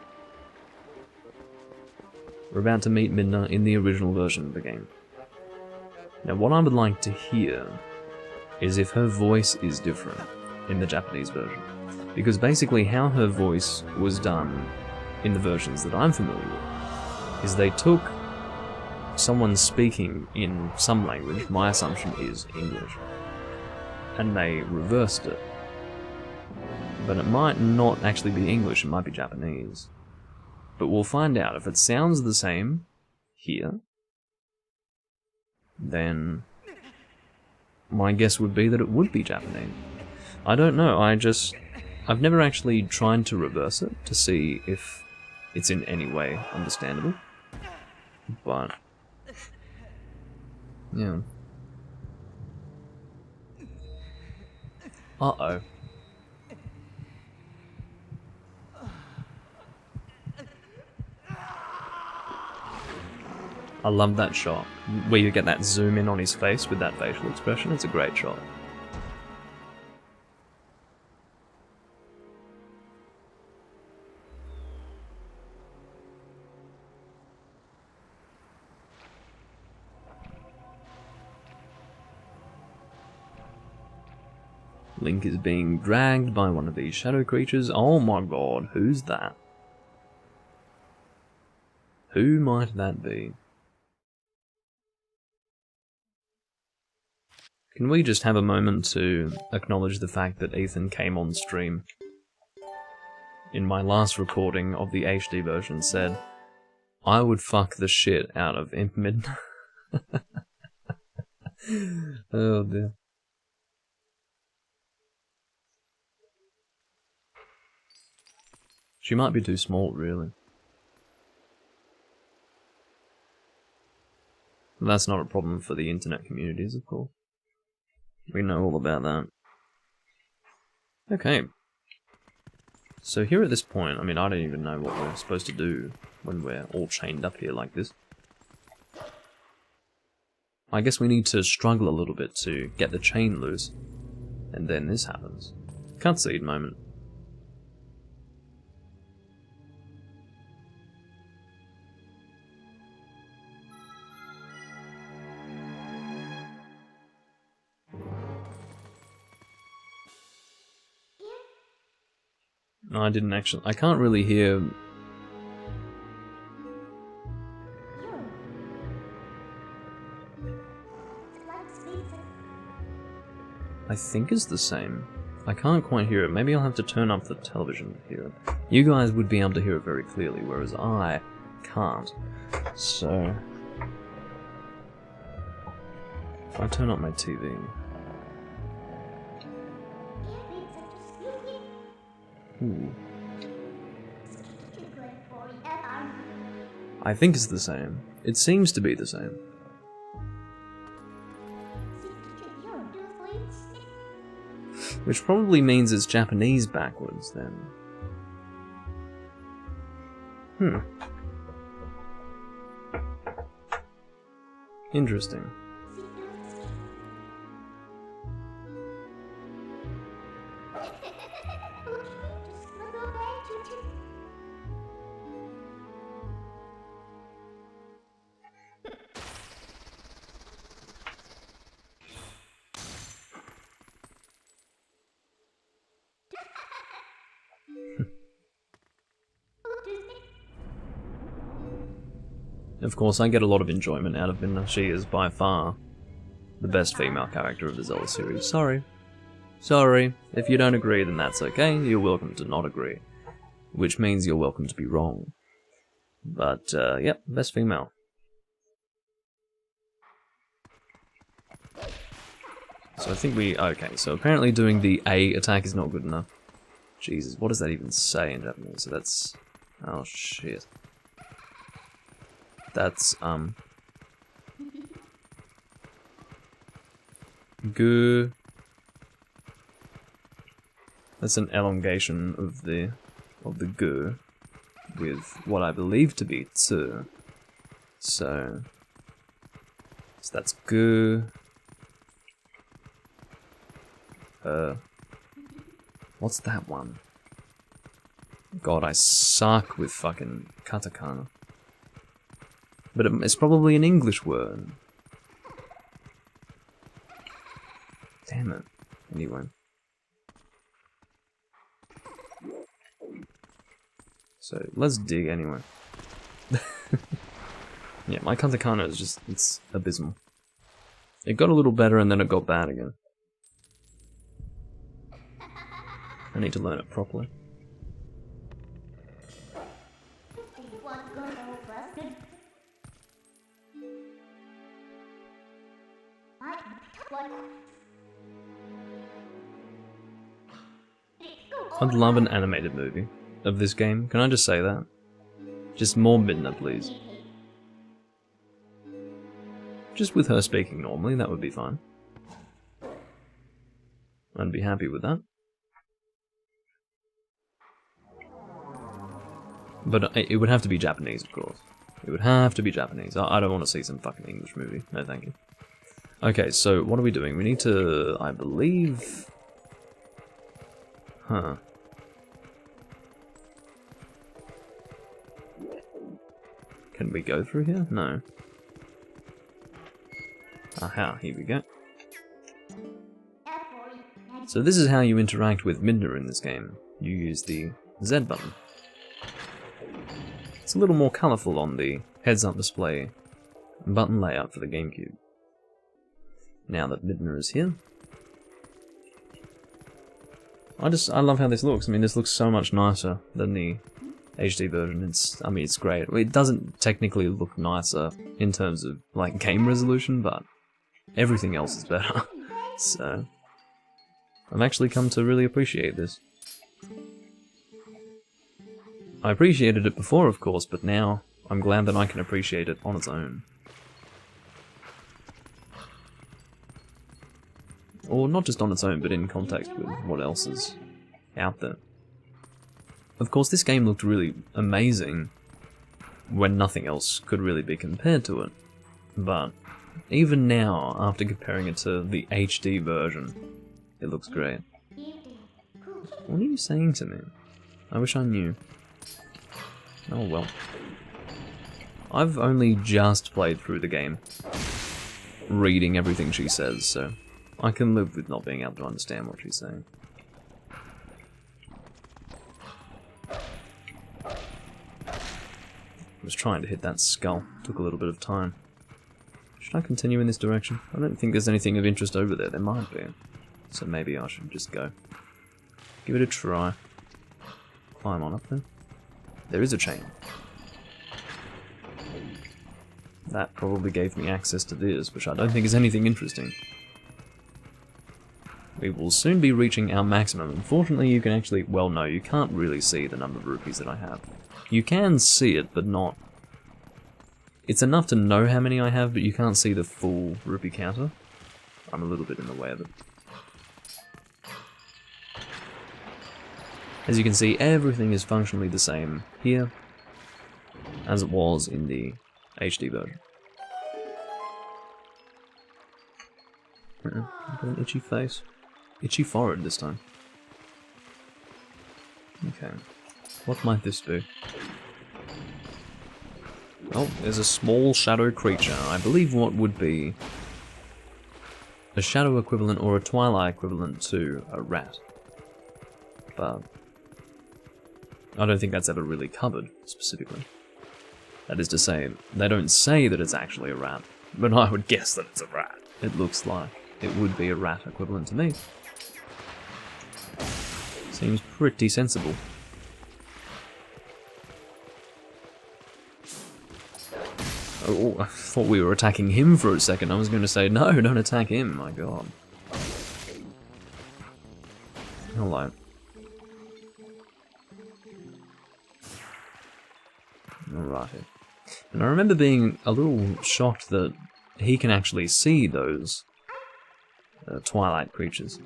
We're about to meet Midna in the original version of the game. Now what I would like to hear is if her voice is different in the Japanese version. Because basically how her voice was done in the versions that I'm familiar with, is they took someone speaking in some language, my assumption is English, and they reversed it. But it might not actually be English, it might be Japanese. But we'll find out. If it sounds the same here, then my guess would be that it would be Japanese. I don't know, I've never actually tried to reverse it to see if it's in any way understandable. But yeah. Uh-oh. I love that shot, where you get that zoom in on his face with that facial expression. It's a great shot. Link is being dragged by one of these shadow creatures. Oh my god, who's that? Who might that be? Can we just have a moment to acknowledge the fact that Ethan came on stream in my last recording of the HD version said, I would fuck the shit out of Imp Midna. Oh dear. She might be too small, really. That's not a problem for the internet communities, of course. We know all about that. Okay. So here at this point, I mean, I don't even know what we're supposed to do when we're all chained up here like this. I guess we need to struggle a little bit to get the chain loose. And then this happens. Cutscene moment. No, I didn't actually. I can't really hear. I think it's the same. I can't quite hear it. Maybe I'll have to turn up the television to hear it. You guys would be able to hear it very clearly, whereas I can't. So if I turn up my TV. Ooh. I think it's the same. It seems to be the same. Which probably means it's Japanese backwards, then. Interesting. Of course, I get a lot of enjoyment out of Midna. She is by far the best female character of the Zelda series. Sorry. Sorry. If you don't agree, then that's okay. You're welcome to not agree. Which means you're welcome to be wrong. But, yep, best female. So I think okay, so apparently doing the A attack is not good enough. Jesus, what does that even say in Japanese? So that's... oh, shit. That's, Gu. That's an elongation of the gu with what I believe to be tsu. So that's gu. What's that one? God, I suck with fucking katakana. But it's probably an English word. Damn it. Anyway. So, let's dig anyway. Yeah, my katakana is just, it's abysmal. It got a little better and then it got bad again. I need to learn it properly. I'd love an animated movie of this game. Can I just say that? Just more Midna, please. Just with her speaking normally, that would be fine. I'd be happy with that. But it would have to be Japanese, of course. It would have to be Japanese. I don't want to see some fucking English movie. No, thank you. Okay, so what are we doing? We need to, I believe... Huh. Can we go through here? No. Aha, here we go. So this is how you interact with Midna in this game. You use the Z button. It's a little more colourful on the heads-up display button layout for the GameCube. Now that Midna is here. I love how this looks. I mean, this looks so much nicer than the HD version. It's great. It doesn't technically look nicer in terms of, like, game resolution, but everything else is better. So, I've actually come to really appreciate this. I appreciated it before, of course, but now I'm glad that I can appreciate it on its own. Or not just on its own, but in context with what else is out there. Of course, this game looked really amazing when nothing else could really be compared to it. But even now, after comparing it to the HD version, it looks great. What are you saying to me? I wish I knew. Oh well. I've only just played through the game, reading everything she says, so I can live with not being able to understand what she's saying. I was trying to hit that skull. Took a little bit of time. Should I continue in this direction? I don't think there's anything of interest over there. There might be. So maybe I should just go. Give it a try. Climb on up there. There is a chain. That probably gave me access to this, which I don't think is anything interesting. We will soon be reaching our maximum. Unfortunately, you can actually... Well, no, you can't really see the number of rupees that I have. You can see it, but not... It's enough to know how many I have, but you can't see the full rupee counter. I'm a little bit in the way of it. As you can see, everything is functionally the same here as it was in the HD version. I've got an itchy face. Itchy forehead this time. Okay. What might this be? Oh, there's a small shadow creature. I believe what would be a shadow equivalent or a Twilight equivalent to a rat. But I don't think that's ever really covered, specifically. That is to say, they don't say that it's actually a rat, but I would guess that it's a rat. It looks like it would be a rat equivalent to me. Seems pretty sensible. Oh, I thought we were attacking him for a second. I was going to say, no, don't attack him, my god. Hello. Alright. And I remember being a little shocked that he can actually see those Twilight creatures.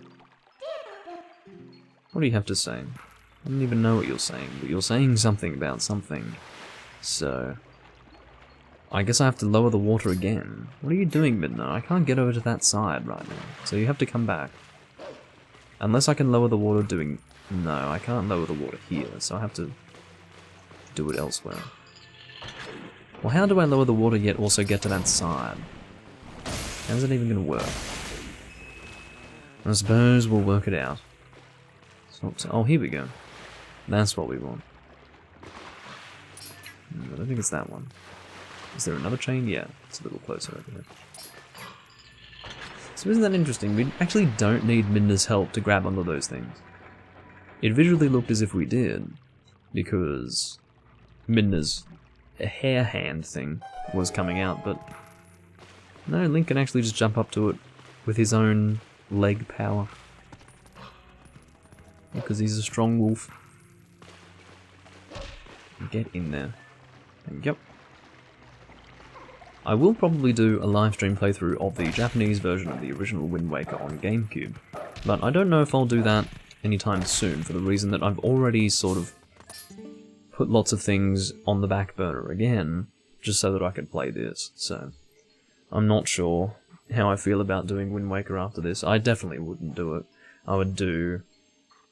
What do you have to say? I don't even know what you're saying, but you're saying something about something. So... I guess I have to lower the water again. What are you doing, Midna? I can't get over to that side right now, so you have to come back. Unless I can lower the water doing... No, I can't lower the water here, so I have to do it elsewhere. Well, how do I lower the water yet also get to that side? How's it even going to work? I suppose we'll work it out. Oh, here we go. That's what we want. I don't think it's that one. Is there another chain? Yeah, it's a little closer over here. So isn't that interesting? We actually don't need Midna's help to grab onto those things. It visually looked as if we did, because Midna's hair hand thing was coming out, but no, Link can actually just jump up to it with his own leg power. Because he's a strong wolf. Get in there. Yep. I will probably do a live stream playthrough of the Japanese version of the original Wind Waker on GameCube, but I don't know if I'll do that anytime soon for the reason that I've already sort of put lots of things on the back burner again, just so that I could play this, so I'm not sure how I feel about doing Wind Waker after this. I definitely wouldn't do it. I would do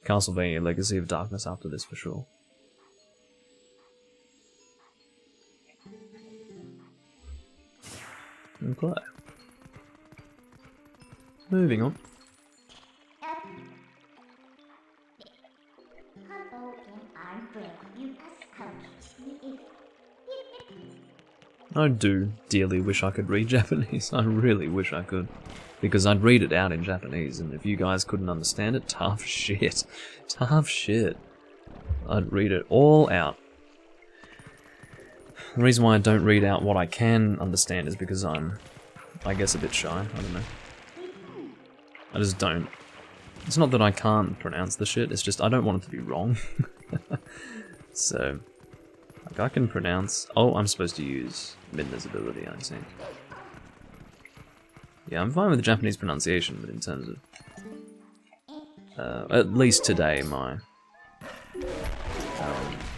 Castlevania Legacy of Darkness after this for sure. Okay. Moving on. I do dearly wish I could read Japanese. I really wish I could. Because I'd read it out in Japanese, and if you guys couldn't understand it, tough shit. Tough shit. I'd read it all out. The reason why I don't read out what I can understand is because I'm, I guess, a bit shy. I don't know. I just don't. It's not that I can't pronounce the shit, it's just I don't want it to be wrong. So, like I can pronounce... Oh, I'm supposed to use Midna's ability, I see. Yeah, I'm fine with the Japanese pronunciation, but in terms of... at least today, my...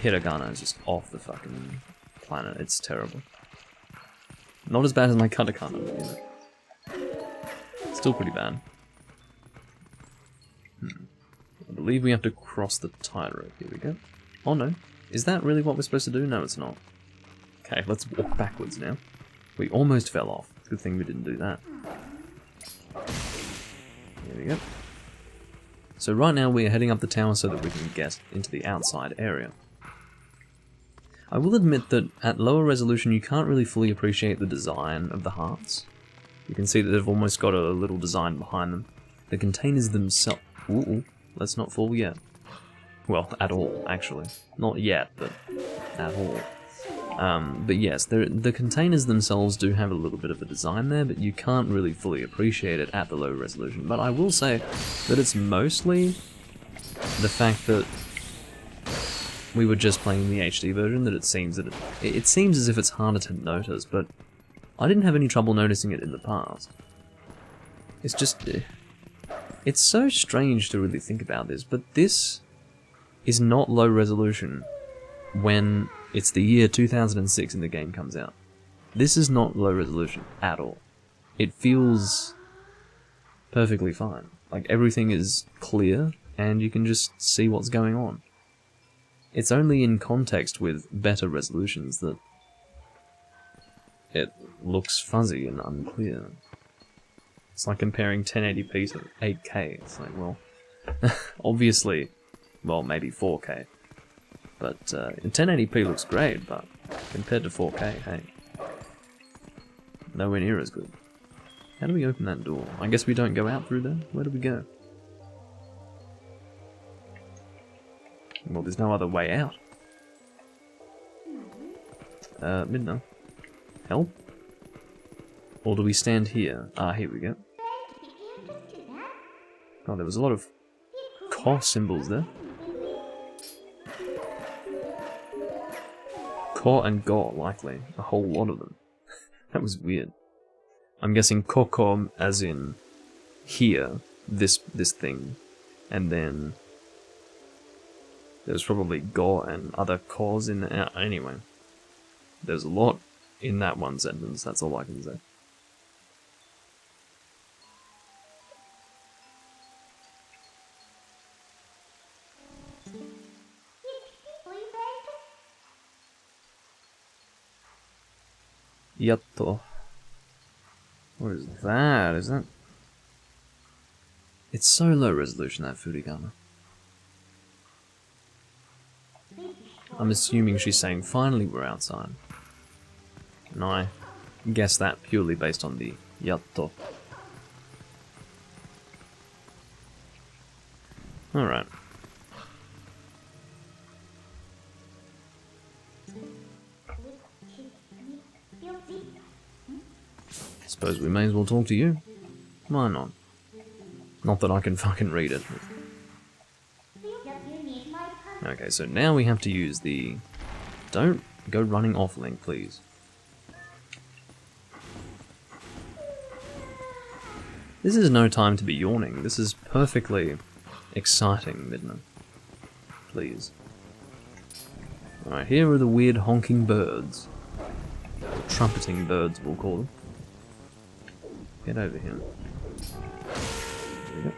hiragana is just off the fucking... planet. It's terrible. Not as bad as my katakana, but you know. Still pretty bad. I believe we have to cross the tightrope. Here we go. Oh no. Is that really what we're supposed to do? No, it's not. Okay, let's walk backwards now. We almost fell off. Good thing we didn't do that. There we go. So right now we are heading up the tower so that we can get into the outside area. I will admit that at lower resolution you can't really fully appreciate the design of the hearts. You can see that they've almost got a little design behind them. The containers themselves... Ooh, let's not fall yet. Well, at all, actually. Not yet, but at all. But yes, the containers themselves do have a little bit of a design there, but you can't really fully appreciate it at the low resolution. But I will say that it's mostly the fact that we were just playing the HD version that it seems as if it's harder to notice, but I didn't have any trouble noticing it in the past. It's just... It's so strange to really think about this, but this is not low resolution when it's the year 2006 and the game comes out. This is not low resolution at all. It feels perfectly fine. Like, everything is clear, and you can just see what's going on. It's only in context with better resolutions that it looks fuzzy and unclear. It's like comparing 1080p to 8K. It's like, well, obviously, well, maybe 4K. But 1080p looks great, but compared to 4K, hey, nowhere near as good. How do we open that door? I guess we don't go out through there? Where do we go? Well, there's no other way out. Midna. Help? Or do we stand here? Ah, here we go. Oh, there was a lot of Ko symbols there. Ko and Go, likely. A whole lot of them. That was weird. I'm guessing Koko as in here, this thing, and then there's probably Go and other Kos in there. Anyway, there's a lot in that one sentence, that's all I can say. Yatto. What is that? Is that... It's so low resolution, that furigana. I'm assuming she's saying, finally we're outside. And I guess that purely based on the yatto. Alright. Suppose we may as well talk to you. Why not? Not that I can fucking read it. Okay, so now we have to use the... Don't go running off, Link, please. This is no time to be yawning. This is perfectly exciting, Midna. Please. Alright, here are the weird honking birds. Or trumpeting birds, we'll call them. Get over here. There we go.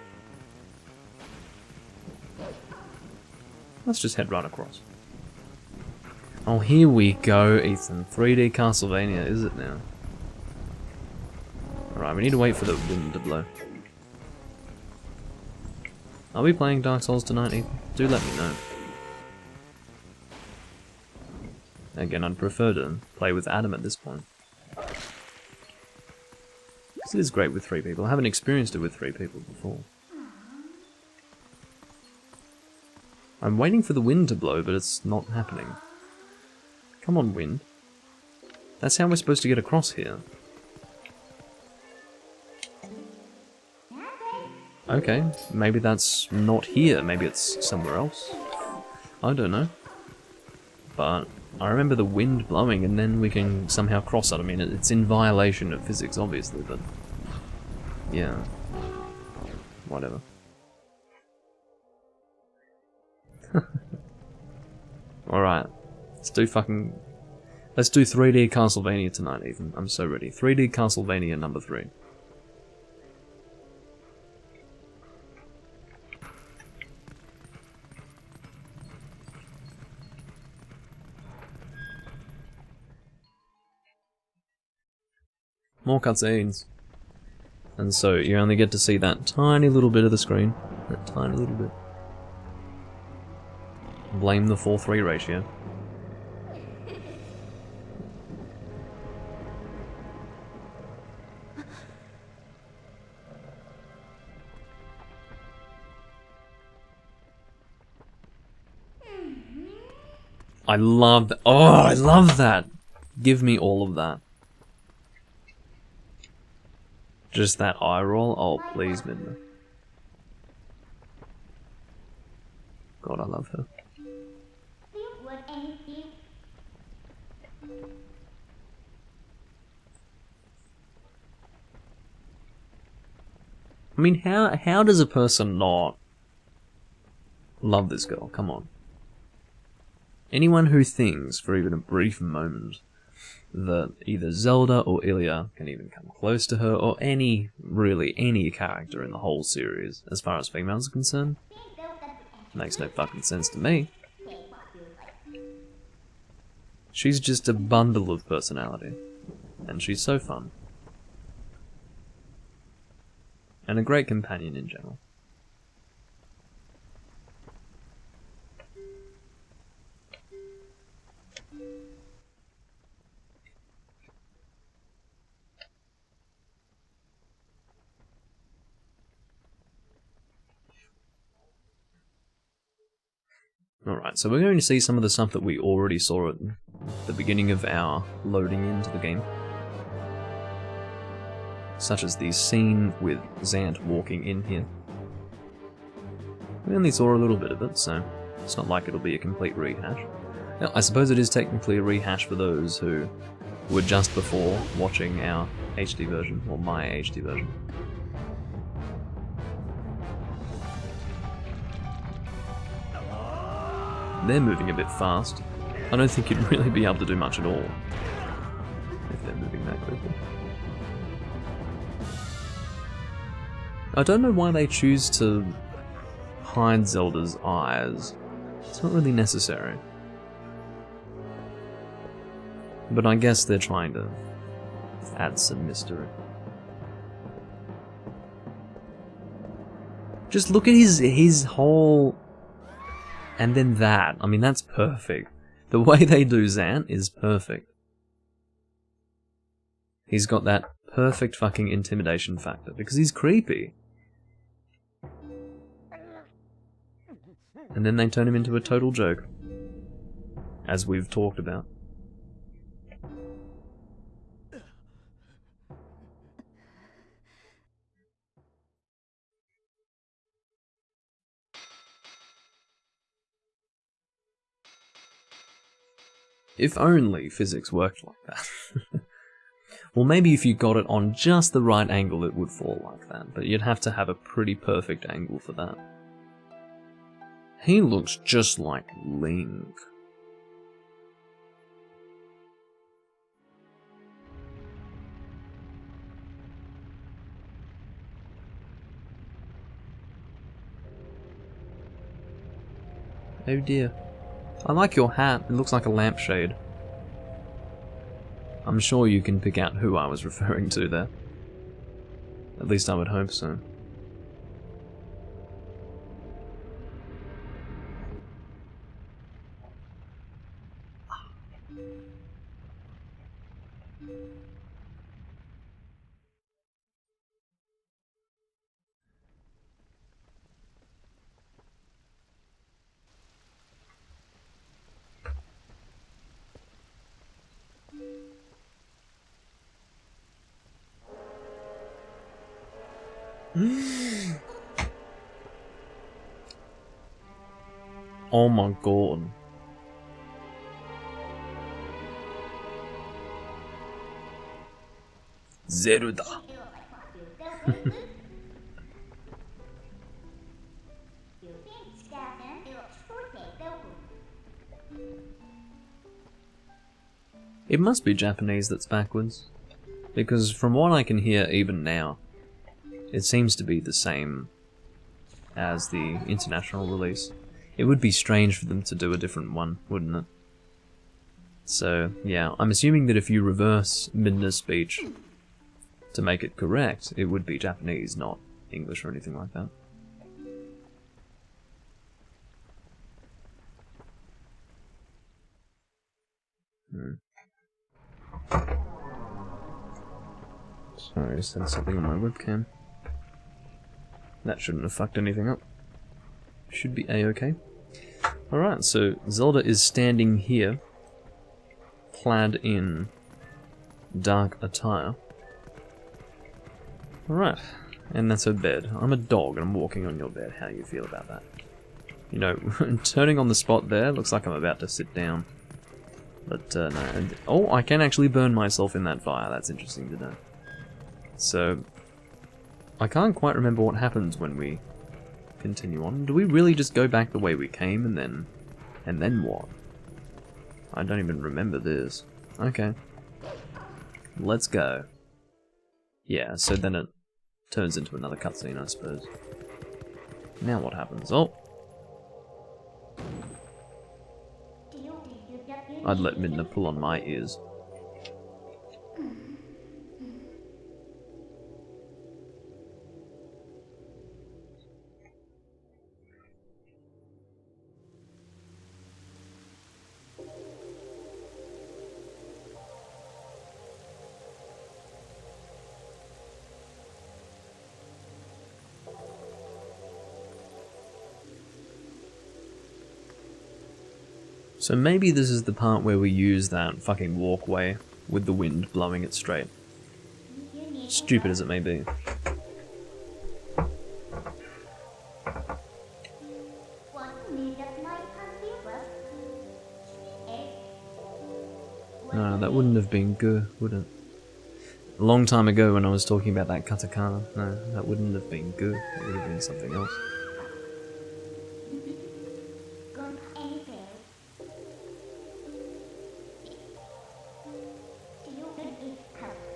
Let's just head right across. Oh, here we go, Ethan. 3D Castlevania, is it now? Alright, we need to wait for the wind to blow. Are we playing Dark Souls tonight, Ethan? Do let me know. Again, I'd prefer to play with Adam at this point. This is great with 3 people. I haven't experienced it with 3 people before. I'm waiting for the wind to blow, but it's not happening. Come on, wind. That's how we're supposed to get across here. Okay, maybe that's not here. Maybe it's somewhere else. I don't know. But I remember the wind blowing and then we can somehow cross it. I mean, it's in violation of physics, obviously, but... yeah. Whatever. Alright. Let's do 3D Castlevania tonight, Ethan. I'm so ready. 3D Castlevania number 3. More cutscenes. And so you only get to see that tiny little bit of the screen. That tiny little bit. Blame the 4:3 ratio. I love that. Oh, I love that. Give me all of that. Just that eye roll? Oh, please, Midna. God, I love her. I mean, how does a person not love this girl? Come on. Anyone who thinks, for even a brief moment, that either Zelda or Ilya can even come close to her, or really any character in the whole series, as far as females are concerned, makes no fucking sense to me. She's just a bundle of personality, and she's so fun. And a great companion in general. Alright, so we're going to see some of the stuff that we already saw at the beginning of our loading into the game. Such as the scene with Zant walking in here. We only saw a little bit of it, so it's not like it'll be a complete rehash. Now, I suppose it is technically a rehash for those who were just before watching our HD version, or my HD version. They're moving a bit fast. I don't think you'd really be able to do much at all if they're moving that quickly. I don't know why they choose to hide Zelda's eyes. It's not really necessary. But I guess they're trying to add some mystery. Just look at his whole... And then that. I mean, that's perfect. The way they do Zant is perfect. He's got that perfect fucking intimidation factor, because he's creepy. And then they turn him into a total joke. As we've talked about. If only physics worked like that. Well, maybe if you got it on just the right angle it would fall like that, but you'd have to have a pretty perfect angle for that. He looks just like Link. Oh dear. I like your hat, it looks like a lampshade. I'm sure you can pick out who I was referring to there. At least I would hope so. Oh my god. Zelda. It must be Japanese that's backwards, because from what I can hear even now, it seems to be the same as the international release. It would be strange for them to do a different one, wouldn't it? So, yeah, I'm assuming that if you reverse Midna's speech to make it correct, it would be Japanese, not English or anything like that. Sorry, I just had something on my webcam. That shouldn't have fucked anything up. Should be a-okay. Alright, so Zelda is standing here, clad in dark attire. Alright, and that's her bed. I'm a dog and I'm walking on your bed. How do you feel about that? You know, turning on the spot there looks like I'm about to sit down. But, no. Oh, I can actually burn myself in that fire. That's interesting to know. So, I can't quite remember what happens when we continue on. Do we really just go back the way we came and then what? I don't even remember this. Okay. Let's go. Yeah, so then it turns into another cutscene, I suppose. Now what happens? Oh! I'd let Midna pull on my ears. So maybe this is the part where we use that fucking walkway with the wind blowing it straight. Stupid as it may be. No, that wouldn't have been good, would it? A long time ago when I was talking about that katakana, no, that wouldn't have been good. It would have been something else.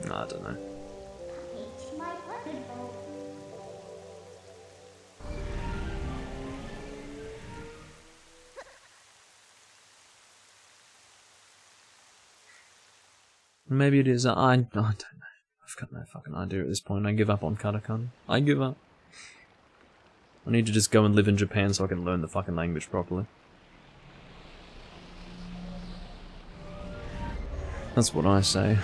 I don't know. Maybe it is. I don't know. I've got no fucking idea at this point. I give up on katakana. I give up. I need to just go and live in Japan so I can learn the fucking language properly. That's what I say.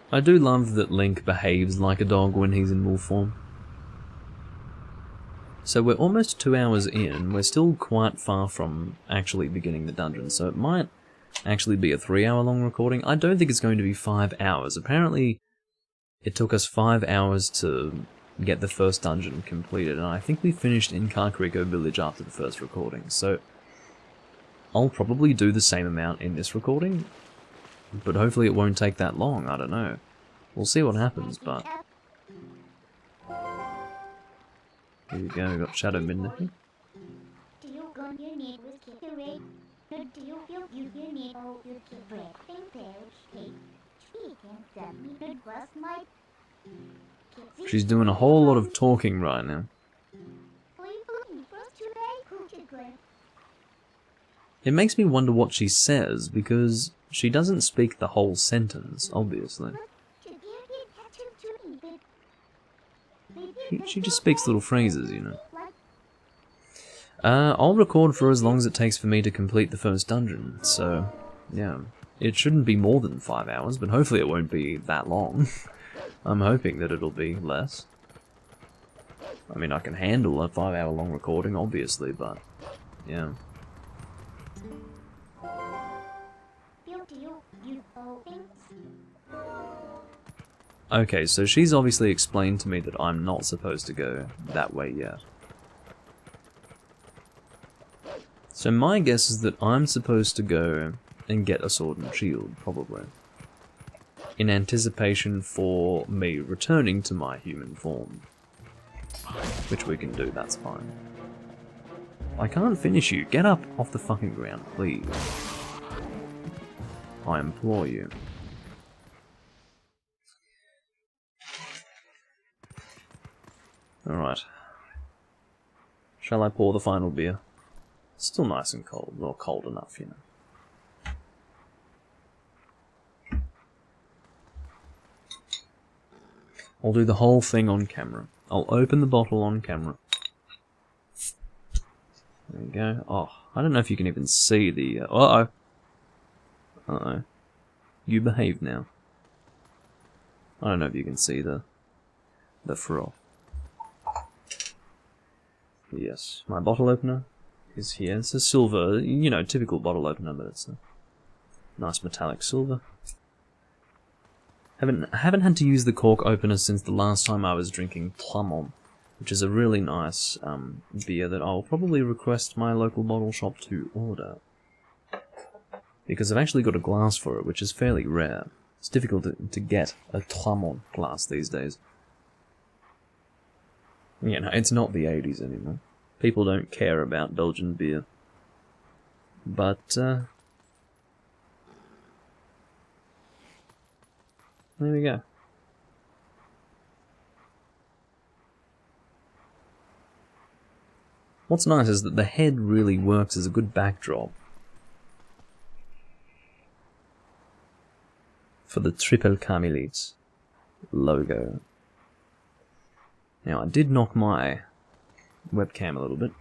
I do love that Link behaves like a dog when he's in wolf form. So we're almost 2 hours in, we're still quite far from actually beginning the dungeon, so it might actually be a 3-hour long recording. I don't think it's going to be 5 hours. Apparently, it took us 5 hours to get the first dungeon completed, and I think we finished in Kakariko Village after the first recording, so I'll probably do the same amount in this recording, but hopefully it won't take that long, I don't know. We'll see what happens, but... Here we go, we got Shadow Midna. She's doing a whole lot of talking right now. It makes me wonder what she says, because she doesn't speak the whole sentence, obviously. She just speaks little phrases, you know. I'll record for as long as it takes for me to complete the first dungeon, so, yeah. It shouldn't be more than 5 hours, but hopefully it won't be that long. I'm hoping that it'll be less. I mean, I can handle a 5 hour long recording, obviously, but, yeah. Okay, so she's obviously explained to me that I'm not supposed to go that way yet. So my guess is that I'm supposed to go and get a sword and shield, probably. In anticipation for me returning to my human form. Which we can do, that's fine. I can't finish you. Get up off the fucking ground, please. I implore you. Alright. Shall I pour the final beer? It's still nice and cold, or cold enough, you know. I'll do the whole thing on camera. I'll open the bottle on camera. There we go. Oh, I don't know if you can even see the... uh-oh. Uh-oh. You behave now. I don't know if you can see the froth. Yes, my bottle opener is here. It's a silver, you know, typical bottle opener, but it's a nice metallic silver. I haven't had to use the cork opener since the last time I was drinking Plumon, which is a really nice beer that I'll probably request my local bottle shop to order. Because I've actually got a glass for it, which is fairly rare. It's difficult to get a Plumon glass these days. You know, it's not the 80s anymore. People don't care about Belgian beer. But, there we go. What's nice is that the head really works as a good backdrop for the Triple Carmelite logo. Now, I did knock my webcam a little bit,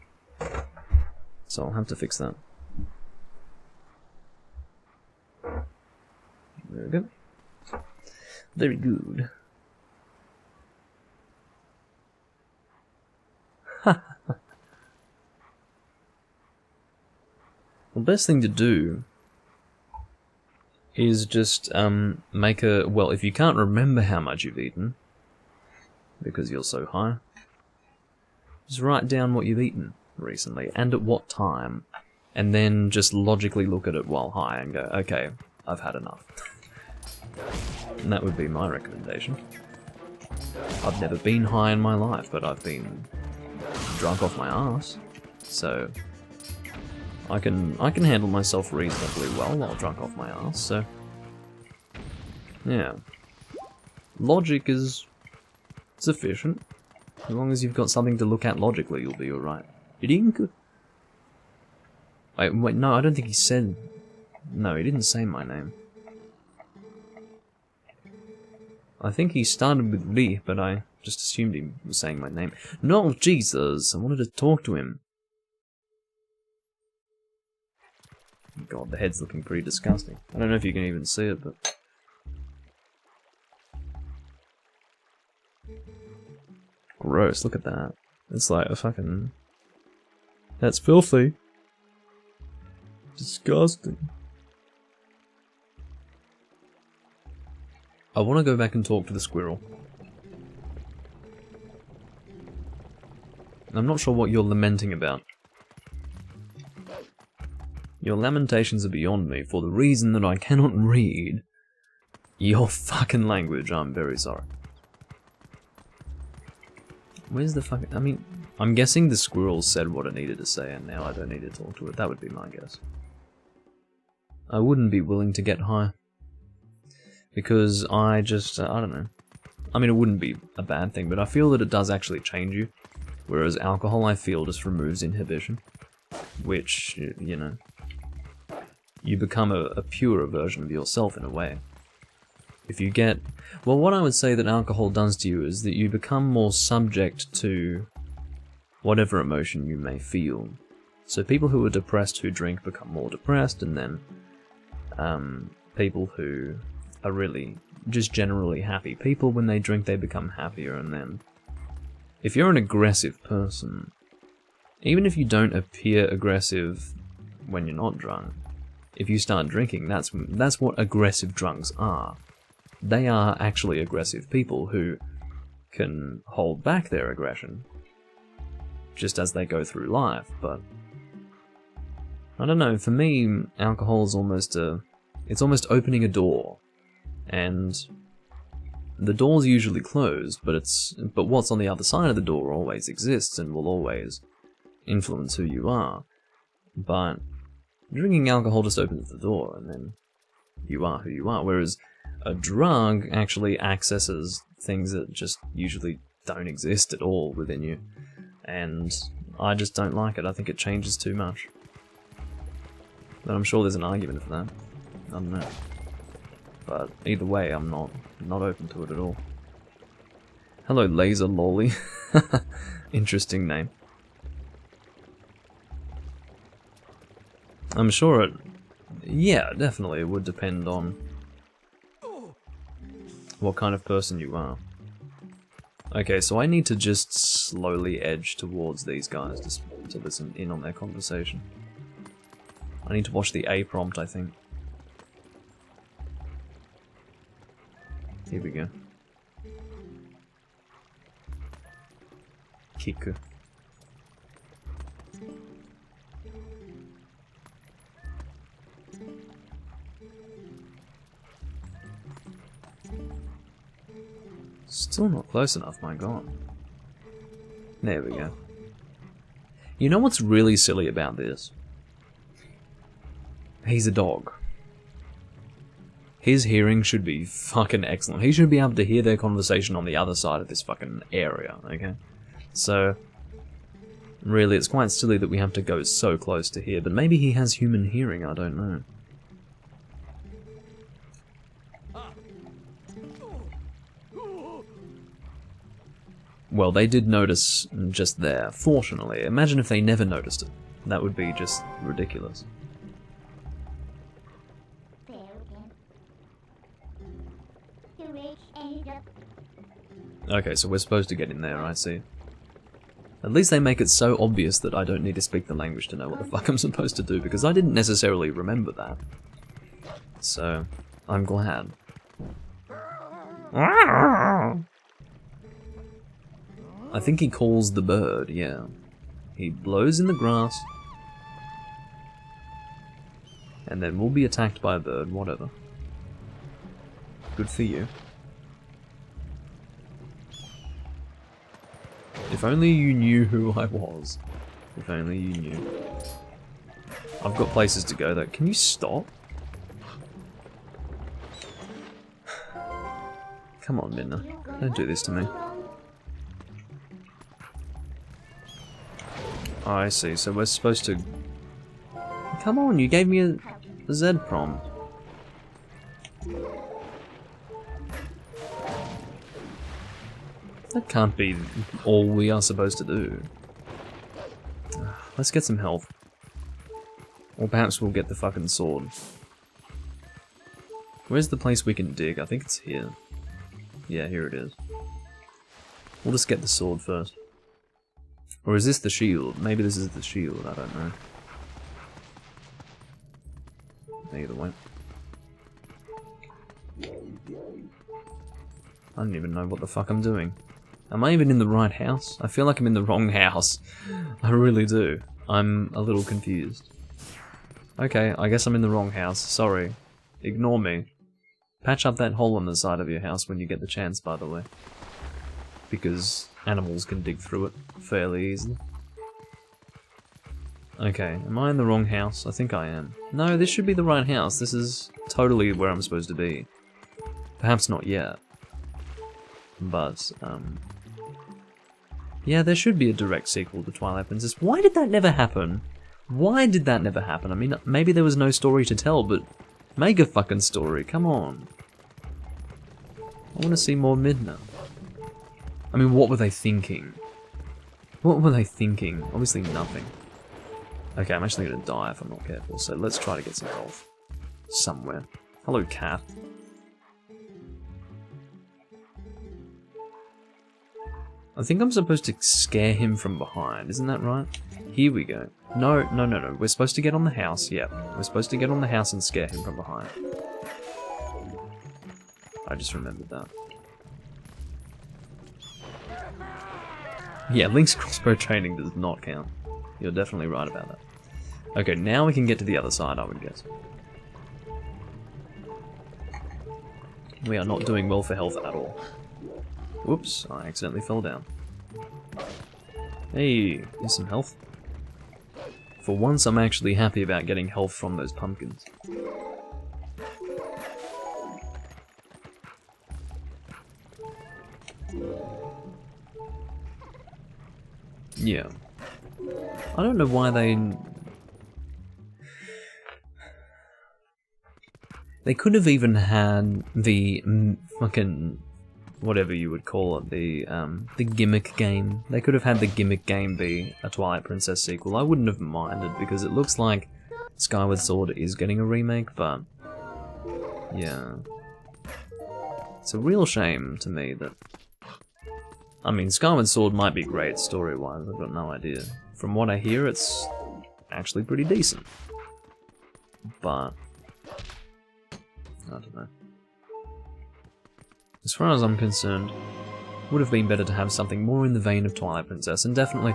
so I'll have to fix that. There we go. Very good. The best thing to do is just make a... Well, if you can't remember how much you've eaten, because you're so high, just write down what you've eaten recently, and at what time, and then just logically look at it while high and go, okay, I've had enough. And that would be my recommendation. I've never been high in my life, but I've been drunk off my ass, so I can handle myself reasonably well while drunk off my ass, so yeah. Logic is sufficient. As long as you've got something to look at logically, you'll be alright. Wait, no, I don't think he said... No, he didn't say my name. I think he started with Lee, but I just assumed he was saying my name. No, Jesus, I wanted to talk to him. God, the head's looking pretty disgusting. I don't know if you can even see it, but... Gross, look at that. It's like a fucking... That's filthy. Disgusting. I want to go back and talk to the squirrel. I'm not sure what you're lamenting about. Your lamentations are beyond me for the reason that I cannot read your fucking language. I'm very sorry. Where's the fucking... I mean, I'm guessing the squirrel said what it needed to say and now I don't need to talk to it. That would be my guess. I wouldn't be willing to get high. Because I just... I don't know. I mean, it wouldn't be a bad thing, but I feel that it does actually change you. Whereas alcohol, I feel, just removes inhibition. Which, you know... You become a purer version of yourself in a way. If you get... Well, what I would say that alcohol does to you is that you become more subject to whatever emotion you may feel. So people who are depressed who drink become more depressed, and then people who are really just generally happy people, when they drink they become happier, and then if you're an aggressive person, even if you don't appear aggressive when you're not drunk, if you start drinking, that's what aggressive drunks are. They are actually aggressive people who can hold back their aggression just as they go through life, but I don't know, for me, alcohol is almost it's almost opening a door, and the door's usually closed, but what's on the other side of the door always exists and will always influence who you are. But drinking alcohol just opens the door, and then you are who you are, whereas a drug actually accesses things that just usually don't exist at all within you, and I just don't like it. I think it changes too much. But I'm sure there's an argument for that. I don't know. But either way, I'm not open to it at all. Hello, Laser Lolly. Interesting name. I'm sure it... Yeah, definitely, it would depend on what kind of person you are. Okay, so I need to just slowly edge towards these guys just to listen in on their conversation. I need to watch the A prompt, I think. Here we go. Kiku. Still not close enough, my god. There we go. You know what's really silly about this? He's a dog. His hearing should be fucking excellent. He should be able to hear their conversation on the other side of this fucking area, okay? So, really, it's quite silly that we have to go so close to here, but maybe he has human hearing, I don't know. Well, they did notice just there, fortunately. Imagine if they never noticed it. That would be just ridiculous. Okay, so we're supposed to get in there, I see. At least they make it so obvious that I don't need to speak the language to know what the fuck I'm supposed to do, because I didn't necessarily remember that. So, I'm glad. I think he calls the bird, yeah. He blows in the grass. And then we'll be attacked by a bird, whatever. Good for you. If only you knew who I was. If only you knew. I've got places to go though. Can you stop? Come on, Midna. Don't do this to me. Oh, I see. So we're supposed to... Come on, you gave me a Z prompt. That can't be all we are supposed to do. Let's get some health. Or perhaps we'll get the fucking sword. Where's the place we can dig? I think it's here. Yeah, here it is. We'll just get the sword first. Or is this the shield? Maybe this is the shield, I don't know. Either way. I don't even know what the fuck I'm doing. Am I even in the right house? I feel like I'm in the wrong house. I really do. I'm a little confused. Okay, I guess I'm in the wrong house. Sorry. Ignore me. Patch up that hole on the side of your house when you get the chance, by the way. Because animals can dig through it fairly easily. Okay, am I in the wrong house? I think I am. No, this should be the right house. This is totally where I'm supposed to be. Perhaps not yet. But, yeah, there should be a direct sequel to Twilight Princess. Why did that never happen? Why did that never happen? I mean, maybe there was no story to tell, but make a fucking story, come on. I want to see more Midna. I mean, what were they thinking? What were they thinking? Obviously nothing. Okay, I'm actually going to die if I'm not careful, so let's try to get some health. Somewhere. Hello, cat. I think I'm supposed to scare him from behind, isn't that right? Here we go. No. We're supposed to get on the house, yeah. We're supposed to get on the house and scare him from behind. I just remembered that. Yeah, Link's crossbow training does not count. You're definitely right about that. Okay, now we can get to the other side, I would guess. We are not doing well for health at all. Whoops, I accidentally fell down. Hey, here's some health. For once, I'm actually happy about getting health from those pumpkins. Yeah. I don't know why they could have even had the fucking whatever you would call it, the gimmick game. They could have had the gimmick game be a Twilight Princess sequel. I wouldn't have minded because it looks like Skyward Sword is getting a remake, but yeah. It's a real shame to me that, I mean, Skyward Sword might be great story-wise, I've got no idea. From what I hear, it's actually pretty decent. But I don't know. As far as I'm concerned, it would have been better to have something more in the vein of Twilight Princess, and definitely,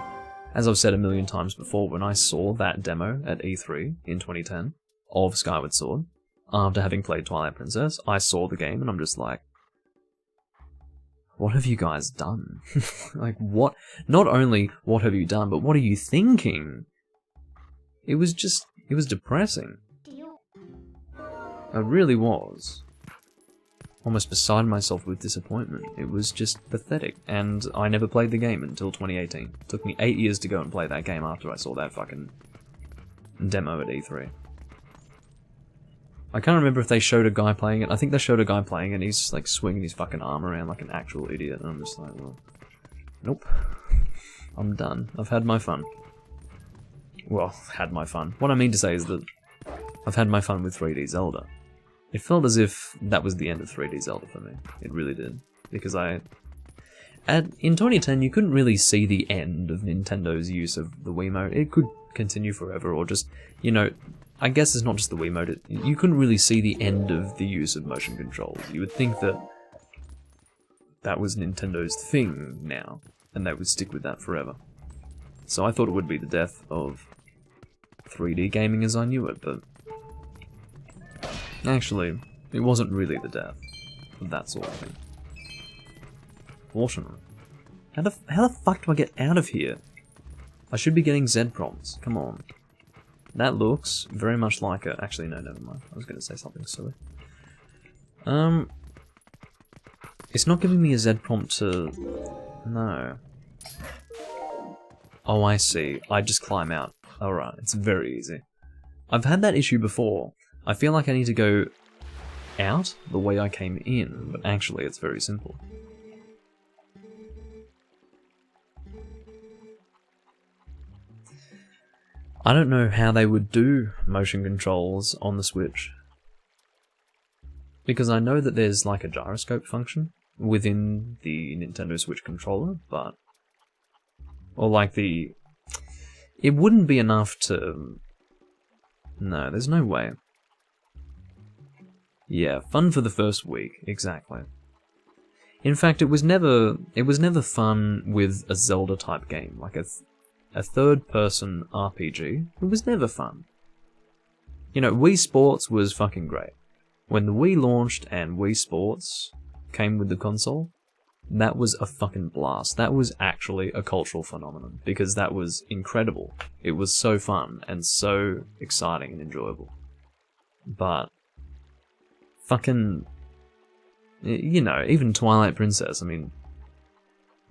as I've said a million times before, when I saw that demo at E3 in 2010 of Skyward Sword, after having played Twilight Princess, I saw the game and I'm just like, what have you guys done? Like, what? Not only what have you done, but what are you thinking? It was depressing. It really was. Almost beside myself with disappointment. It was just pathetic, and I never played the game until 2018. It took me 8 years to go and play that game after I saw that fucking demo at E3. I can't remember if they showed a guy playing it. I think they showed a guy playing it and he's like swinging his fucking arm around like an actual idiot, and I'm just like, well, nope. I'm done. I've had my fun. Well, had my fun. What I mean to say is that I've had my fun with 3D Zelda. It felt as if that was the end of 3D Zelda for me. It really did. Because in 2010, you couldn't really see the end of Nintendo's use of the Wiimote. It could continue forever, or just, you know, I guess it's not just the Wiimote. You couldn't really see the end of the use of motion controls. You would think that that was Nintendo's thing now, and they would stick with that forever. So I thought it would be the death of 3D gaming as I knew it, but actually, it wasn't really the death of that sort of thing. Fortunately. How the fuck do I get out of here? I should be getting Z prompts. Come on. That looks very much like a... Actually, no, never mind. I was going to say something silly. It's not giving me a Z prompt to... No. Oh, I see. I just climb out. Alright, it's very easy. I've had that issue before. I feel like I need to go out the way I came in, but actually it's very simple. I don't know how they would do motion controls on the Switch, because I know that there's like a gyroscope function within the Nintendo Switch controller, but... Or like the... It wouldn't be enough to... No, there's no way. Yeah, fun for the first week, exactly. In fact, it was never fun with a Zelda type game, like a third-person RPG. It was never fun. You know, Wii Sports was fucking great. When the Wii launched and Wii Sports came with the console, that was a fucking blast. That was actually a cultural phenomenon, because that was incredible. It was so fun and so exciting and enjoyable. But fucking, you know, even Twilight Princess, I mean,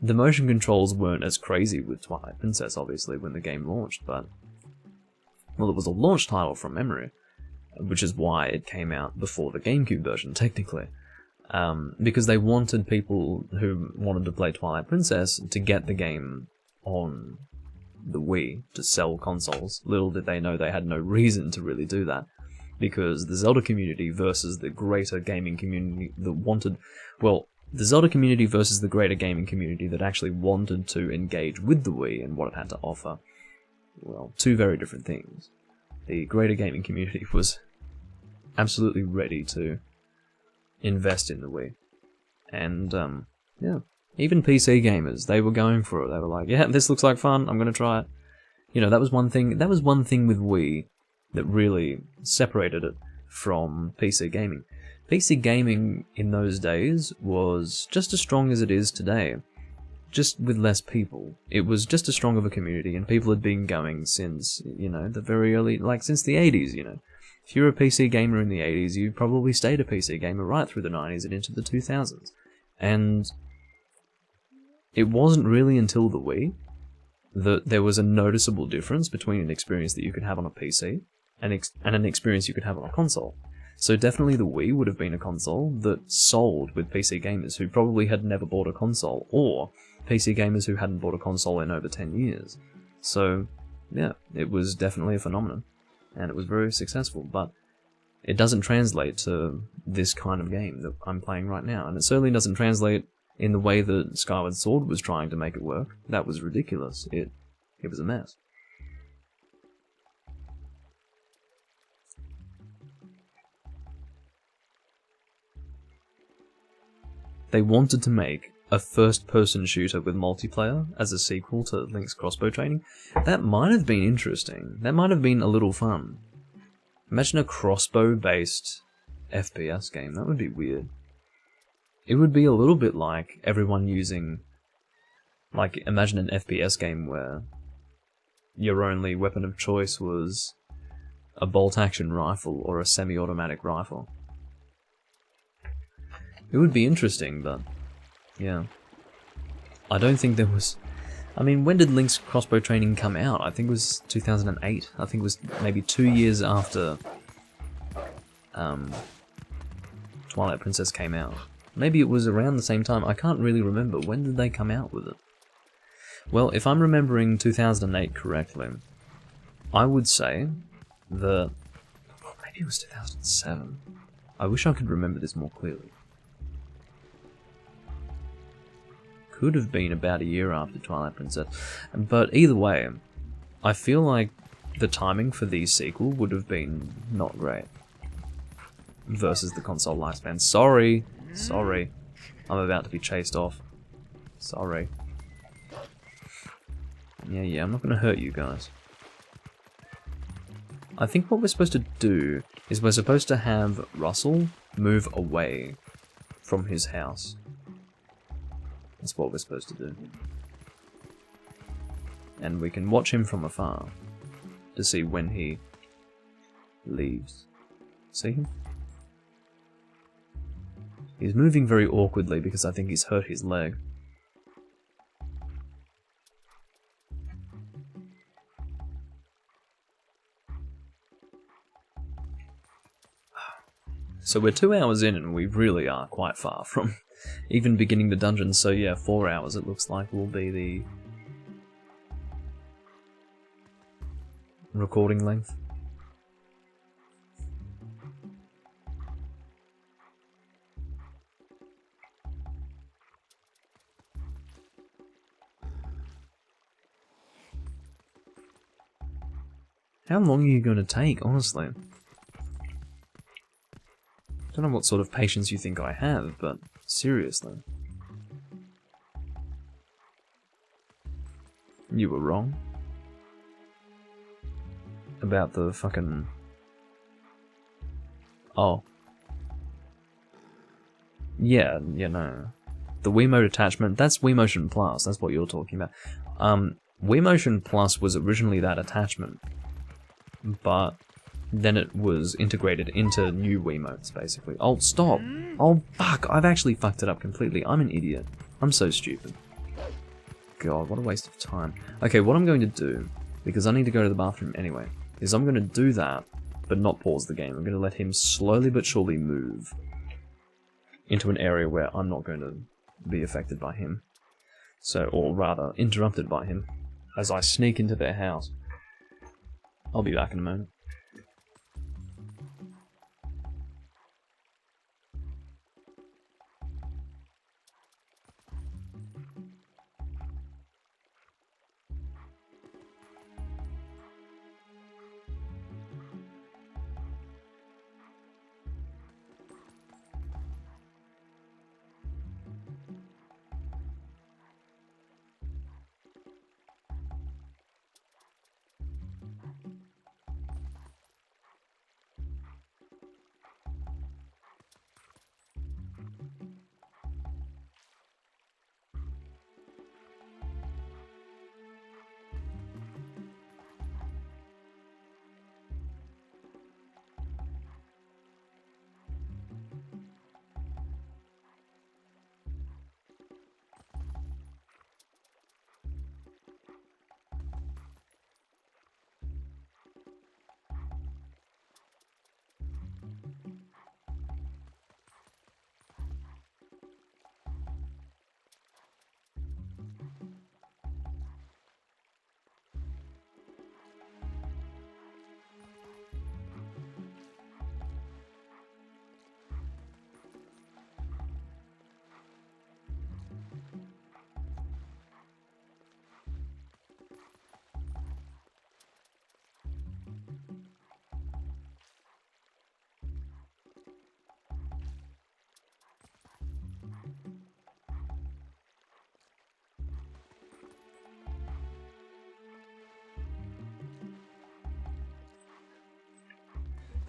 the motion controls weren't as crazy with Twilight Princess, obviously, when the game launched, but, well, it was a launch title from memory, which is why it came out before the GameCube version, technically. Because they wanted people who wanted to play Twilight Princess to get the game on the Wii to sell consoles. Little did they know they had no reason to really do that, because the Zelda community versus the greater gaming community that wanted... Well, the Zelda community versus the greater gaming community that actually wanted to engage with the Wii and what it had to offer. Well, two very different things. The greater gaming community was absolutely ready to invest in the Wii. And, yeah. Even PC gamers, they were going for it. They were like, yeah, this looks like fun, I'm gonna try it. You know, that was one thing with Wii that really separated it from PC gaming. PC gaming in those days was just as strong as it is today, just with less people. It was just as strong of a community, and people had been going since, you know, the very early, like since the 80s, you know. If you were a PC gamer in the 80s, you probably stayed a PC gamer right through the 90s and into the 2000s. And it wasn't really until the Wii that there was a noticeable difference between an experience that you could have on a PC and an experience you could have on a console. So definitely the Wii would have been a console that sold with PC gamers who probably had never bought a console, or PC gamers who hadn't bought a console in over 10 years. So, yeah, it was definitely a phenomenon, and it was very successful, but it doesn't translate to this kind of game that I'm playing right now, and it certainly doesn't translate in the way that Skyward Sword was trying to make it work. That was ridiculous. It was a mess. They wanted to make a first-person shooter with multiplayer as a sequel to Link's crossbow training. That might have been interesting. That might have been a little fun. Imagine a crossbow-based FPS game. That would be weird. It would be a little bit like everyone using... Like, imagine an FPS game where your only weapon of choice was a bolt-action rifle or a semi-automatic rifle. It would be interesting, but... yeah. I don't think there was... I mean, when did Link's crossbow training come out? I think it was 2008. I think it was maybe 2 years after... Twilight Princess came out. Maybe it was around the same time. I can't really remember. When did they come out with it? Well, if I'm remembering 2008 correctly, I would say that... maybe it was 2007. I wish I could remember this more clearly. Could have been about a year after Twilight Princess. But either way, I feel like the timing for the sequel would have been not great. Versus the console lifespan. Sorry. Sorry. I'm about to be chased off. Sorry. Yeah, I'm not going to hurt you guys. I think what we're supposed to do is we're supposed to have Russell move away from his house. That's what we're supposed to do. And we can watch him from afar to see when he leaves. See him? He's moving very awkwardly because I think he's hurt his leg. So we're 2 hours in and we really are quite far from even beginning the dungeon, so yeah, 4 hours it looks like will be the recording length. How long are you going to take, honestly? I don't know what sort of patience you think I have, but seriously. You were wrong. About the fucking... Oh. Yeah, no. The Wiimote attachment, that's Wiimotion Plus, that's what you're talking about. Wiimotion Plus was originally that attachment, but then it was integrated into new Wiimotes, basically. Oh, stop! Oh, fuck, I've actually fucked it up completely. I'm an idiot. I'm so stupid. God, what a waste of time. Okay, what I'm going to do, because I need to go to the bathroom anyway, is I'm going to do that, but not pause the game. I'm going to let him slowly but surely move into an area where I'm not going to be affected by him. So, or rather, interrupted by him, as I sneak into their house. I'll be back in a moment.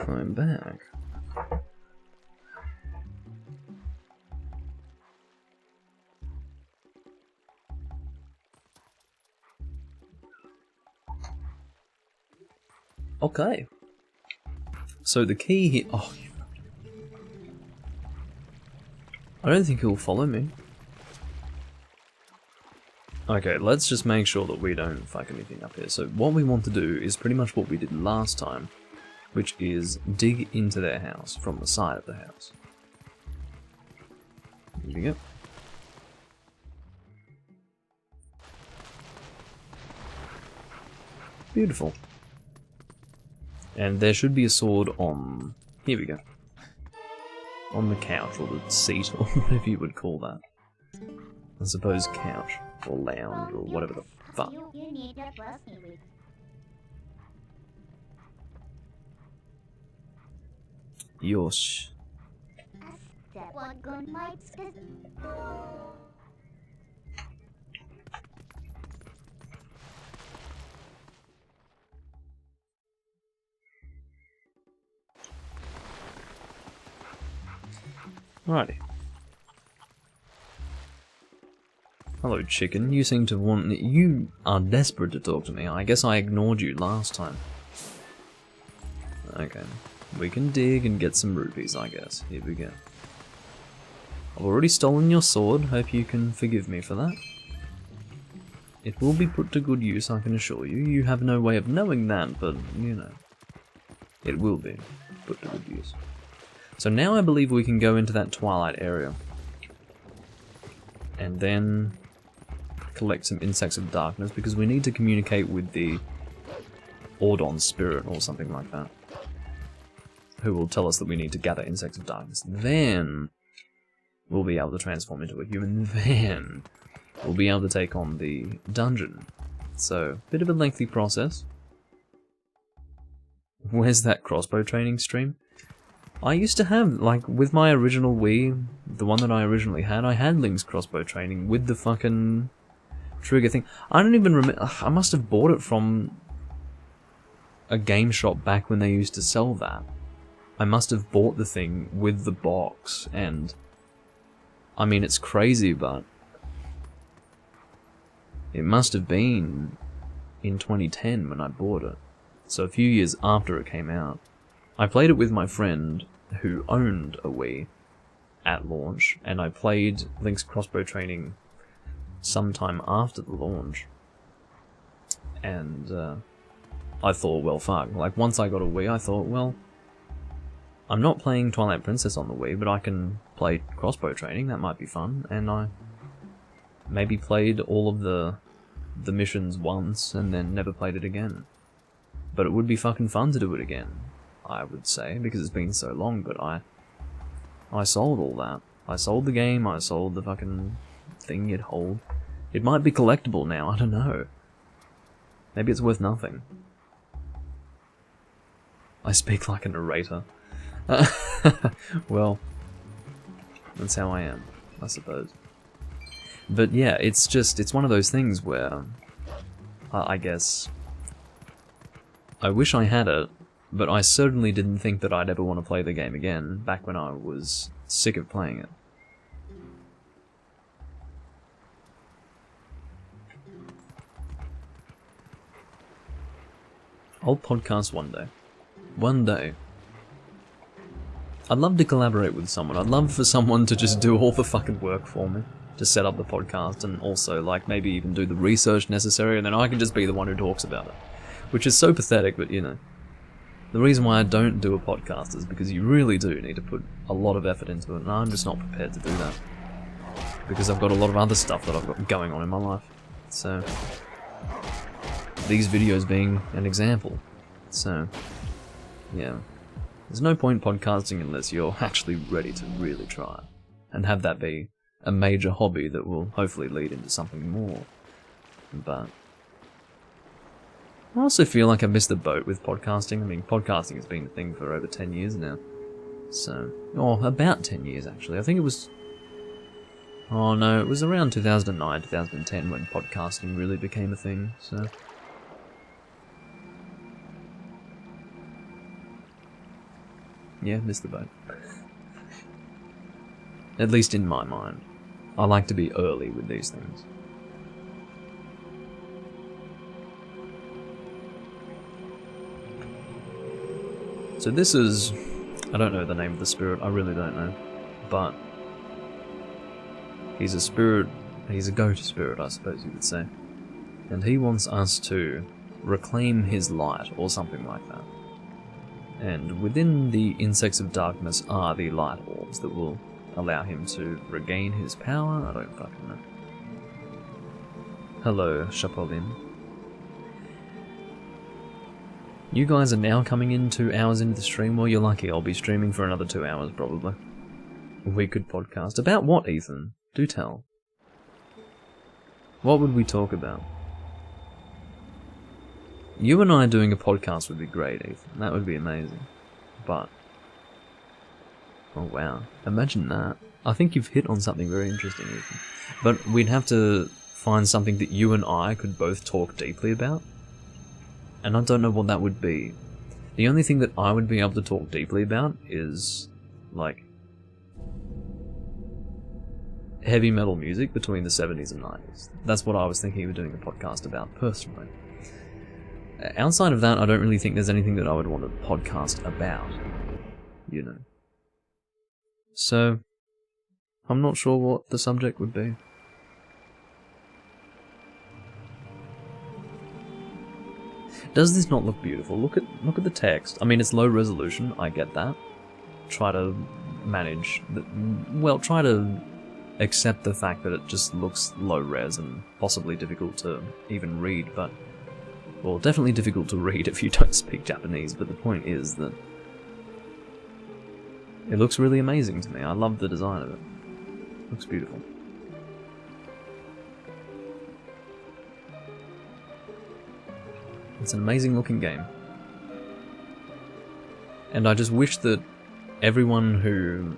I'm back. Okay. So the key here... Oh, I don't think he'll follow me. Okay, let's just make sure that we don't fuck anything up here. So what we want to do is pretty much what we did last time, which is dig into their house from the side of the house. Here we go. Beautiful. And there should be a sword on... Here we go. On the couch, or the seat, or whatever you would call that. I suppose couch, or lounge, or whatever the fuck. Yosh. Alrighty. Hello, chicken. You seem to want... You are desperate to talk to me. I guess I ignored you last time. Okay. We can dig and get some rupees, I guess. Here we go. I've already stolen your sword. Hope you can forgive me for that. It will be put to good use, I can assure you. You have no way of knowing that, but, you know. It will be put to good use. So now I believe we can go into that Twilight area. And then collect some Insects of Darkness, because we need to communicate with the Ordon spirit or something like that, who will tell us that we need to gather Insects of Darkness. Then we'll be able to transform into a human. Then we'll be able to take on the dungeon. So, bit of a lengthy process. Where's that crossbow training stream? I used to have, like, with my original Wii, the one that I originally had, I had Link's crossbow training with the fucking... trigger thing. I don't even remember. I must have bought it from a game shop back when they used to sell that. I must have bought the thing with the box, and I mean, it's crazy, but it must have been in 2010 when I bought it. So a few years after it came out. I played it with my friend who owned a Wii at launch, and I played Link's crossbow training sometime after the launch. And I thought, well, fuck. Like, once I got a Wii, I thought, well, I'm not playing Twilight Princess on the Wii, but I can play crossbow training. That might be fun. And I maybe played all of the missions once and then never played it again. But it would be fucking fun to do it again, I would say, because it's been so long. But I sold all that. I sold the game, I sold the fucking thing it hold. It might be collectible now, I don't know. Maybe it's worth nothing. I speak like a narrator. Well, that's how I am, I suppose. But yeah, it's one of those things where, I guess, I wish I had it, but I certainly didn't think that I'd ever want to play the game again, back when I was sick of playing it. I'll podcast one day. One day. I'd love to collaborate with someone. I'd love for someone to just do all the fucking work for me. To set up the podcast and also, like, maybe even do the research necessary, and then I can just be the one who talks about it. Which is so pathetic, but you know. The reason why I don't do a podcast is because you really do need to put a lot of effort into it, and I'm just not prepared to do that. Because I've got a lot of other stuff that I've got going on in my life. So, these videos being an example. So, yeah. There's no point podcasting unless you're actually ready to really try. And have that be a major hobby that will hopefully lead into something more. But I also feel like I missed the boat with podcasting. I mean, podcasting has been a thing for over 10 years now. So, or about 10 years actually. I think it was, oh no, it was around 2009, 2010 when podcasting really became a thing, so. Yeah, missed the boat. At least in my mind. I like to be early with these things. So this is... I don't know the name of the spirit, I really don't know. But... he's a spirit... he's a goat spirit, I suppose you would say. And he wants us to reclaim his light, or something like that. And within the insects of darkness are the light orbs that will allow him to regain his power. I don't fucking know. Hello, Chapolin. You guys are now coming in 2 hours into the stream. Well, you're lucky. I'll be streaming for another 2 hours, probably. We could podcast. About what, Ethan? Do tell. What would we talk about? You and I doing a podcast would be great, Ethan. That would be amazing. But... oh wow. Imagine that. I think you've hit on something very interesting, Ethan. But we'd have to find something that you and I could both talk deeply about. And I don't know what that would be. The only thing that I would be able to talk deeply about is, like, heavy metal music between the 70s and 90s. That's what I was thinking of doing a podcast about, personally. Outside of that, I don't really think there's anything that I would want to podcast about, you know. So, I'm not sure what the subject would be. Does this not look beautiful? Look at the text. I mean, it's low resolution, I get that. Try to manage, try to accept the fact that it just looks low res and possibly difficult to even read, but... well, definitely difficult to read if you don't speak Japanese, but the point is that it looks really amazing to me. I love the design of it. It looks beautiful. It's an amazing looking game. And I just wish that everyone who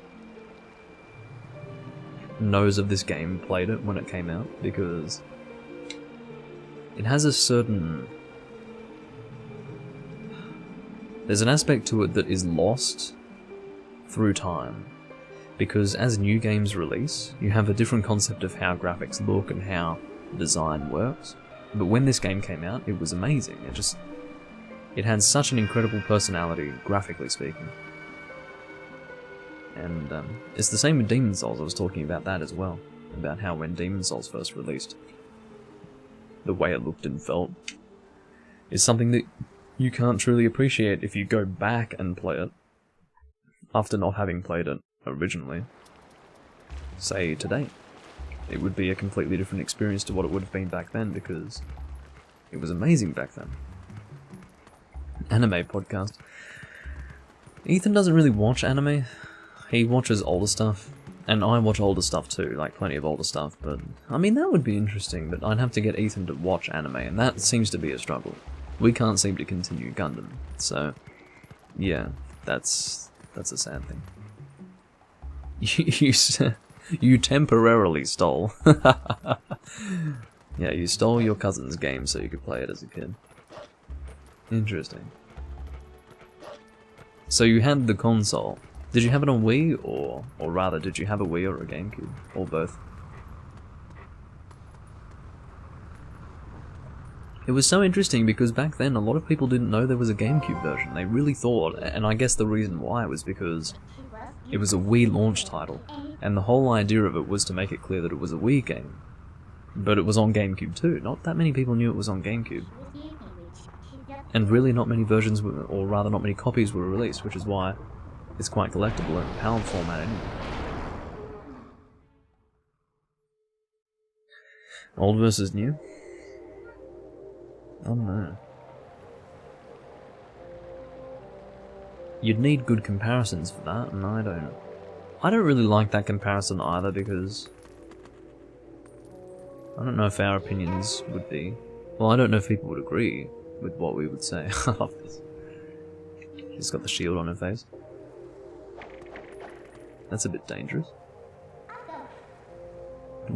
knows of this game played it when it came out, because it has a certain... There's an aspect to it that is lost through time. Because as new games release, you have a different concept of how graphics look and how design works. But when this game came out, it was amazing. It had such an incredible personality, graphically speaking. And it's the same with Demon's Souls. I was talking about that as well. About how when Demon's Souls first released, the way it looked and felt is something that you can't truly appreciate if you go back and play it after not having played it originally, say today. It would be a completely different experience to what it would have been back then, because it was amazing back then. Anime podcast. Ethan doesn't really watch anime. He watches older stuff, and I watch older stuff too, like plenty of older stuff, but I mean that would be interesting, but I'd have to get Ethan to watch anime, and that seems to be a struggle. We can't seem to continue Gundam, so yeah, that's a sad thing. You temporarily stole. Yeah, you stole your cousin's game so you could play it as a kid. Interesting. So you had the console. Did you have it on Wii, or rather, did you have a Wii or a GameCube? Or both? It was so interesting because back then a lot of people didn't know there was a GameCube version. They really thought, and I guess the reason why was because it was a Wii launch title, and the whole idea of it was to make it clear that it was a Wii game. But it was on GameCube too. Not that many people knew it was on GameCube. And really not many versions, or rather not many copies were released, which is why it's quite collectible in PAL format anyway. Old versus new? Oh no. You'd need good comparisons for that, and I don't really like that comparison either, because I don't know if our opinions would be... Well, I don't know if people would agree with what we would say. I love this. She's got the shield on her face. That's a bit dangerous.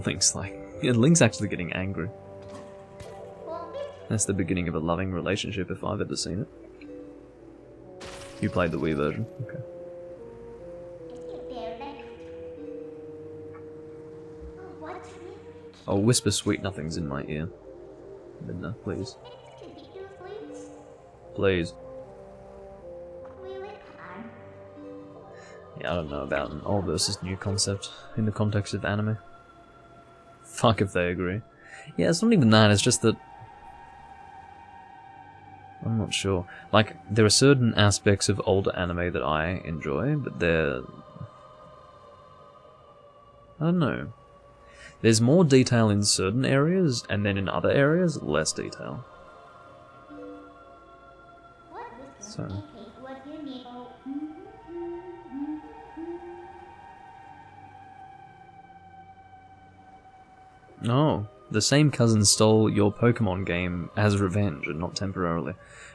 Link's like... Yeah, Link's actually getting angry. That's the beginning of a loving relationship if I've ever seen it. You played the Wii version? Okay. Oh, whisper sweet nothings in my ear. Midna, please. Please. Yeah, I don't know about an old versus new concept in the context of anime. Fuck if they agree. Yeah, it's not even that, it's just that... I'm not sure. Like, there are certain aspects of older anime that I enjoy, but they're... I don't know. There's more detail in certain areas, and then in other areas, less detail. So... Oh, the same cousin stole your Pokemon game as revenge and not temporarily.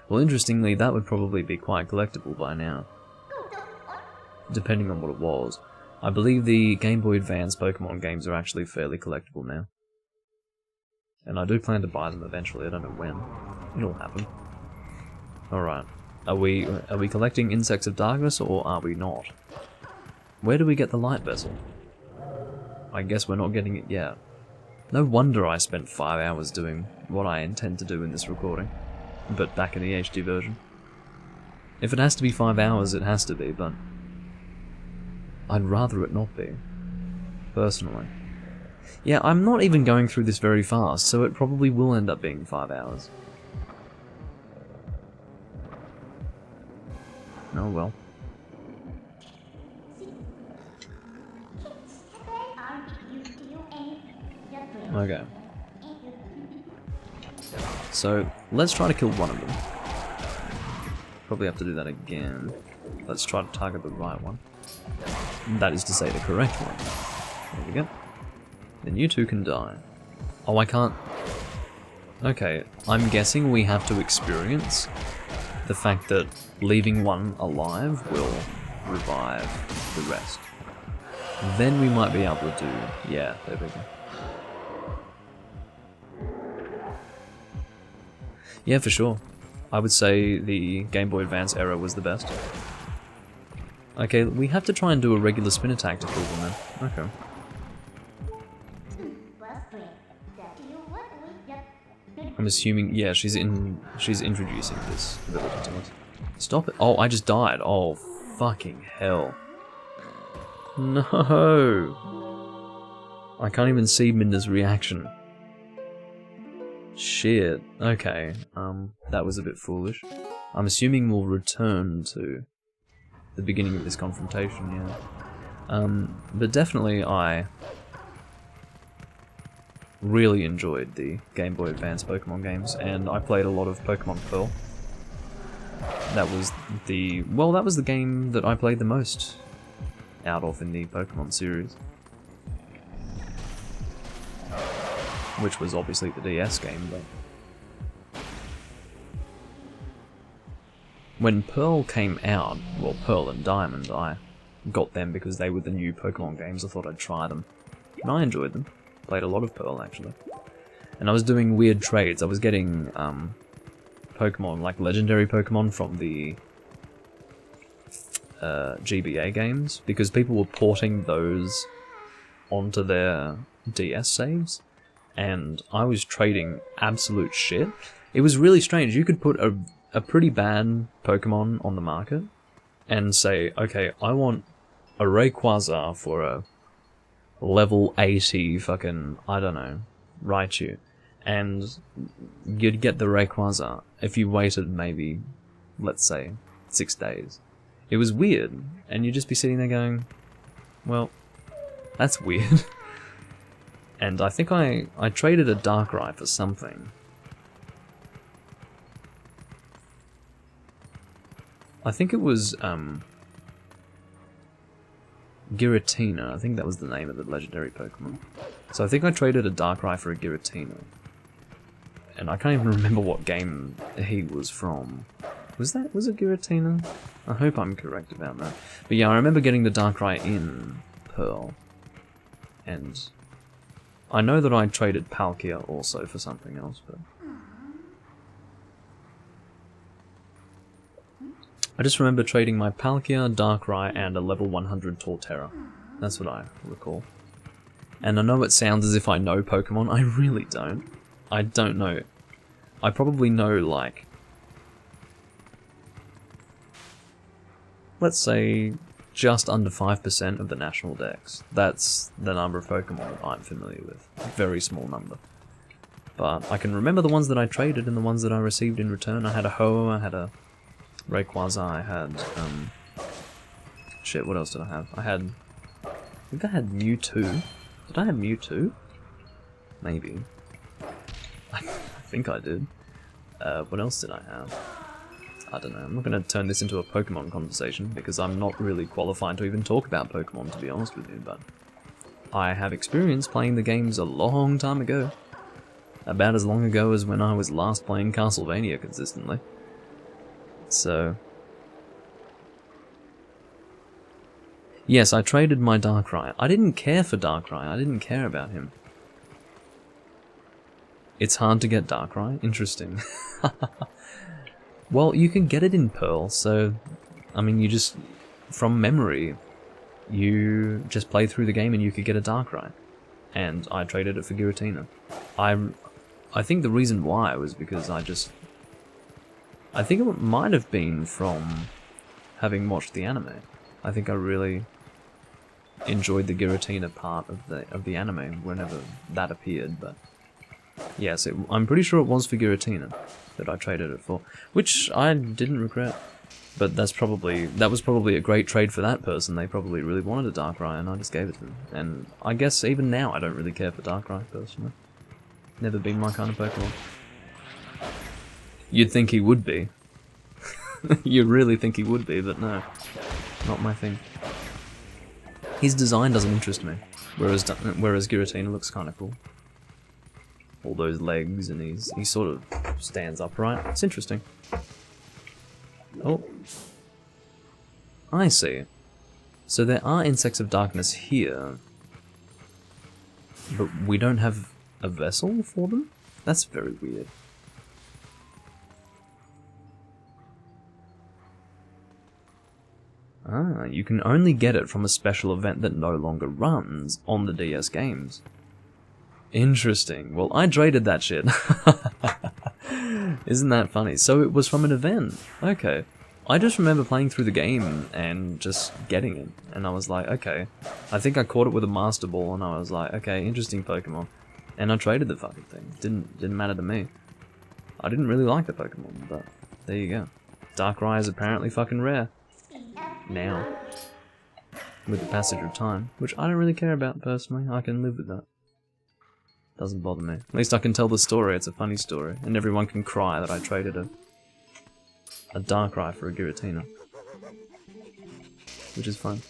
Well, interestingly, that would probably be quite collectible by now. Depending on what it was. I believe the Game Boy Advance Pokemon games are actually fairly collectible now. And I do plan to buy them eventually, I don't know when. It'll happen. Alright. Are we collecting Insects of Darkness, or are we not? Where do we get the light vessel? I guess we're not getting it yet. No wonder I spent 5 hours doing what I intend to do in this recording, but back in the HD version. If it has to be 5 hours, it has to be, but I'd rather it not be, personally. Yeah, I'm not even going through this very fast, so it probably will end up being 5 hours. Oh well. Okay. So, let's try to kill one of them. Probably have to do that again. Let's try to target the right one. That is to say, the correct one. There we go. Then you two can die. Oh, I can't... Okay, I'm guessing we have to experience the fact that leaving one alive will revive the rest. Then we might be able to do... Yeah, there we go. Yeah, for sure. I would say the Game Boy Advance era was the best. Okay, we have to try and do a regular spin attack to kill them then. Okay. I'm assuming, yeah, she's introducing this ability to us. Stop it. Oh, I just died. Oh, fucking hell. No! I can't even see Midna's reaction. Shit. Okay, that was a bit foolish. I'm assuming we'll return to the beginning of this confrontation, yeah. But definitely I really enjoyed the Game Boy Advance Pokemon games, and I played a lot of Pokemon Pearl. That was the game that I played the most out of in the Pokemon series. Which was obviously the DS game, but when Pearl came out, well, Pearl and Diamond, I got them because they were the new Pokemon games. I thought I'd try them, and I enjoyed them. Played a lot of Pearl, actually. And I was doing weird trades. I was getting Pokemon, like legendary Pokemon from the GBA games, because people were porting those onto their DS saves, and I was trading absolute shit. It was really strange. You could put a pretty bad Pokemon on the market and say, okay, I want a Rayquaza for a level 80 fucking, I don't know, Raichu. And you'd get the Rayquaza if you waited maybe, let's say, 6 days. It was weird, and you'd just be sitting there going, well, that's weird. And I think I traded a Darkrai for something. I think it was, Giratina. I think that was the name of the legendary Pokemon. So I think I traded a Darkrai for a Giratina. And I can't even remember what game he was from. Was it Giratina? I hope I'm correct about that. But yeah, I remember getting the Darkrai in Pearl. And I know that I traded Palkia also for something else, but I just remember trading my Palkia, Darkrai, and a level 100 Torterra. That's what I recall. And I know it sounds as if I know Pokemon. I really don't. I don't know. I probably know, like, let's say, just under 5% of the national dex. That's the number of Pokemon that I'm familiar with. A very small number. But I can remember the ones that I traded and the ones that I received in return. I had a Ho-Oh, I had a Rayquaza, I had, shit, what else did I have? I think I had Mewtwo. Did I have Mewtwo? Maybe. I think I did. What else did I have? I don't know, I'm not going to turn this into a Pokemon conversation, because I'm not really qualified to even talk about Pokemon, to be honest with you, but I have experience playing the games a long time ago. About as long ago as when I was last playing Castlevania consistently. So yes, I traded my Darkrai. I didn't care for Darkrai, I didn't care about him. It's hard to get Darkrai? Interesting. Well, you can get it in Pearl, so, I mean, you just, from memory, you just play through the game and you could get a Darkrai. And I traded it for Giratina. I think the reason why was because I think it might have been from having watched the anime. I think I really enjoyed the Giratina part of the anime whenever that appeared, but yes, I'm pretty sure it was for Giratina that I traded it for, which I didn't regret. But that was probably a great trade for that person. They probably really wanted a Darkrai and I just gave it to them. And I guess even now I don't really care for Darkrai personally. Never been my kind of Pokemon. You'd think he would be. You'd really think he would be, but no. Not my thing. His design doesn't interest me, whereas Giratina looks kind of cool. All those legs, and he sort of stands upright. It's interesting. Oh. I see. So there are insects of darkness here, but we don't have a vessel for them? That's very weird. Ah, you can only get it from a special event that no longer runs on the DS games. Interesting. Well, I traded that shit. Isn't that funny? So it was from an event. Okay. I just remember playing through the game and just getting it. And I was like, okay. I think I caught it with a Master Ball and I was like, okay, interesting Pokemon. And I traded the fucking thing. Didn't matter to me. I didn't really like the Pokemon, but there you go. Darkrai is apparently fucking rare. Now. With the passage of time. Which I don't really care about personally. I can live with that. Doesn't bother me. At least I can tell the story, it's a funny story. And everyone can cry that I traded a Darkrai for a Giratina. Which is fun.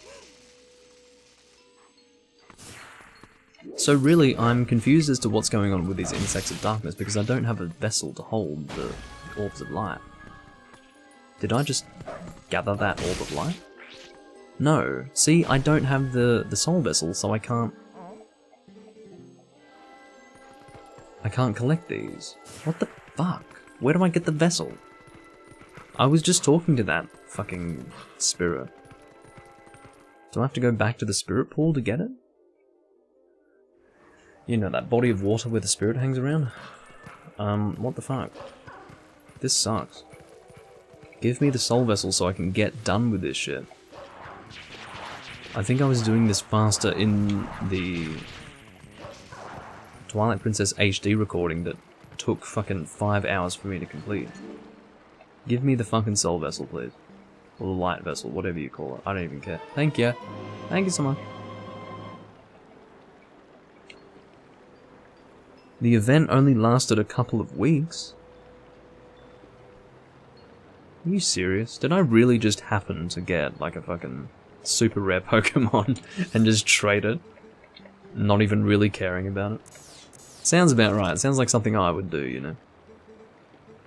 So really, I'm confused as to what's going on with these Insects of Darkness because I don't have a vessel to hold the Orbs of Light. Did I just gather that Orb of Light? No. See, I don't have the Soul Vessel, so I can't collect these. What the fuck? Where do I get the vessel? I was just talking to that fucking spirit. Do I have to go back to the spirit pool to get it? You know, that body of water where the spirit hangs around? What the fuck? This sucks. Give me the soul vessel so I can get done with this shit. I think I was doing this faster in the Twilight Princess HD recording that took fucking 5 hours for me to complete. Give me the fucking soul vessel, please. Or the light vessel, whatever you call it. I don't even care. Thank you. Thank you so much. The event only lasted a couple of weeks. Are you serious? Did I really just happen to get like a fucking super rare Pokemon and just trade it? Not even really caring about it? Sounds about right. Sounds like something I would do, you know.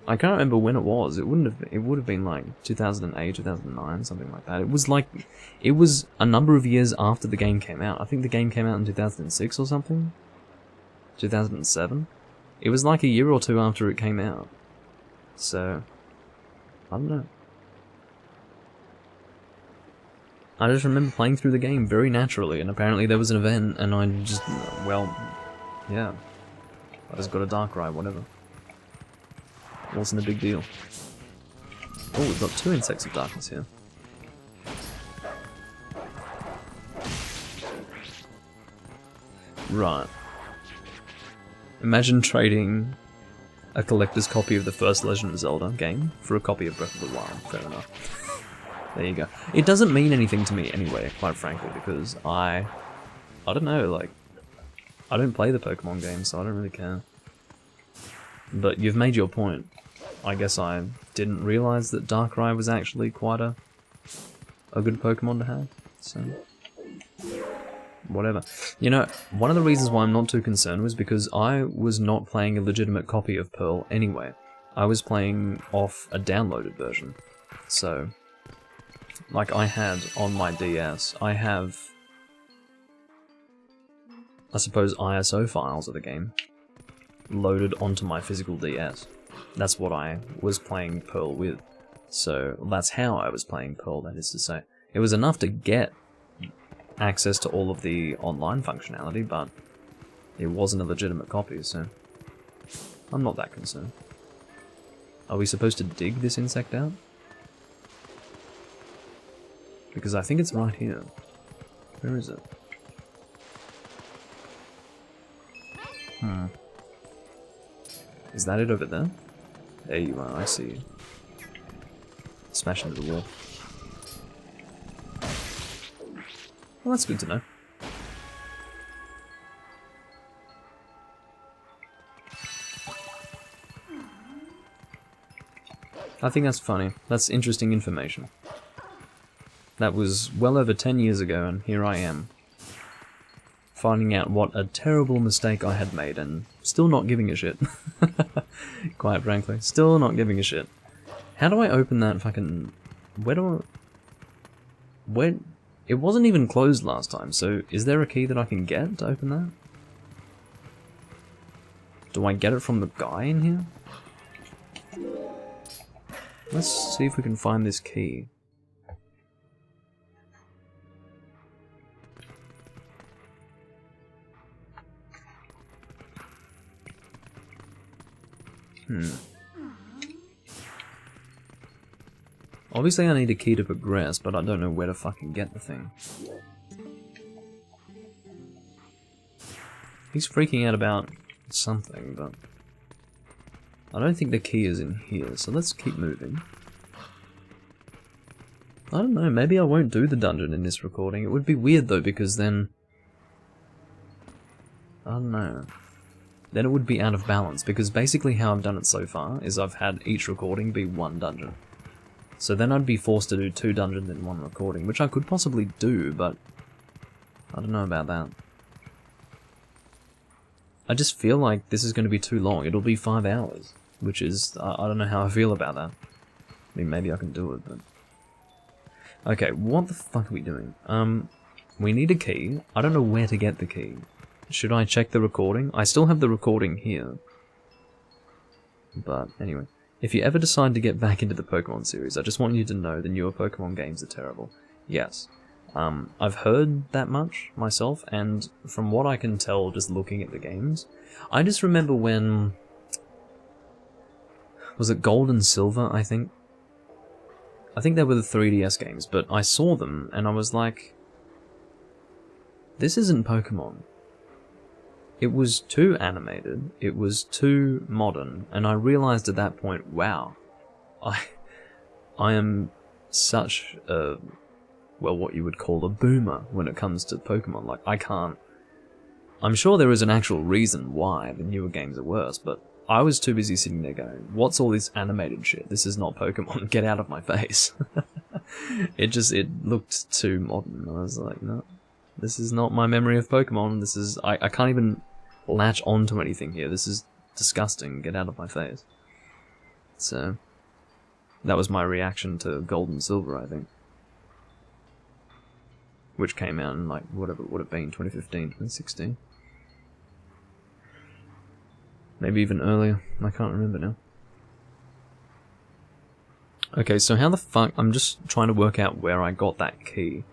I can't remember when it was. It would have been like 2008, 2009, something like that. It was a number of years after the game came out. I think the game came out in 2006 or something. 2007. It was like a year or two after it came out. So, I don't know. I just remember playing through the game very naturally, and apparently there was an event, and I just, well, yeah. I just got a Darkrai, whatever. Wasn't a big deal. Oh, we've got 2 Insects of Darkness here. Right. Imagine trading a collector's copy of the first Legend of Zelda game for a copy of Breath of the Wild. Fair enough. There you go. It doesn't mean anything to me anyway, quite frankly, because I don't know, like, I don't play the Pokemon games, so I don't really care. But you've made your point. I guess I didn't realise that Darkrai was actually quite a good Pokemon to have, so whatever. You know, one of the reasons why I'm not too concerned was because I was not playing a legitimate copy of Pearl anyway. I was playing off a downloaded version. So, like I had on my DS, I have, I suppose, ISO files of the game loaded onto my physical DS. That's what I was playing Pearl with. So that's how I was playing Pearl, that is to say. It was enough to get access to all of the online functionality, but it wasn't a legitimate copy, so I'm not that concerned. Are we supposed to dig this insect out? Because I think it's right here. Where is it? Is that it over there? There you are, I see you. Smash into the wall. Well, that's good to know. I think that's funny. That's interesting information. That was well over 10 years ago, and here I am, finding out what a terrible mistake I had made, and still not giving a shit. Quite frankly, still not giving a shit. How do I open that fucking... Where... It wasn't even closed last time, so is there a key that I can get to open that? Do I get it from the guy in here? Let's see if we can find this key. Obviously I need a key to progress, but I don't know where to fucking get the thing. He's freaking out about something, but I don't think the key is in here, so let's keep moving. I don't know, maybe I won't do the dungeon in this recording. It would be weird though, because then... I don't know. Then it would be out of balance, because basically how I've done it so far is I've had each recording be one dungeon. So then I'd be forced to do 2 dungeons in one recording, which I could possibly do, but I don't know about that. I just feel like this is going to be too long. It'll be 5 hours, which is... I don't know how I feel about that. I mean, maybe I can do it, but... Okay, what the fuck are we doing? We need a key. I don't know where to get the key. Should I check the recording? I still have the recording here. But, anyway. If you ever decide to get back into the Pokemon series, I just want you to know the newer Pokemon games are terrible. Yes. I've heard that much myself, and from what I can tell just looking at the games, I just remember when... Was it Gold and Silver, I think? I think they were the 3DS games, but I saw them, and I was like... This isn't Pokemon. It was too animated, it was too modern, and I realized at that point, wow, I am such a, well, what you would call a boomer when it comes to Pokemon. Like, I can't... I'm sure there is an actual reason why the newer games are worse, but I was too busy sitting there going, what's all this animated shit? This is not Pokemon, get out of my face. It looked too modern. I was like, no. This is not my memory of Pokemon. This is... I can't even latch onto anything here. This is disgusting. Get out of my face. So... That was my reaction to Gold and Silver, I think. Which came out in, like, whatever it would have been, 2015, 2016. Maybe even earlier. I can't remember now. Okay, so how the fuck... I'm just trying to work out where I got that key.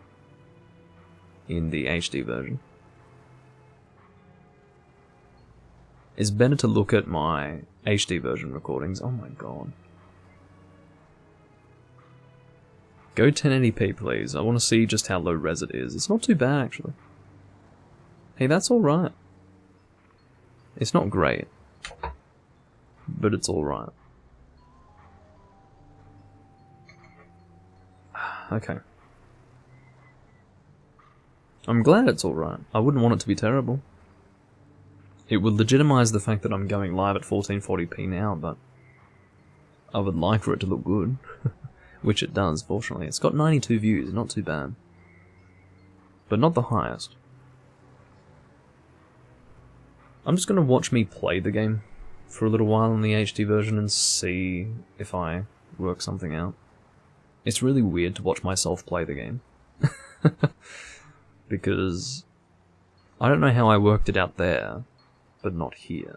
In the HD version. It's better to look at my HD version recordings. Oh my god. Go 1080p please. I want to see just how low res it is. It's not too bad actually. Hey, that's alright. It's not great. But it's alright. Okay. I'm glad it's alright. I wouldn't want it to be terrible. It would legitimize the fact that I'm going live at 1440p now, but I would like for it to look good. Which it does, fortunately. It's got 92 views, not too bad. But not the highest. I'm just going to watch me play the game for a little while in the HD version and see if I work something out. It's really weird to watch myself play the game. Because I don't know how I worked it out there, but not here.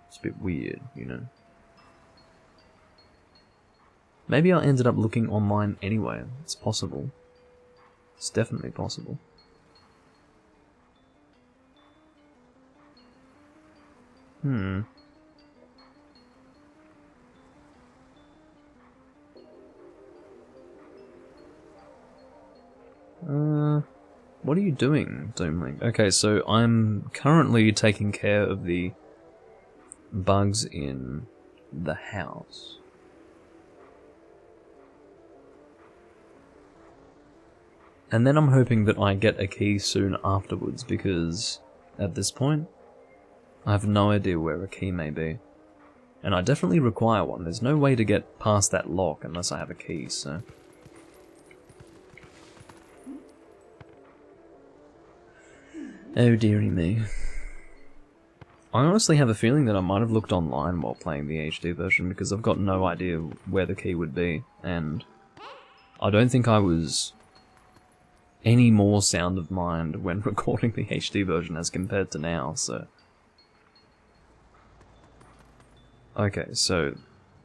It's a bit weird, you know. Maybe I ended up looking online anyway. It's possible. It's definitely possible. What are you doing, Doomlink? Okay, so I'm currently taking care of the bugs in the house. And then I'm hoping that I get a key soon afterwards, because at this point, I have no idea where a key may be. And I definitely require one. There's no way to get past that lock unless I have a key, so... Oh dearie me. I honestly have a feeling that I might have looked online while playing the HD version, because I've got no idea where the key would be, and I don't think I was any more sound of mind when recording the HD version as compared to now, so... Okay, so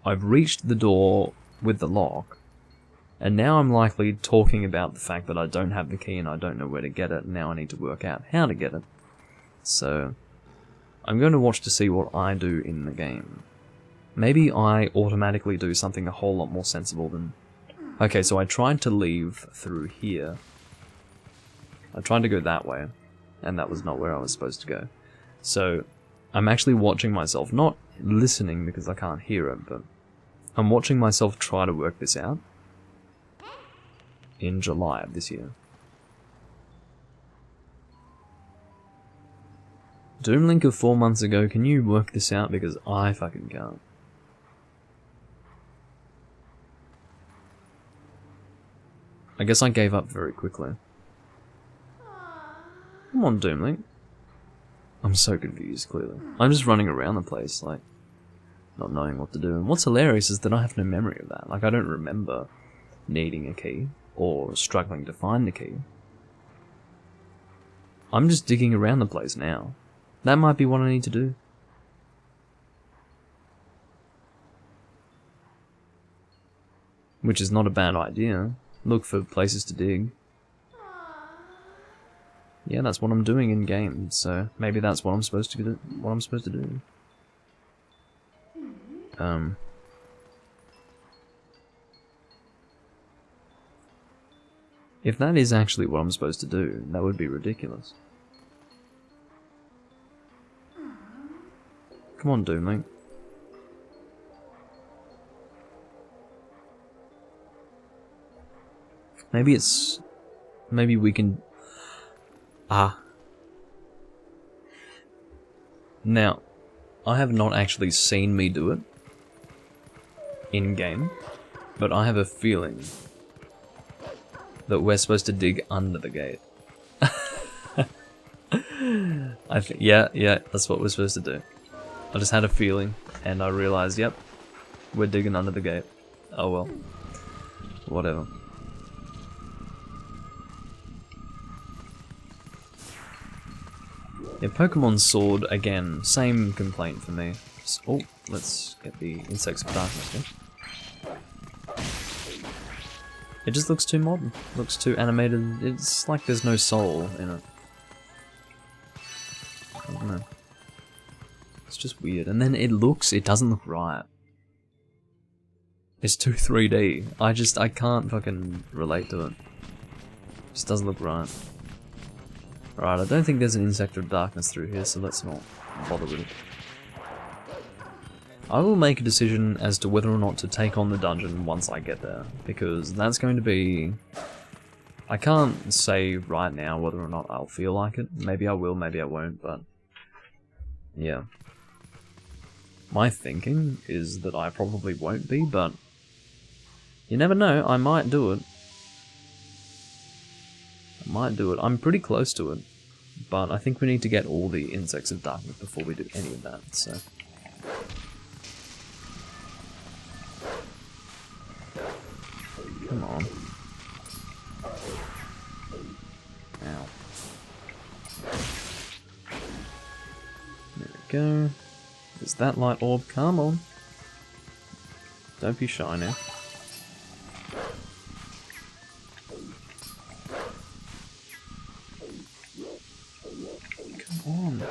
I've reached the door with the lock, and now I'm likely talking about the fact that I don't have the key and I don't know where to get it, and now I need to work out how to get it. So, I'm going to watch to see what I do in the game. Maybe I automatically do something a whole lot more sensible than... Okay, so I tried to leave through here. I tried to go that way, and that was not where I was supposed to go. So, I'm actually watching myself, not listening because I can't hear it, but I'm watching myself try to work this out in July of this year. Doomlink of 4 months ago, can you work this out? Because I fucking can't. I guess I gave up very quickly. Come on, Doomlink. I'm so confused, clearly. I'm just running around the place, like, not knowing what to do. And what's hilarious is that I have no memory of that. Like, I don't remember needing a key, or struggling to find the key. I'm just digging around the place now. That might be what I need to do. Which is not a bad idea. Look for places to dig. Yeah, that's what I'm doing in game, so maybe that's what I'm supposed to do. If that is actually what I'm supposed to do, that would be ridiculous. Come on, Doomlink. Maybe we can... Now, I have not actually seen me do it in-game, but I have a feeling that we're supposed to dig under the gate. Yeah, that's what we're supposed to do. I just had a feeling, and I realized, yep, we're digging under the gate. Oh well. Whatever. Yeah, Pokemon Sword, again, same complaint for me. Oh, let's get the Insects of Darkness here. It just looks too modern, looks too animated. It's like there's no soul in it. I don't know. It's just weird. And then it doesn't look right. It's too 3D. I can't fucking relate to it. It just doesn't look right. Right, I don't think there's an Insect of Darkness through here, so let's not bother with it. I will make a decision as to whether or not to take on the dungeon once I get there, because that's going to be... I can't say right now whether or not I'll feel like it. Maybe I will, maybe I won't, but... yeah. My thinking is that I probably won't be, but... you never know, I might do it. I might do it. I'm pretty close to it, but I think we need to get all the Insects of Darkness before we do any of that, so... come on. Ow. There we go. There's that light orb. Come on. Don't be shy now. Come on.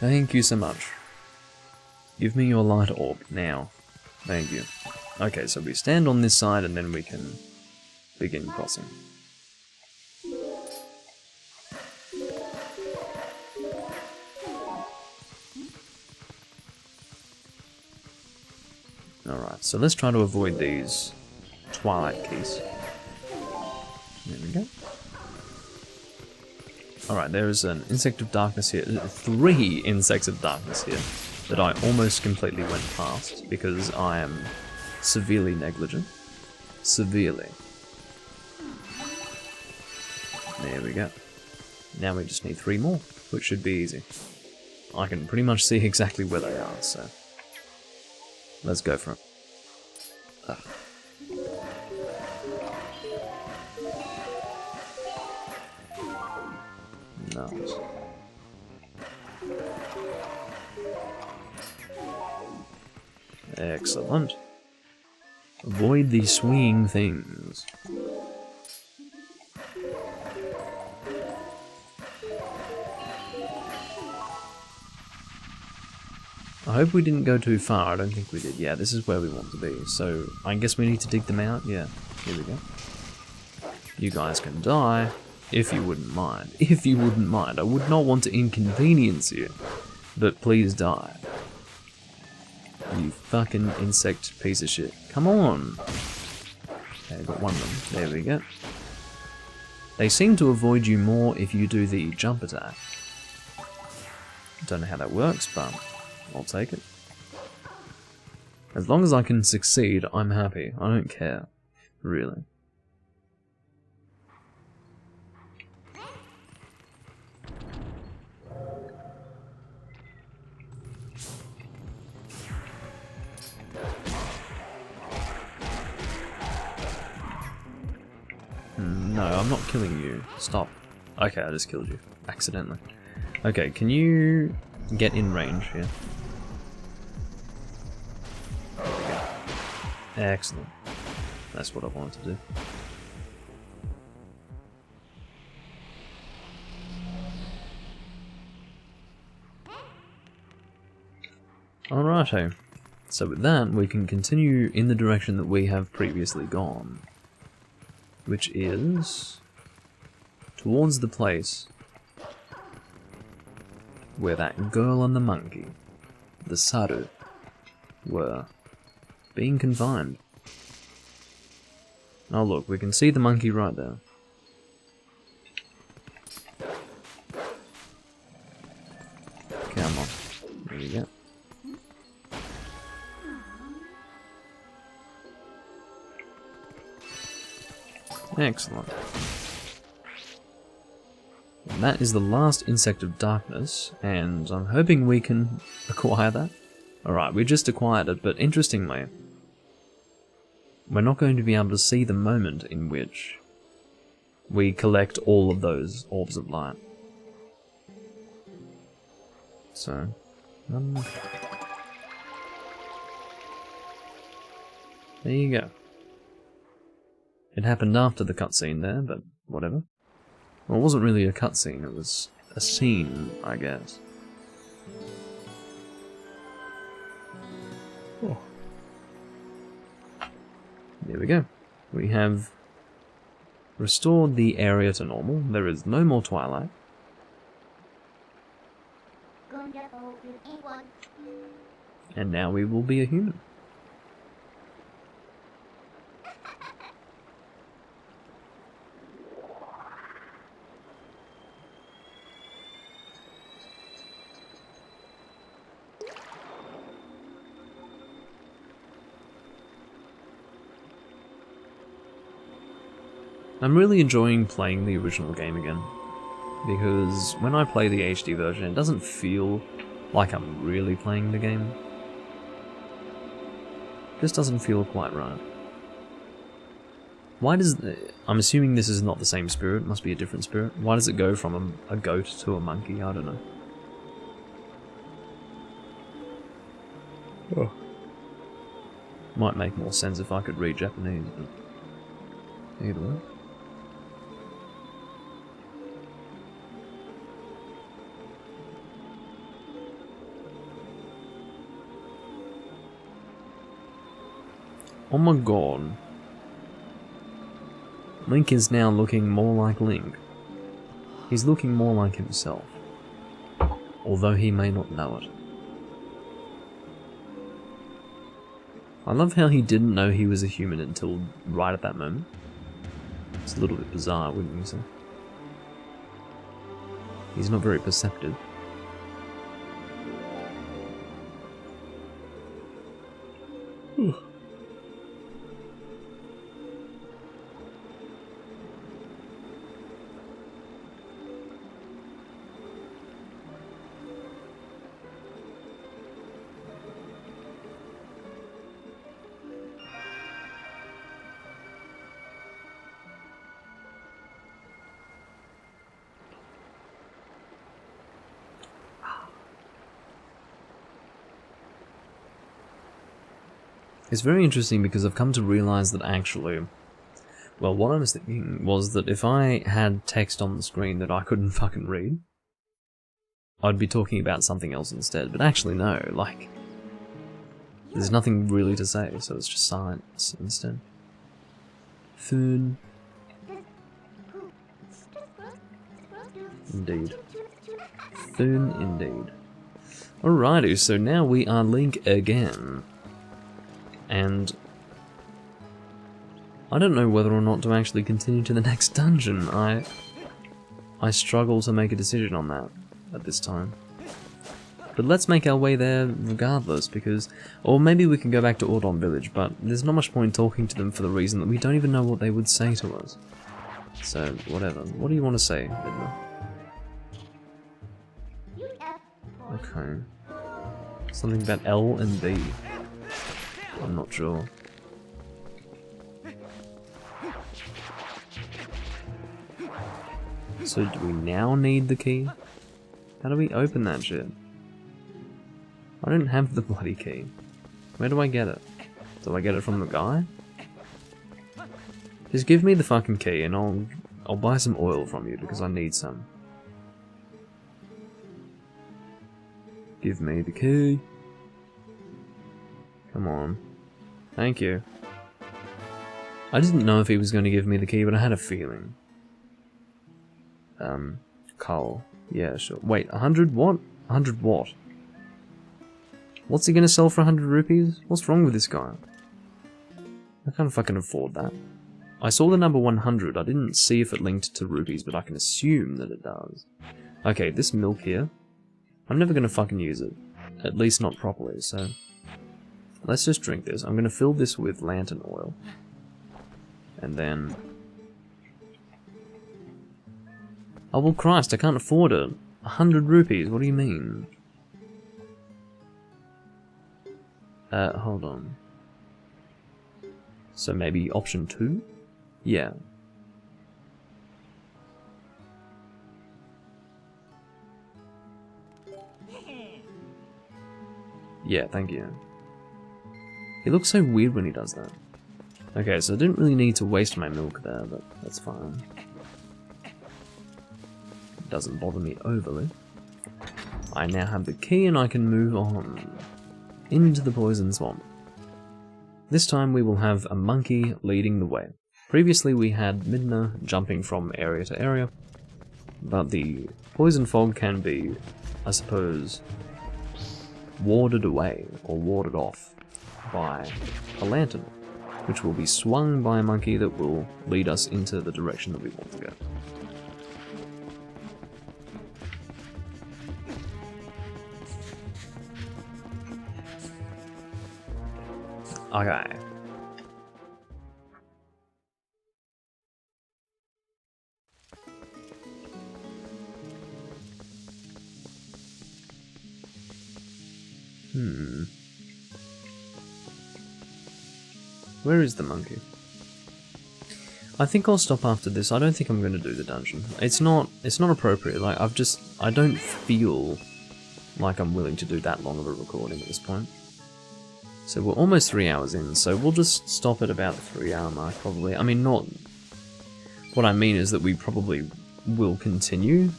Thank you so much. Give me your light orb now. Thank you. Okay, so we stand on this side and then we can begin crossing. Alright, so let's try to avoid these Twilight keys. There we go. Alright, there is an Insect of Darkness here. 3 Insects of Darkness here that I almost completely went past because I am severely negligent. Severely. There we go. Now we just need 3 more, which should be easy. I can pretty much see exactly where they are, so... let's go for it. Ugh. Nice. Excellent. Avoid the swinging things. I hope we didn't go too far. I don't think we did. Yeah, this is where we want to be. So I guess we need to dig them out. Yeah, here we go. You guys can die, if you wouldn't mind. If you wouldn't mind. I would not want to inconvenience you, but please die. You fucking insect piece of shit. Come on! Okay, I got one of them. There we go. They seem to avoid you more if you do the jump attack. Don't know how that works, but I'll take it. As long as I can succeed, I'm happy. I don't care. Really. No, I'm not killing you. Stop. Okay, I just killed you. Accidentally. Okay, can you get in range here? There we go. Excellent. That's what I wanted to do. Alrighto. So with that, we can continue in the direction that we have previously gone. Which is towards the place where that girl and the monkey, the Saru, were being confined. Oh look, we can see the monkey right there. Come on. There we go. Excellent. And that is the last insect of darkness, and I'm hoping we can acquire that. Alright, we just acquired it, but interestingly, we're not going to be able to see the moment in which we collect all of those orbs of light. So, there you go. It happened after the cutscene there, but whatever. Well, it wasn't really a cutscene, it was a scene, I guess. Oh. There we go. We have restored the area to normal. There is no more Twilight. And now we will be a human. I'm really enjoying playing the original game again, because when I play the HD version, it doesn't feel like I'm really playing the game. It just doesn't feel quite right. Why does... I'm assuming this is not the same spirit, it must be a different spirit. Why does it go from a goat to a monkey? I don't know. Oh. Might make more sense if I could read Japanese, but either way. Oh my god. Link is now looking more like Link. He's looking more like himself. Although he may not know it. I love how he didn't know he was a human until right at that moment. It's a little bit bizarre, wouldn't you say? He's not very perceptive. It's very interesting because I've come to realize that actually, well, what I was thinking was that if I had text on the screen that I couldn't fucking read, I'd be talking about something else instead. But actually no, like, There's nothing really to say, so it's just silence instead. Food. Indeed. Food indeed. Alrighty, so now we are Link again. And I don't know whether or not to actually continue to the next dungeon. I struggle to make a decision on that at this time. But let's make our way there regardless, because... Or maybe we can go back to Ordon village, but there's not much point talking to them for the reason that we don't even know what they would say to us. So, whatever. What do you want to say, Midna? Okay. Something about L and B. I'm not sure. So do we now need the key? How do we open that shit? I don't have the bloody key. Where do I get it? Do I get it from the guy? Just give me the fucking key and I'll buy some oil from you because I need some. Give me the key. Come on. Thank you. I didn't know if he was going to give me the key, but I had a feeling. Coal. Yeah, sure. Wait, 100 what? 100 what? What's he gonna sell for 100 rupees? What's wrong with this guy? I can't fucking afford that. I saw the number 100. I didn't see if it linked to rupees, but I can assume that it does. Okay, this milk here. I'm never gonna fucking use it. At least not properly, so... Let's just drink this. I'm gonna fill this with lantern oil. And then... Oh, well, Christ, I can't afford it. 100 rupees, what do you mean? Hold on. So maybe option 2? Yeah. Yeah, thank you. He looks so weird when he does that. Okay, so I didn't really need to waste my milk there, but that's fine. It doesn't bother me overly. I now have the key and I can move on. Into the poison swamp. This time we will have a monkey leading the way. Previously we had Midna jumping from area to area, but the poison fog can be, I suppose, warded away or warded off by a lantern, which will be swung by a monkey that will lead us into the direction that we want to go. Okay. Where is the monkey? I think I'll stop after this. I don't think I'm going to do the dungeon. It's not appropriate. Like, I don't feel like I'm willing to do that long of a recording at this point. So we're almost 3 hours in, so we'll just stop at about the 3 hour mark, probably. I mean, not... What I mean is that we probably will continue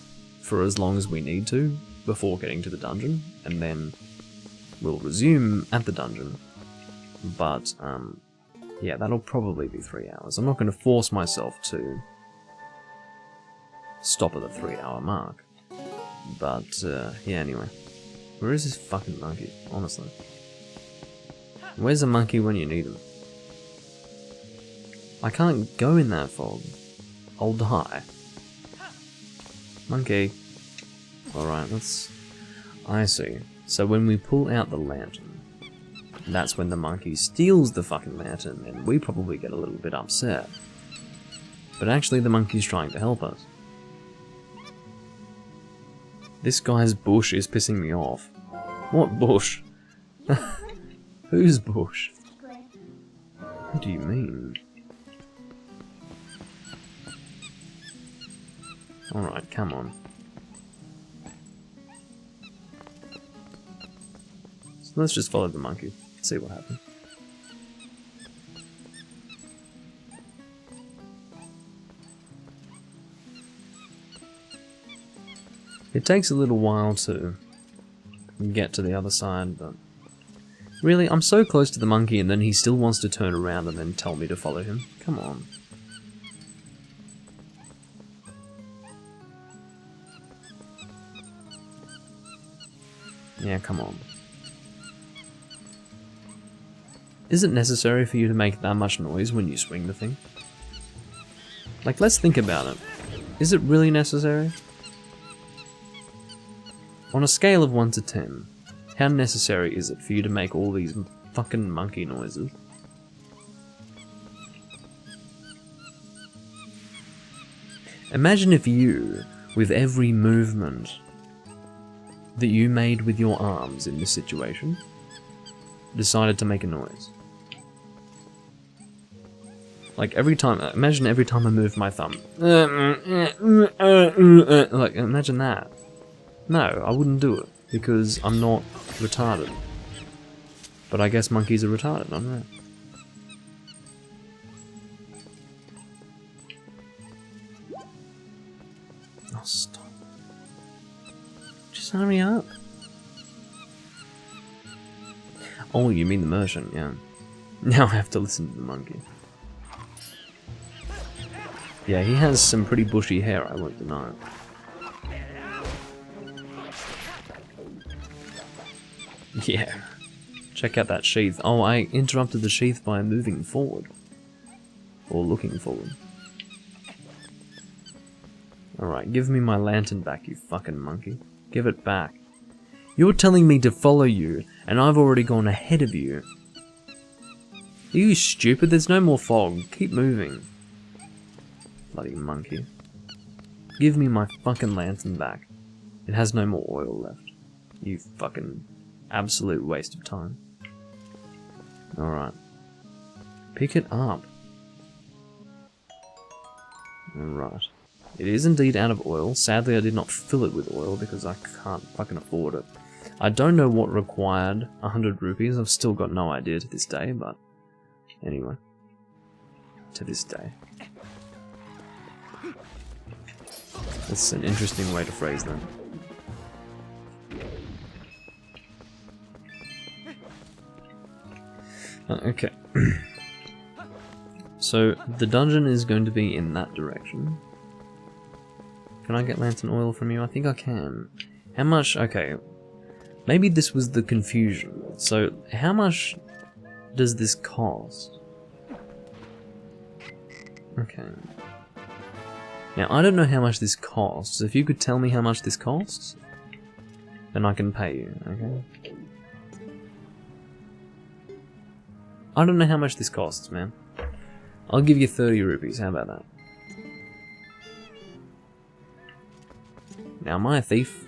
for as long as we need to before getting to the dungeon, and then we'll resume at the dungeon. But, yeah, that'll probably be 3 hours. I'm not going to force myself to stop at the 3 hour mark. But, yeah, anyway. Where is this fucking monkey, honestly? Where's a monkey when you need him? I can't go in that fog. I'll die. Monkey. Alright, let's... I see. So when we pull out the lantern, that's when the monkey steals the fucking lantern, and we probably get a little bit upset. But actually the monkey's trying to help us. This guy's bush is pissing me off. What bush? Whose bush? What do you mean? Alright, come on. So let's just follow the monkey, see what happens. It takes a little while to get to the other side, but Really? I'm so close to the monkey and then he still wants to turn around and then tell me to follow him? Come on. Yeah, come on. Is it necessary for you to make that much noise when you swing the thing? Like, let's think about it. Is it really necessary? On a scale of 1 to 10, how necessary is it for you to make all these fucking monkey noises? Imagine if you, with every movement that you made with your arms in this situation, decided to make a noise. Like every time, imagine every time I move my thumb. Like, imagine that. No, I wouldn't do it, because I'm not retarded. But I guess monkeys are retarded, I don't know. Oh, stop. Just hurry up. Oh, you mean the merchant, yeah. Now I have to listen to the monkey. Yeah, he has some pretty bushy hair, I won't deny it. Yeah. Check out that sheath. Oh, I interrupted the sheath by moving forward. Or looking forward. Alright, give me my lantern back, you fucking monkey. Give it back. You're telling me to follow you, and I've already gone ahead of you. Are you stupid? There's no more fog. Keep moving. Bloody monkey. Give me my fucking lantern back. It has no more oil left. You fucking absolute waste of time. Alright. Pick it up. Alright. It is indeed out of oil. Sadly, I did not fill it with oil because I can't fucking afford it. I don't know what required 100 rupees. I've still got no idea to this day, but anyway. To this day. That's an interesting way to phrase that. Okay. So, the dungeon is going to be in that direction. Can I get lantern oil from you? I think I can. How much? Okay. Maybe this was the confusion. So, how much does this cost? Okay. Now, I don't know how much this costs. If you could tell me how much this costs, then I can pay you, okay? I don't know how much this costs, man. I'll give you 30 rupees, how about that? Now, am I a thief?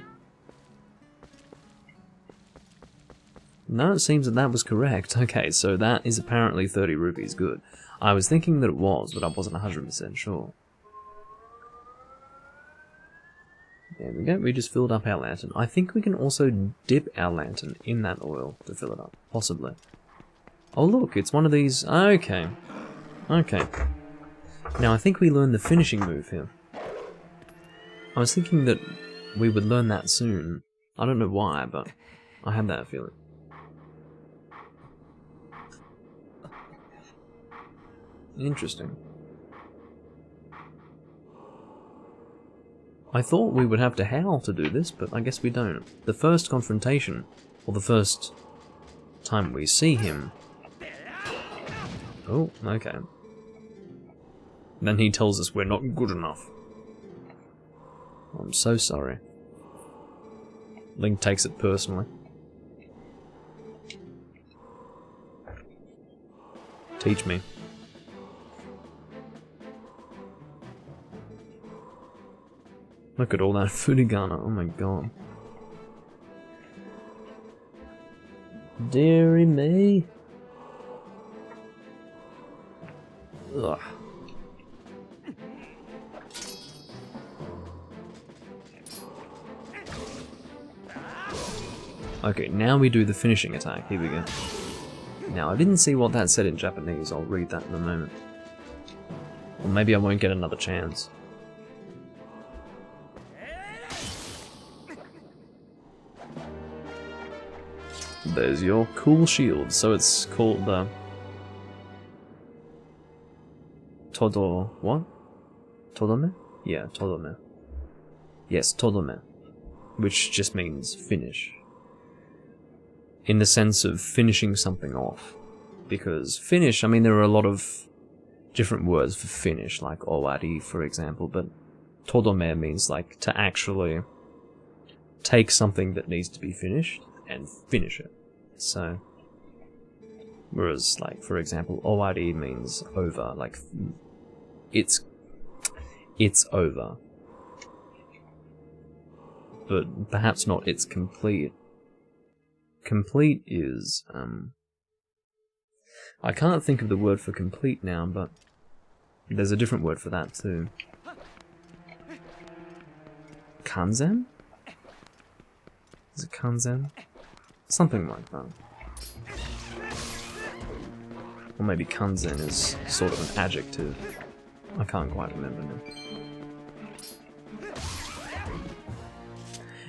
No, it seems that was correct. Okay, so that is apparently 30 rupees, good. I was thinking that it was, but I wasn't 100% sure. There we go, we just filled up our lantern. I think we can also dip our lantern in that oil to fill it up, possibly. Oh look, it's one of these... Okay. Okay. Now I think we learned the finishing move here. I was thinking that we would learn that soon. I don't know why, but I had that feeling. Interesting. I thought we would have to howl to do this, but I guess we don't. The first confrontation, or the first time we see him... Oh, okay. Then he tells us we're not good enough. I'm so sorry. Link takes it personally. Teach me. Look at all that furigana, oh my god. Dearie me. Ugh. Okay, now we do the finishing attack. Here we go. Now, I didn't see what that said in Japanese. I'll read that in a moment. Or maybe I won't get another chance. There's your cool shield. So it's called the what? Todome? Yeah, Todome. Yes, Todome. Which just means finish. In the sense of finishing something off. Because finish, I mean, there are a lot of different words for finish, like owari, for example, but Todome means like to actually take something that needs to be finished and finish it. So, whereas, like, for example, owari means over, like, it's over. But perhaps not it's complete. Complete is, I can't think of the word for complete now, but there's a different word for that too. Kanzen? Is it kanzen? Something like that. Or maybe kanzen is sort of an adjective. I can't quite remember now.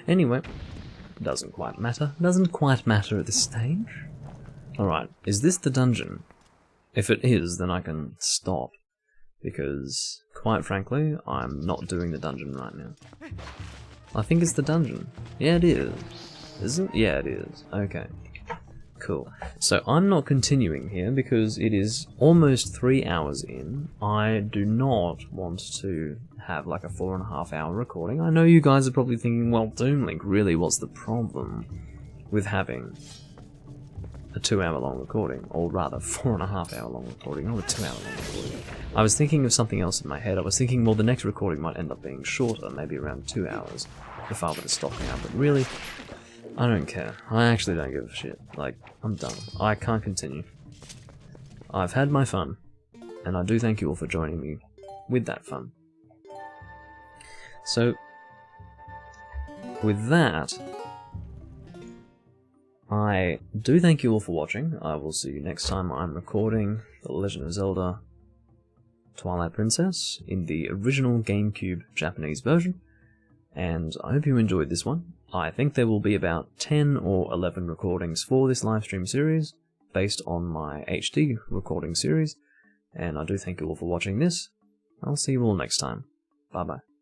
Anyway, doesn't quite matter. Doesn't quite matter at this stage. Alright, is this the dungeon? If it is, then I can stop. Because, quite frankly, I'm not doing the dungeon right now. I think it's the dungeon. Yeah, it is. Is it? Yeah, it is. Okay. Cool. So I'm not continuing here because it is almost 3 hours in. I do not want to have like a 4.5 hour recording. I know you guys are probably thinking, well, Doomlink, really, what's the problem with having a 2 hour long recording? Or rather, 4.5 hour long recording, not a 2 hour long recording. I was thinking of something else in my head. I was thinking, well, the next recording might end up being shorter, maybe around 2 hours, if I were to stop now, but really, I don't care. I actually don't give a shit. Like, I'm done. I can't continue. I've had my fun, and I do thank you all for joining me with that fun. So, with that, I do thank you all for watching. I will see you next time I'm recording The Legend of Zelda Twilight Princess in the original GameCube Japanese version, and I hope you enjoyed this one. I think there will be about 10 or 11 recordings for this livestream series, based on my HD recording series, and I do thank you all for watching this. I'll see you all next time. Bye bye.